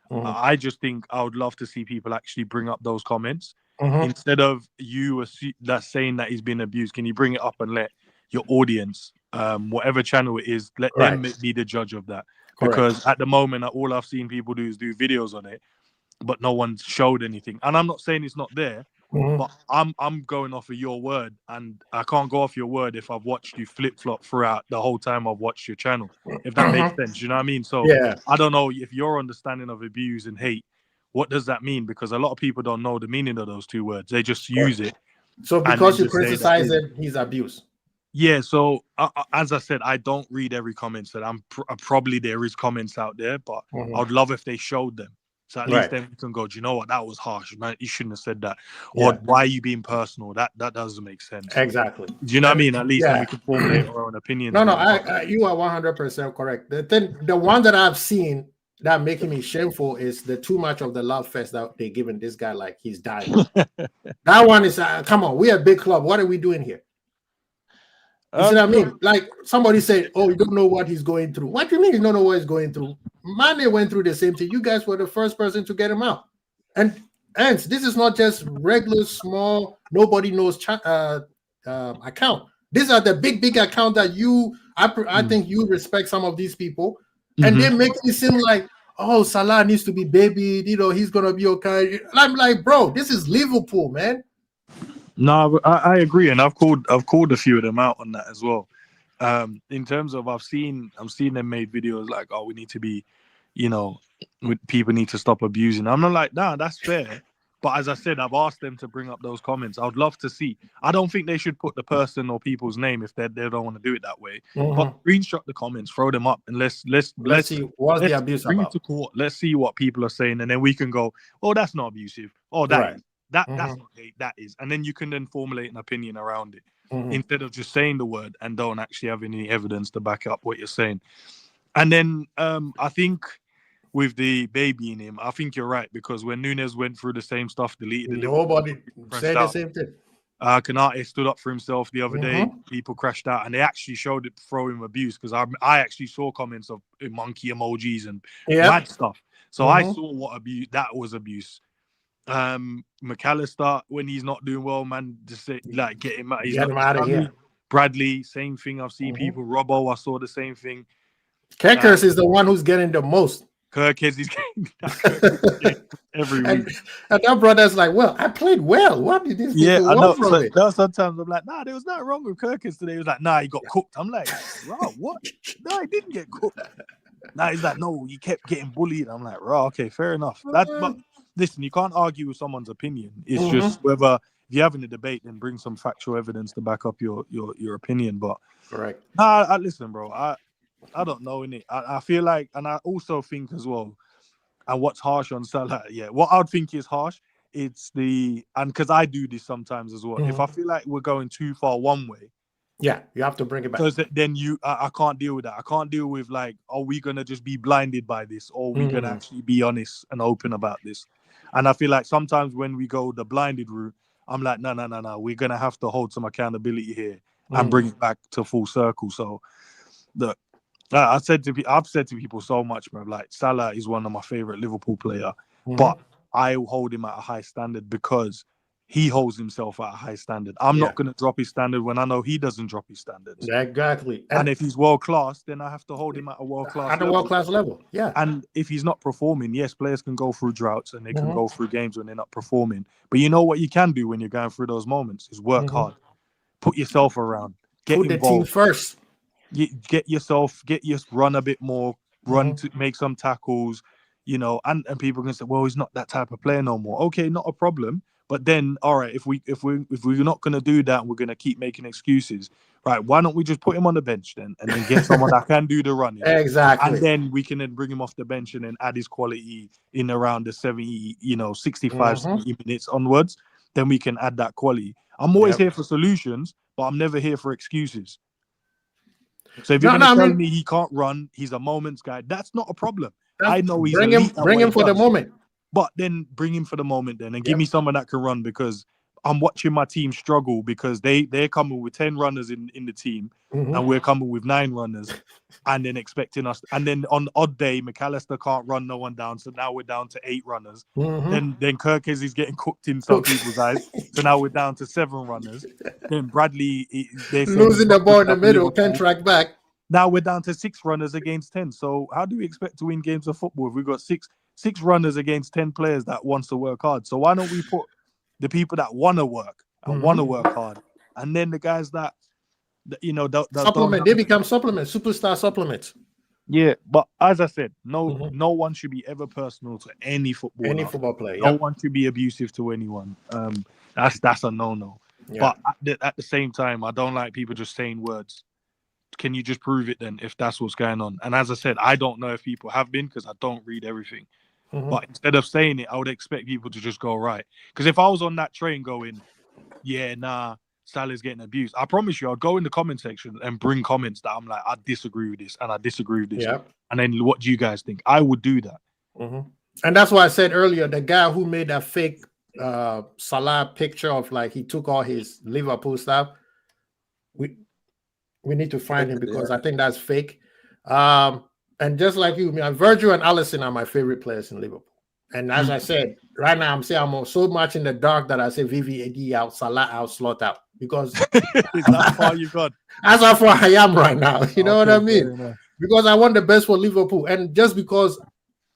I just think I would love to see people actually bring up those comments instead of you that's saying that he's been abused. Can you bring it up and let your audience, whatever channel it is, let them be the judge of that? Because at the moment, all I've seen people do is do videos on it, but no one showed anything. And I'm not saying it's not there, But I'm going off of your word, and I can't go off your word if I've watched you flip flop throughout the whole time I've watched your channel. If that makes sense, you know what I mean? So I don't know if your understanding of abuse and hate, what does that mean? Because a lot of people don't know the meaning of those two words. They just use it. So because you criticize him, he's abuse. Yeah. So as I said, I don't read every comment. So probably there is comments out there, but I'd love if they showed them. So at least then we can go, do you know what? That was harsh, man. You shouldn't have said that. Or why are you being personal? That doesn't make sense. Exactly. Do you know what I mean? At least then we can formulate our own opinions. No, you are 100% correct. The one that I've seen that making me shameful is the too much of the love fest that they giving this guy like he's dying. That one is, come on, we're a big club. What are we doing here? You see what I mean? Like somebody said, oh, you don't know what he's going through. What do you mean you don't know what he's going through? Mane went through the same thing. You guys were the first person to get him out. And hence, this is not just regular, small, nobody knows account. These are the big account that I think you respect some of these people. And they make it seem like, oh, Salah needs to be babied. You know, he's going to be okay. I'm like, bro, this is Liverpool, man. No, I agree, and I've called a few of them out on that as well. In terms of I'm seeing them made videos like, oh, we need to be, people need to stop abusing. I'm not like, nah, that's fair. But as I said, I've asked them to bring up those comments. I'd love to see. I don't think they should put the person or people's name if they don't want to do it that way. But screenshot the comments, throw them up, and let's see what's the abuse bring about. it to court. Let's see what people are saying, and then we can go, oh, that's not abusive. Oh, that is. That's not hate, that is. And then you can then formulate an opinion around it instead of just saying the word and don't actually have any evidence to back up what you're saying. And then I think with the baby in him, I think you're right, because when Nunes went through the same stuff, deleted the nobody said the same thing. Kanate stood up for himself the other day. People crashed out, and they actually showed it throw him abuse, because I actually saw comments of monkey emojis and mad stuff. So I saw what abuse that was abuse. McAllister, when he's not doing well, man, just say, like, get him out. Get him out of here. Bradley, same thing. I've seen people. Robbo, I saw the same thing. Kirkers is the one who's getting the most. Kirkers is getting every week. And that brother's like, well, I played well. What did this? Yeah, I know. So, sometimes I'm like, nah, there was nothing wrong with Kirkers today. He was like, nah, he got cooked. I'm like, bro, what? No, he didn't get cooked. Nah, he's like, no, he kept getting bullied. I'm like, bro, okay, fair enough. But listen, you can't argue with someone's opinion. It's just whether if you're having a debate, then bring some factual evidence to back up your opinion. But correct. Nah, listen, bro. I don't know, innit? I feel like, and I also think as well, and what's harsh on Salah, what I would think is harsh, it's and because I do this sometimes as well. If I feel like we're going too far one way, you have to bring it back. Because then I can't deal with that. I can't deal with like, are we gonna just be blinded by this, or are we gonna actually be honest and open about this? And I feel like sometimes when we go the blinded route, I'm like, no, we're gonna have to hold some accountability here and bring it back to full circle. So, I've said to people so much, bro. Like, Salah is one of my favorite Liverpool player, but I hold him at a high standard because he holds himself at a high standard. I'm not going to drop his standard when I know he doesn't drop his standards. Exactly. And if he's world class, then I have to hold him at a world class level. At a world class level, yeah. And if he's not performing, yes, players can go through droughts and they can go through games when they're not performing. But you know what you can do when you're going through those moments is work hard, put yourself around, get put involved. The team first. Get your run a bit more, to make some tackles, and people can say, well, he's not that type of player no more. Okay, not a problem. But then, all right, if we're not going to do that, we're going to keep making excuses, right? Why don't we just put him on the bench then, and then get someone that can do the running? Exactly. And then we can then bring him off the bench and then add his quality in around the 70, 65, 70 minutes onwards. Then we can add that quality. I'm always here for solutions, but I'm never here for excuses. So if you're going to tell me he can't run, he's a moments guy, that's not a problem. I know he's bring him for the moment. But then bring him for the moment then and give me someone that can run, because I'm watching my team struggle because they're coming with 10 runners in the team and we're coming with 9 runners and then expecting us. And then on odd day, McAllister can't run no one down. So now we're down to 8 runners. Then Kirkes is getting cooked in some people's eyes. So now we're down to 7 runners. Then Bradley, they're losing the ball in the middle, 10 track back. Now we're down to 6 runners against 10. So how do we expect to win games of football if we've got six runners against 10 players that wants to work hard? So why don't we put the people that want to work and want to work hard, and then the guys that you know that Supplement. They become supplements, superstar supplements. Yeah, but as I said, no one should be ever personal to any footballer. Any football player. No one should be abusive to anyone. That's a no-no. Yeah. But at the same time, I don't like people just saying words. Can you just prove it then if that's what's going on? And as I said, I don't know if people have been because I don't read everything. But instead of saying it, I would expect people to just go, right. Because if I was on that train going, yeah, nah, Salah's getting abused, I promise you, I'd go in the comment section and bring comments that I'm like, I disagree with this and I disagree with this. Yeah. And then what do you guys think? I would do that. And that's why I said earlier, the guy who made that fake Salah picture of like he took all his Liverpool stuff, we need to find him because I think that's fake. And just like you, Virgil and Alisson are my favorite players in Liverpool. And as I said, right now I'm so much in the dark that I say VVAD out, Salah out, Slot out. Because that's how you got. That's how far I am right now. You know what I mean? Because I want the best for Liverpool. And just because,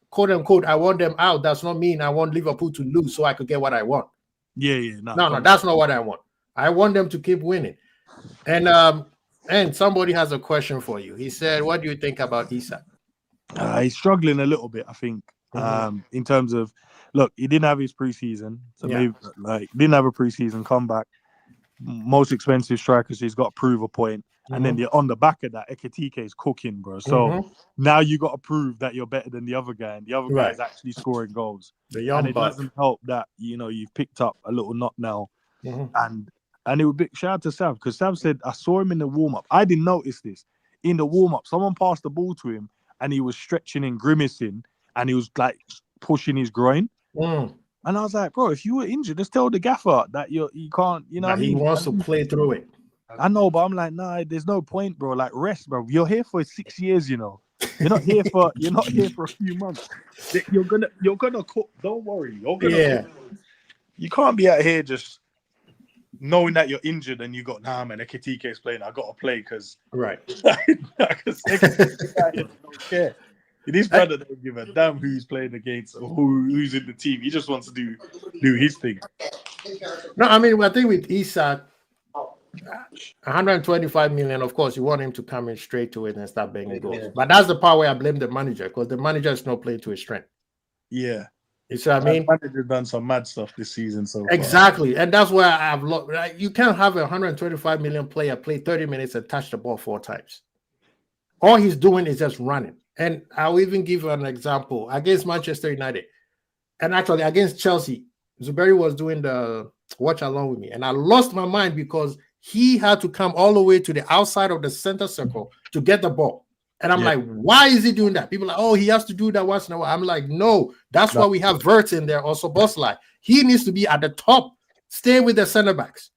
quote unquote, I want them out, does not mean I want Liverpool to lose so I could get what I want. No, that's not what I want. I want them to keep winning. And somebody has a question for you. He said, what do you think about Isak? He's struggling a little bit, I think. In terms of, look, he didn't have his preseason, so maybe didn't have a preseason comeback. Most expensive striker, so he's got to prove a point. And then on the back of that, Ekitike is cooking, bro. So now you got to prove that you're better than the other guy, and the other guy is actually scoring goals. And it doesn't help that you've picked up a little knock now, and it would be shout out to Sav because Sav said I saw him in the warm up. I didn't notice this in the warm up. Someone passed the ball to him, and he was stretching and grimacing. And he was like pushing his groin. And I was like, bro, if you were injured, just tell the gaffer that you can't, you know what I mean? He wants to play through it. I know, but I'm like, nah, there's no point, bro. Like, rest, bro. You're here for 6 years, you know. You're not here for a few months. You're gonna cook. Don't worry. You're gonna cook. You can't be out here just knowing that you're injured and you got man, Ekitike is playing. I gotta play because don't care. This brother don't give a damn who he's playing against or who's in the team. He just wants to do his thing. No, I mean, I think with Isak, 125 million, of course, you want him to come in straight to it and start banging goals. But that's the part where I blame the manager because the manager is not playing to his strength. Yeah. You see what I mean? The manager done some mad stuff this season. So exactly. And that's where I've looked. You can't have a 125 million player play 30 minutes and touch the ball 4 times. All he's doing is just running. And I'll even give you an example against Manchester United. And actually against Chelsea, Zuberi was doing the watch along with me. And I lost my mind because he had to come all the way to the outside of the center circle to get the ball. And I'm like, why is he doing that? People are like, oh, he has to do that once in a while. I'm like, no, that's why we have Verts in there, also Bosley. He needs to be at the top, stay with the center backs.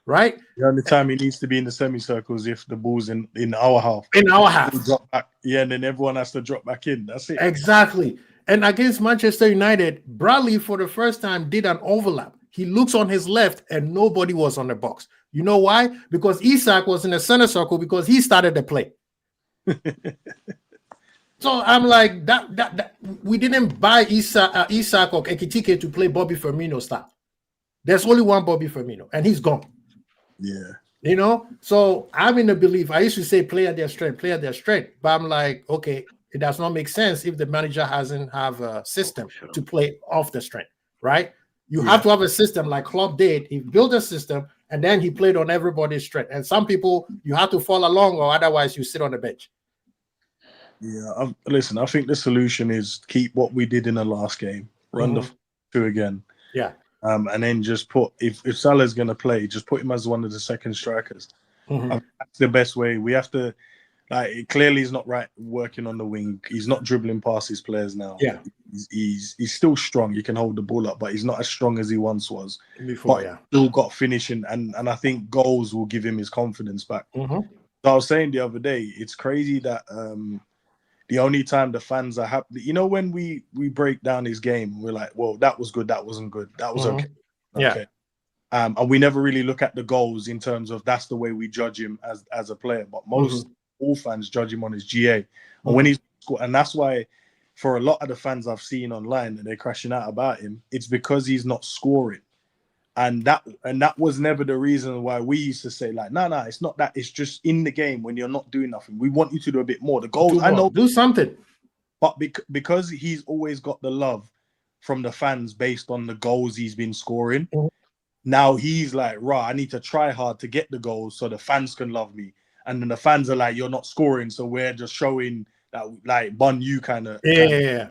Right? The only time he needs to be in the semicircles if the ball's in our half. In our half. Drop back. Yeah, and then everyone has to drop back in. That's it. Exactly. And against Manchester United, Bradley, for the first time, did an overlap. He looks on his left and nobody was on the box. You know why? Because Isak was in the center circle because he started the play. So I'm like, that we didn't buy Isak or Ekitike to play Bobby Firmino style. There's only one Bobby Firmino, and he's gone. Yeah. You know, so I'm in the belief. I used to say play at their strength, but I'm like, okay, it does not make sense if the manager hasn't have a system to play off the strength, right? You have to have a system like Klopp did. He built a system and then he played on everybody's strength. And some people you have to follow along, or otherwise you sit on the bench. Yeah, listen, I think the solution is keep what we did in the last game, run the 2 again. Yeah. And then just put, if Salah's going to play, just put him as one of the second strikers. That's the best way. We have to, clearly he's not working on the wing. He's not dribbling past his players now. Yeah. He's still strong. He can hold the ball up, but he's not as strong as he once was. Before, still got finishing, and I think goals will give him his confidence back. So I was saying the other day, it's crazy that the only time the fans are happy, you know, when we break down his game, we're like, well, that was good, that wasn't good, that was okay. Yeah. And we never really look at the goals in terms of that's the way we judge him as a player. But all fans judge him on his GA. And when he's and that's why for a lot of the fans I've seen online and they're crashing out about him, it's because he's not scoring. And that was never the reason why we used to say like, no, it's not that. It's just in the game when you're not doing nothing. We want you to do a bit more. The goals, I know, do something. But because he's always got the love from the fans based on the goals he's been scoring, now he's like, I need to try hard to get the goals so the fans can love me. And then the fans are like, you're not scoring, so we're just showing that like bun you kind of. Yeah.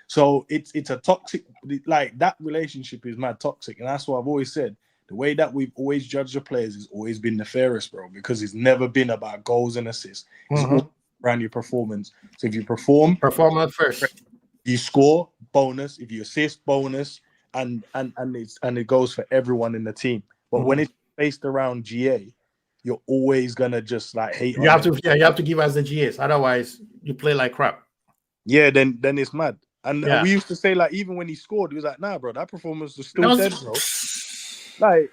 So it's a toxic, like that relationship is mad toxic. And that's what I've always said. The way that we've always judged the players has always been the fairest, bro, because it's never been about goals and assists. It's all around your performance. So if you perform first, you score, bonus. If you assist, bonus. And it goes for everyone in the team. But when it's based around GA, you're always gonna just like hate. You have to give us the GAs, otherwise you play like crap. Yeah, then it's mad. And we used to say like, even when he scored, he was like, nah, bro, that performance was still dead, bro. Like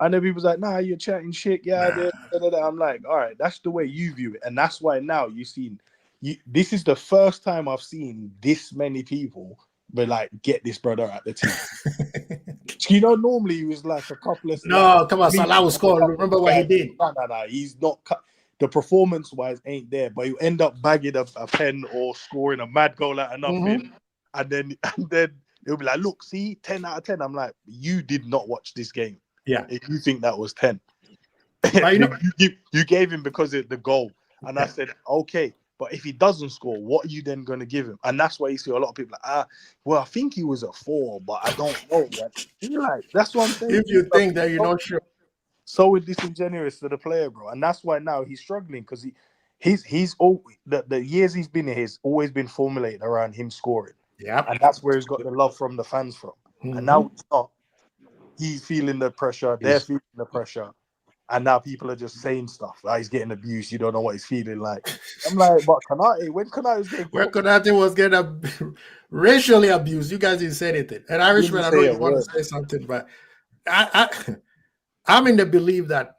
and then people was like, nah, you're chatting shit. Yeah, I'm like, all right, that's the way you view it, and that's why now this is the first time I've seen this many people but like get this brother at the team. Normally he was like a couple of come on, Salah will score. Remember what he did? No, he's not. The performance wise ain't there, but you end up bagging a pen or scoring a mad goal out of nothing, and then he'll be like, look, see, 10 out of 10. I'm like, you did not watch this game. Yeah, if you think that was 10, but you gave him because of the goal, and I said, okay. But if he doesn't score, what are you then going to give him? And that's why you see a lot of people like, well, I think he was a 4, but I don't know. You're like, that's what I'm saying. If you think that you're not sure. So disingenuous to the player, bro. And that's why now he's struggling, because the years he's been here, he's always been formulated around him scoring. Yeah. And that's where he's got the love from the fans from. And now it's not. He's feeling the pressure. They're feeling the pressure. And now people are just saying stuff. Like, he's getting abused. You don't know what he's feeling like. I'm like, but when Konate was getting racially abused, you guys didn't say anything. And Irishman, I know you want to say something, but I'm in the belief that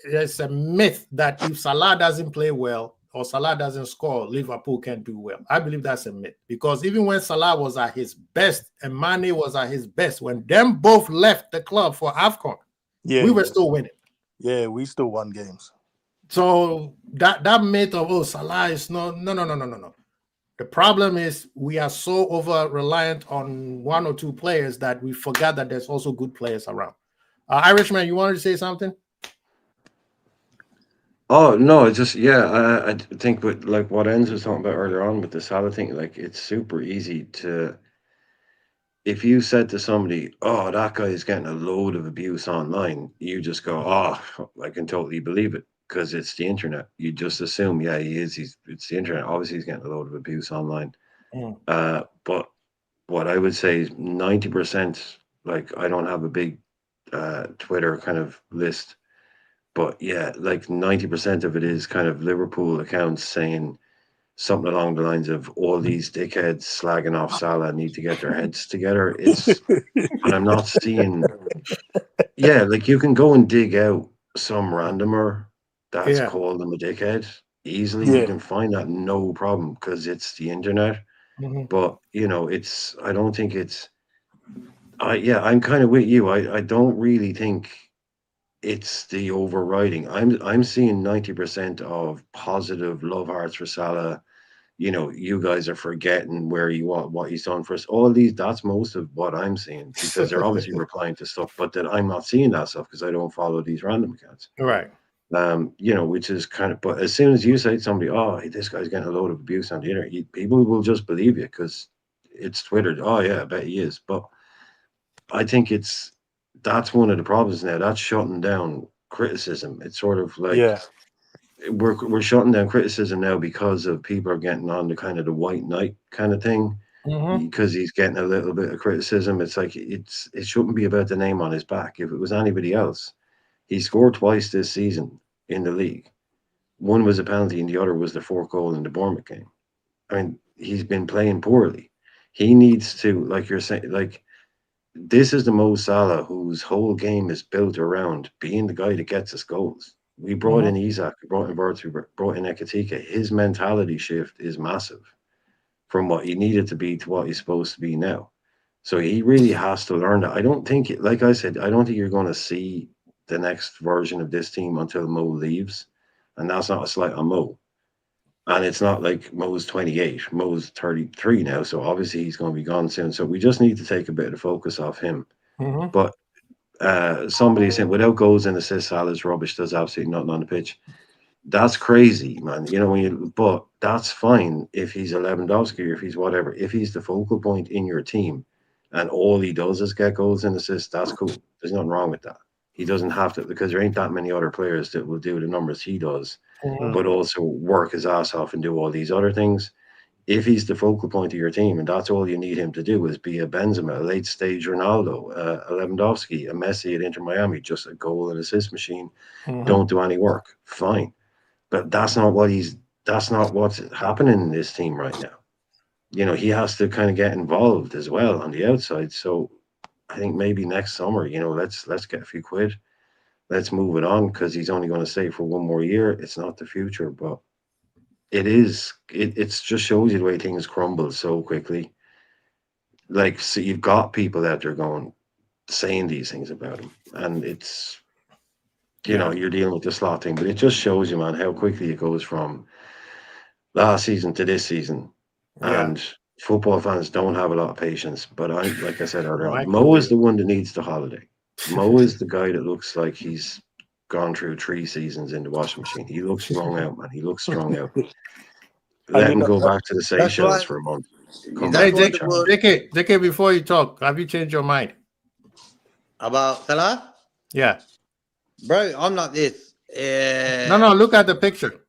there's a myth that if Salah doesn't play well or Salah doesn't score, Liverpool can't do well. I believe that's a myth, because even when Salah was at his best and Mane was at his best, when them both left the club for AFCON, we were still winning. Yeah, we still won games. So that myth of Salah is no. The problem is we are so over reliant on one or two players that we forgot that there's also good players around. Irishman, you wanted to say something? Oh no, it's just I think with like what Enzo was talking about earlier on with the Salah thing, like it's super easy to. If you said to somebody, "Oh, that guy is getting a load of abuse online," you just go, "Oh, I can totally believe it," because it's the internet. You just assume, he is. It's the internet. Obviously, he's getting a load of abuse online. But what I would say is 90%. Like, I don't have a big Twitter kind of list, but yeah, like 90% of it is kind of Liverpool accounts saying something along the lines of, all these dickheads slagging off Salah need to get their heads together. And I'm not seeing, like you can go and dig out some randomer that's called them a dickhead easily. You can find that no problem, because it's the internet. But I don't think it's, I'm kind of with you. I don't really think it's the overriding. I'm seeing 90% of positive love hearts for Salah. You guys are forgetting what he's done for us. All these, that's most of what I'm seeing, because they're obviously replying to stuff, but then I'm not seeing that stuff because I don't follow these random accounts. Right. Which is kind of, but as soon as you say to somebody, "Oh, this guy's getting a load of abuse on the internet," people will just believe you because it's Twitter. Oh yeah, I bet he is. But I think that's one of the problems now. That's shutting down criticism. It's sort of like, we're shutting down criticism now because of people are getting on the kind of the white knight kind of thing, because he's getting a little bit of criticism. It's like, it shouldn't be about the name on his back. If it was anybody else, he scored twice this season in the league. One was a penalty and the other was the 4th goal in the Bournemouth game. I mean, he's been playing poorly. He needs to, like you're saying, like, this is the Mo Salah whose whole game is built around being the guy that gets us goals. We brought in Isak, we brought in Wirtz, we brought in Ekitike. His mentality shift is massive from what he needed to be to what he's supposed to be now. So he really has to learn that. I don't think, like I said, I don't think you're going to see the next version of this team until Mo leaves. And that's not a slight on Mo. And it's not like Mo's 28. Mo's 33 now. So obviously he's going to be gone soon. So we just need to take a bit of focus off him. Mhm. But somebody said, without goals and assists, Salah's rubbish, does absolutely nothing on the pitch. That's crazy, man. You know, but that's fine if he's a Lewandowski or if he's whatever. If he's the focal point in your team and all he does is get goals and assists, that's cool. There's nothing wrong with that. He doesn't have to, because there ain't that many other players that will do the numbers he does, but also work his ass off and do all these other things. If he's the focal point of your team, and that's all you need him to do, is be a Benzema, a late stage Ronaldo, a Lewandowski, a Messi at Inter Miami, just a goal and assist machine. Don't do any work. Fine. But that's not what's happening in this team right now. You know, he has to kind of get involved as well on the outside. So I think maybe next summer, you know, let's get a few quid. Let's move it on, because he's only going to stay for one more year. It's not the future, but it is. It's just shows you the way things crumble so quickly. Like, so you've got people out there saying these things about him, and it's, you know, you're dealing with the slot thing, but it just shows you, man, how quickly it goes from last season to this season. And football fans don't have a lot of patience. But like I said earlier, Mo is the one that needs the holiday. Mo is the guy that looks like he's gone through 3 seasons in the washing machine. He looks wrung out, man. He looks strung out. Let him go back to the Seychelles for a month. Hey, JK, before you talk, have you changed your mind about Salah? Yeah. Bro, I'm not this. No, look at the picture.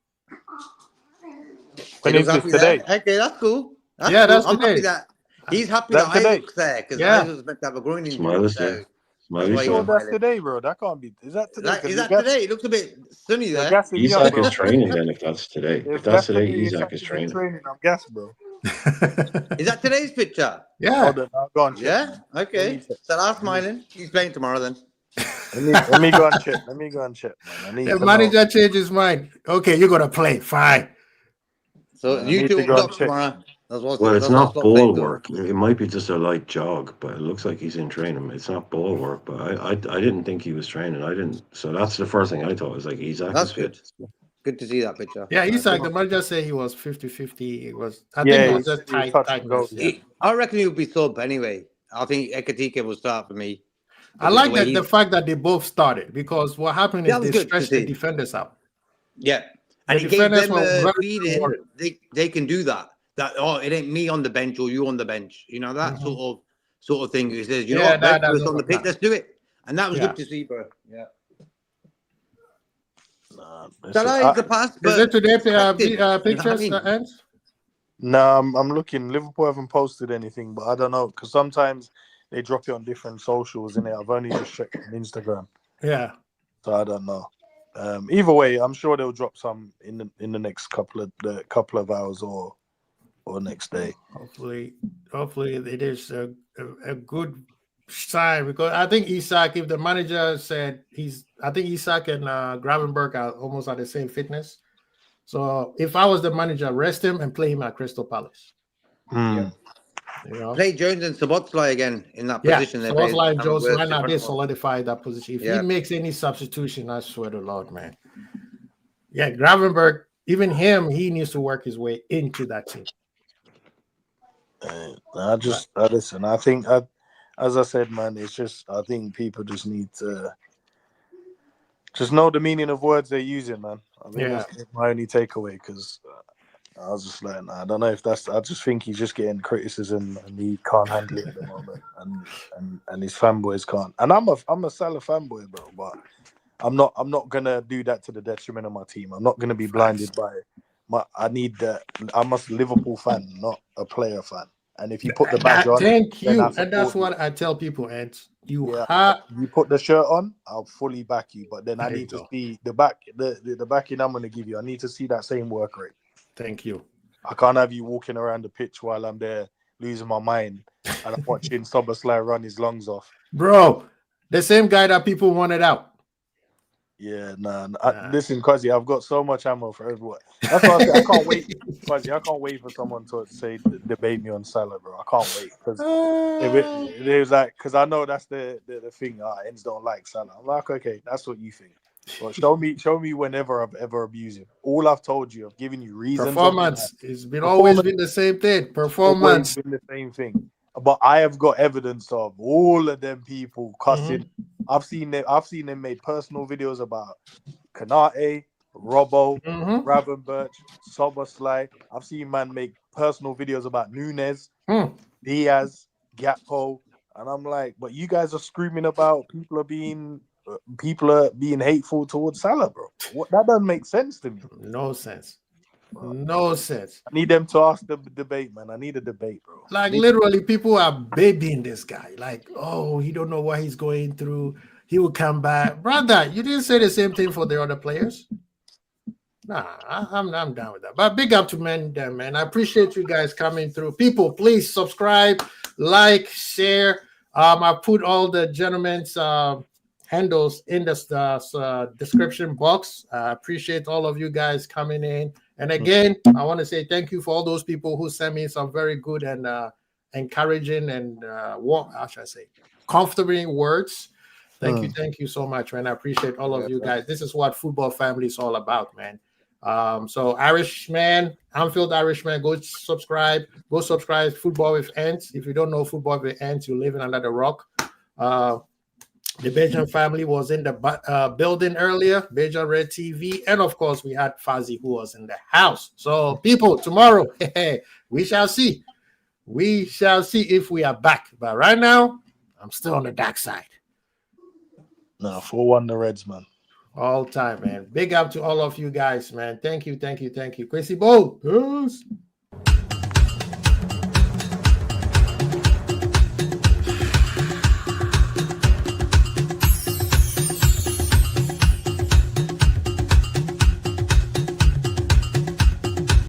When is this today? Okay, that's cool. That's I'm today. happy that he's happy That's that I today. look there, because Yeah. I was meant to have a groin injury. Smiley, So Smiley, why Sure, you're that's smiling. today, bro. That can't be. Is that today? Is that today? It looks a bit sunny You're there. gassing me up, Isak bro. is training then, if that's today. If that's today, Isak is training. I'm gassed, bro. Is that today's picture? Yeah. Hold on, I'll go and check. Yeah. Man. Okay. Let me check. Salah's smiling. He's playing tomorrow then. Let me go and check. Let me go and check, man. I need The to manager changed his mind. Okay, you're gonna play. Fine. So I you need two to will go be and up check. tomorrow. Well, it's not ball work. It might be just a light jog, but it looks like he's in training. It's not ball work, but I didn't think he was training. I didn't. So that's the first thing I thought, was like, Isak That's is fit. good to see that picture. Yeah, Isak, the manager said he was 50-50. It was, I Yeah, think it he was just said he was tight, touch and go, tightness. yeah. I reckon he'll be sub anyway. I think Ekatike will start for me. I like the fact that they both started, because what happened is That was they good to stretched the see. defenders out. Yeah, and The it gave defenders them were a very feeling worried. they can do that. That it ain't me on the bench or you on the bench. You know that sort of thing. He says, you know what, both of us on the pitch, let's do it, and that was good to see, bro. Yeah. Salah is the past, Is it today pictures happening. ends? No, I'm looking. Liverpool haven't posted anything, but I don't know, because sometimes they drop it on different socials, innit? I've only just checked on Instagram, Yeah. so I don't know. Either way, I'm sure they'll drop some in the next couple of hours or next day. Hopefully it is a good sign, because I think Isak, if the manager said I think Isak and Gravenberg are almost at the same fitness. So if I was the manager, rest him and play him at Crystal Palace. Yeah. You know? Play Jones and Szoboszlai again in that Yeah, position. so also like Jones right now, they solidify that position. If he makes any substitution, I swear to Lord, man. Yeah, Gravenberg, even him, he needs to work his way into that team. Listen. I think, as I said, man, it's just, I think people just need to just know the meaning of words they're using, man. I think that's my only takeaway, because I was just like, I don't know if that's. I just think he's just getting criticism and he can't handle it at the moment, and his fanboys can't. And I'm a Salah fanboy, bro, but I'm not gonna do that to the detriment of my team. I'm not gonna be blinded by I'm a Liverpool fan, not a player fan. And if you put the badge on, thank you, then and that's what I tell people. And you put the shirt on, I'll fully back you. But then I need to see the backing I'm gonna give you. I need to see that same work rate. Thank you. I can't have you walking around the pitch while I'm there losing my mind and I'm watching Szoboszlai run his lungs off. Bro, the same guy that people wanted out. Yeah, nah. Nah. Listen, Quasi, I've got so much ammo for everyone. That's why I said I can't wait, Quasi. I can't wait for someone to say debate me on Salah, bro. I can't wait because it was like because I know that's the thing. Ends don't like Salah. I'm like, okay, that's what you think. But show me whenever I've ever abused him. All I've told you, I've given you reasons. Performance. It's been always been the same thing. Performance. Always been the same thing. But I have got evidence of all of them people cussing. I've seen them made personal videos about Kanate, Robbo, Ravenbirch, Soboslai. I've seen man make personal videos about Nunes, Diaz, Gakpo, and I'm like, but you guys are screaming about people are being hateful towards Salah, bro. That doesn't make sense to me. No sense. No sense. I need them to ask the debate, man. I need a debate, bro. Like literally, people are babying this guy. Like, oh, he don't know what he's going through. He will come back, brother. You didn't say the same thing for the other players. Nah, I'm down with that. But big up to man. I appreciate you guys coming through. People, please subscribe, like, share. I put all the gentlemen's handles in the description box. I appreciate all of you guys coming in. And again, I want to say thank you for all those people who sent me some very good and encouraging and how should I say, comforting words. Thank you so much, man. I appreciate all of you guys. This is what football family is all about, man. So Irishman, Anfield Irishman, go subscribe. Football with Ants. If you don't know Football with Ants, you're living under the rock. The Belgian family was in the building earlier, Belgian Red TV. And of course, we had Fazzy who was in the house. So people, tomorrow, we shall see. We shall see if we are back. But right now, I'm still on the dark side. No, 4-1 the Reds, man. All time, man. Big up to all of you guys, man. Thank you. Quincy Bo. Peace.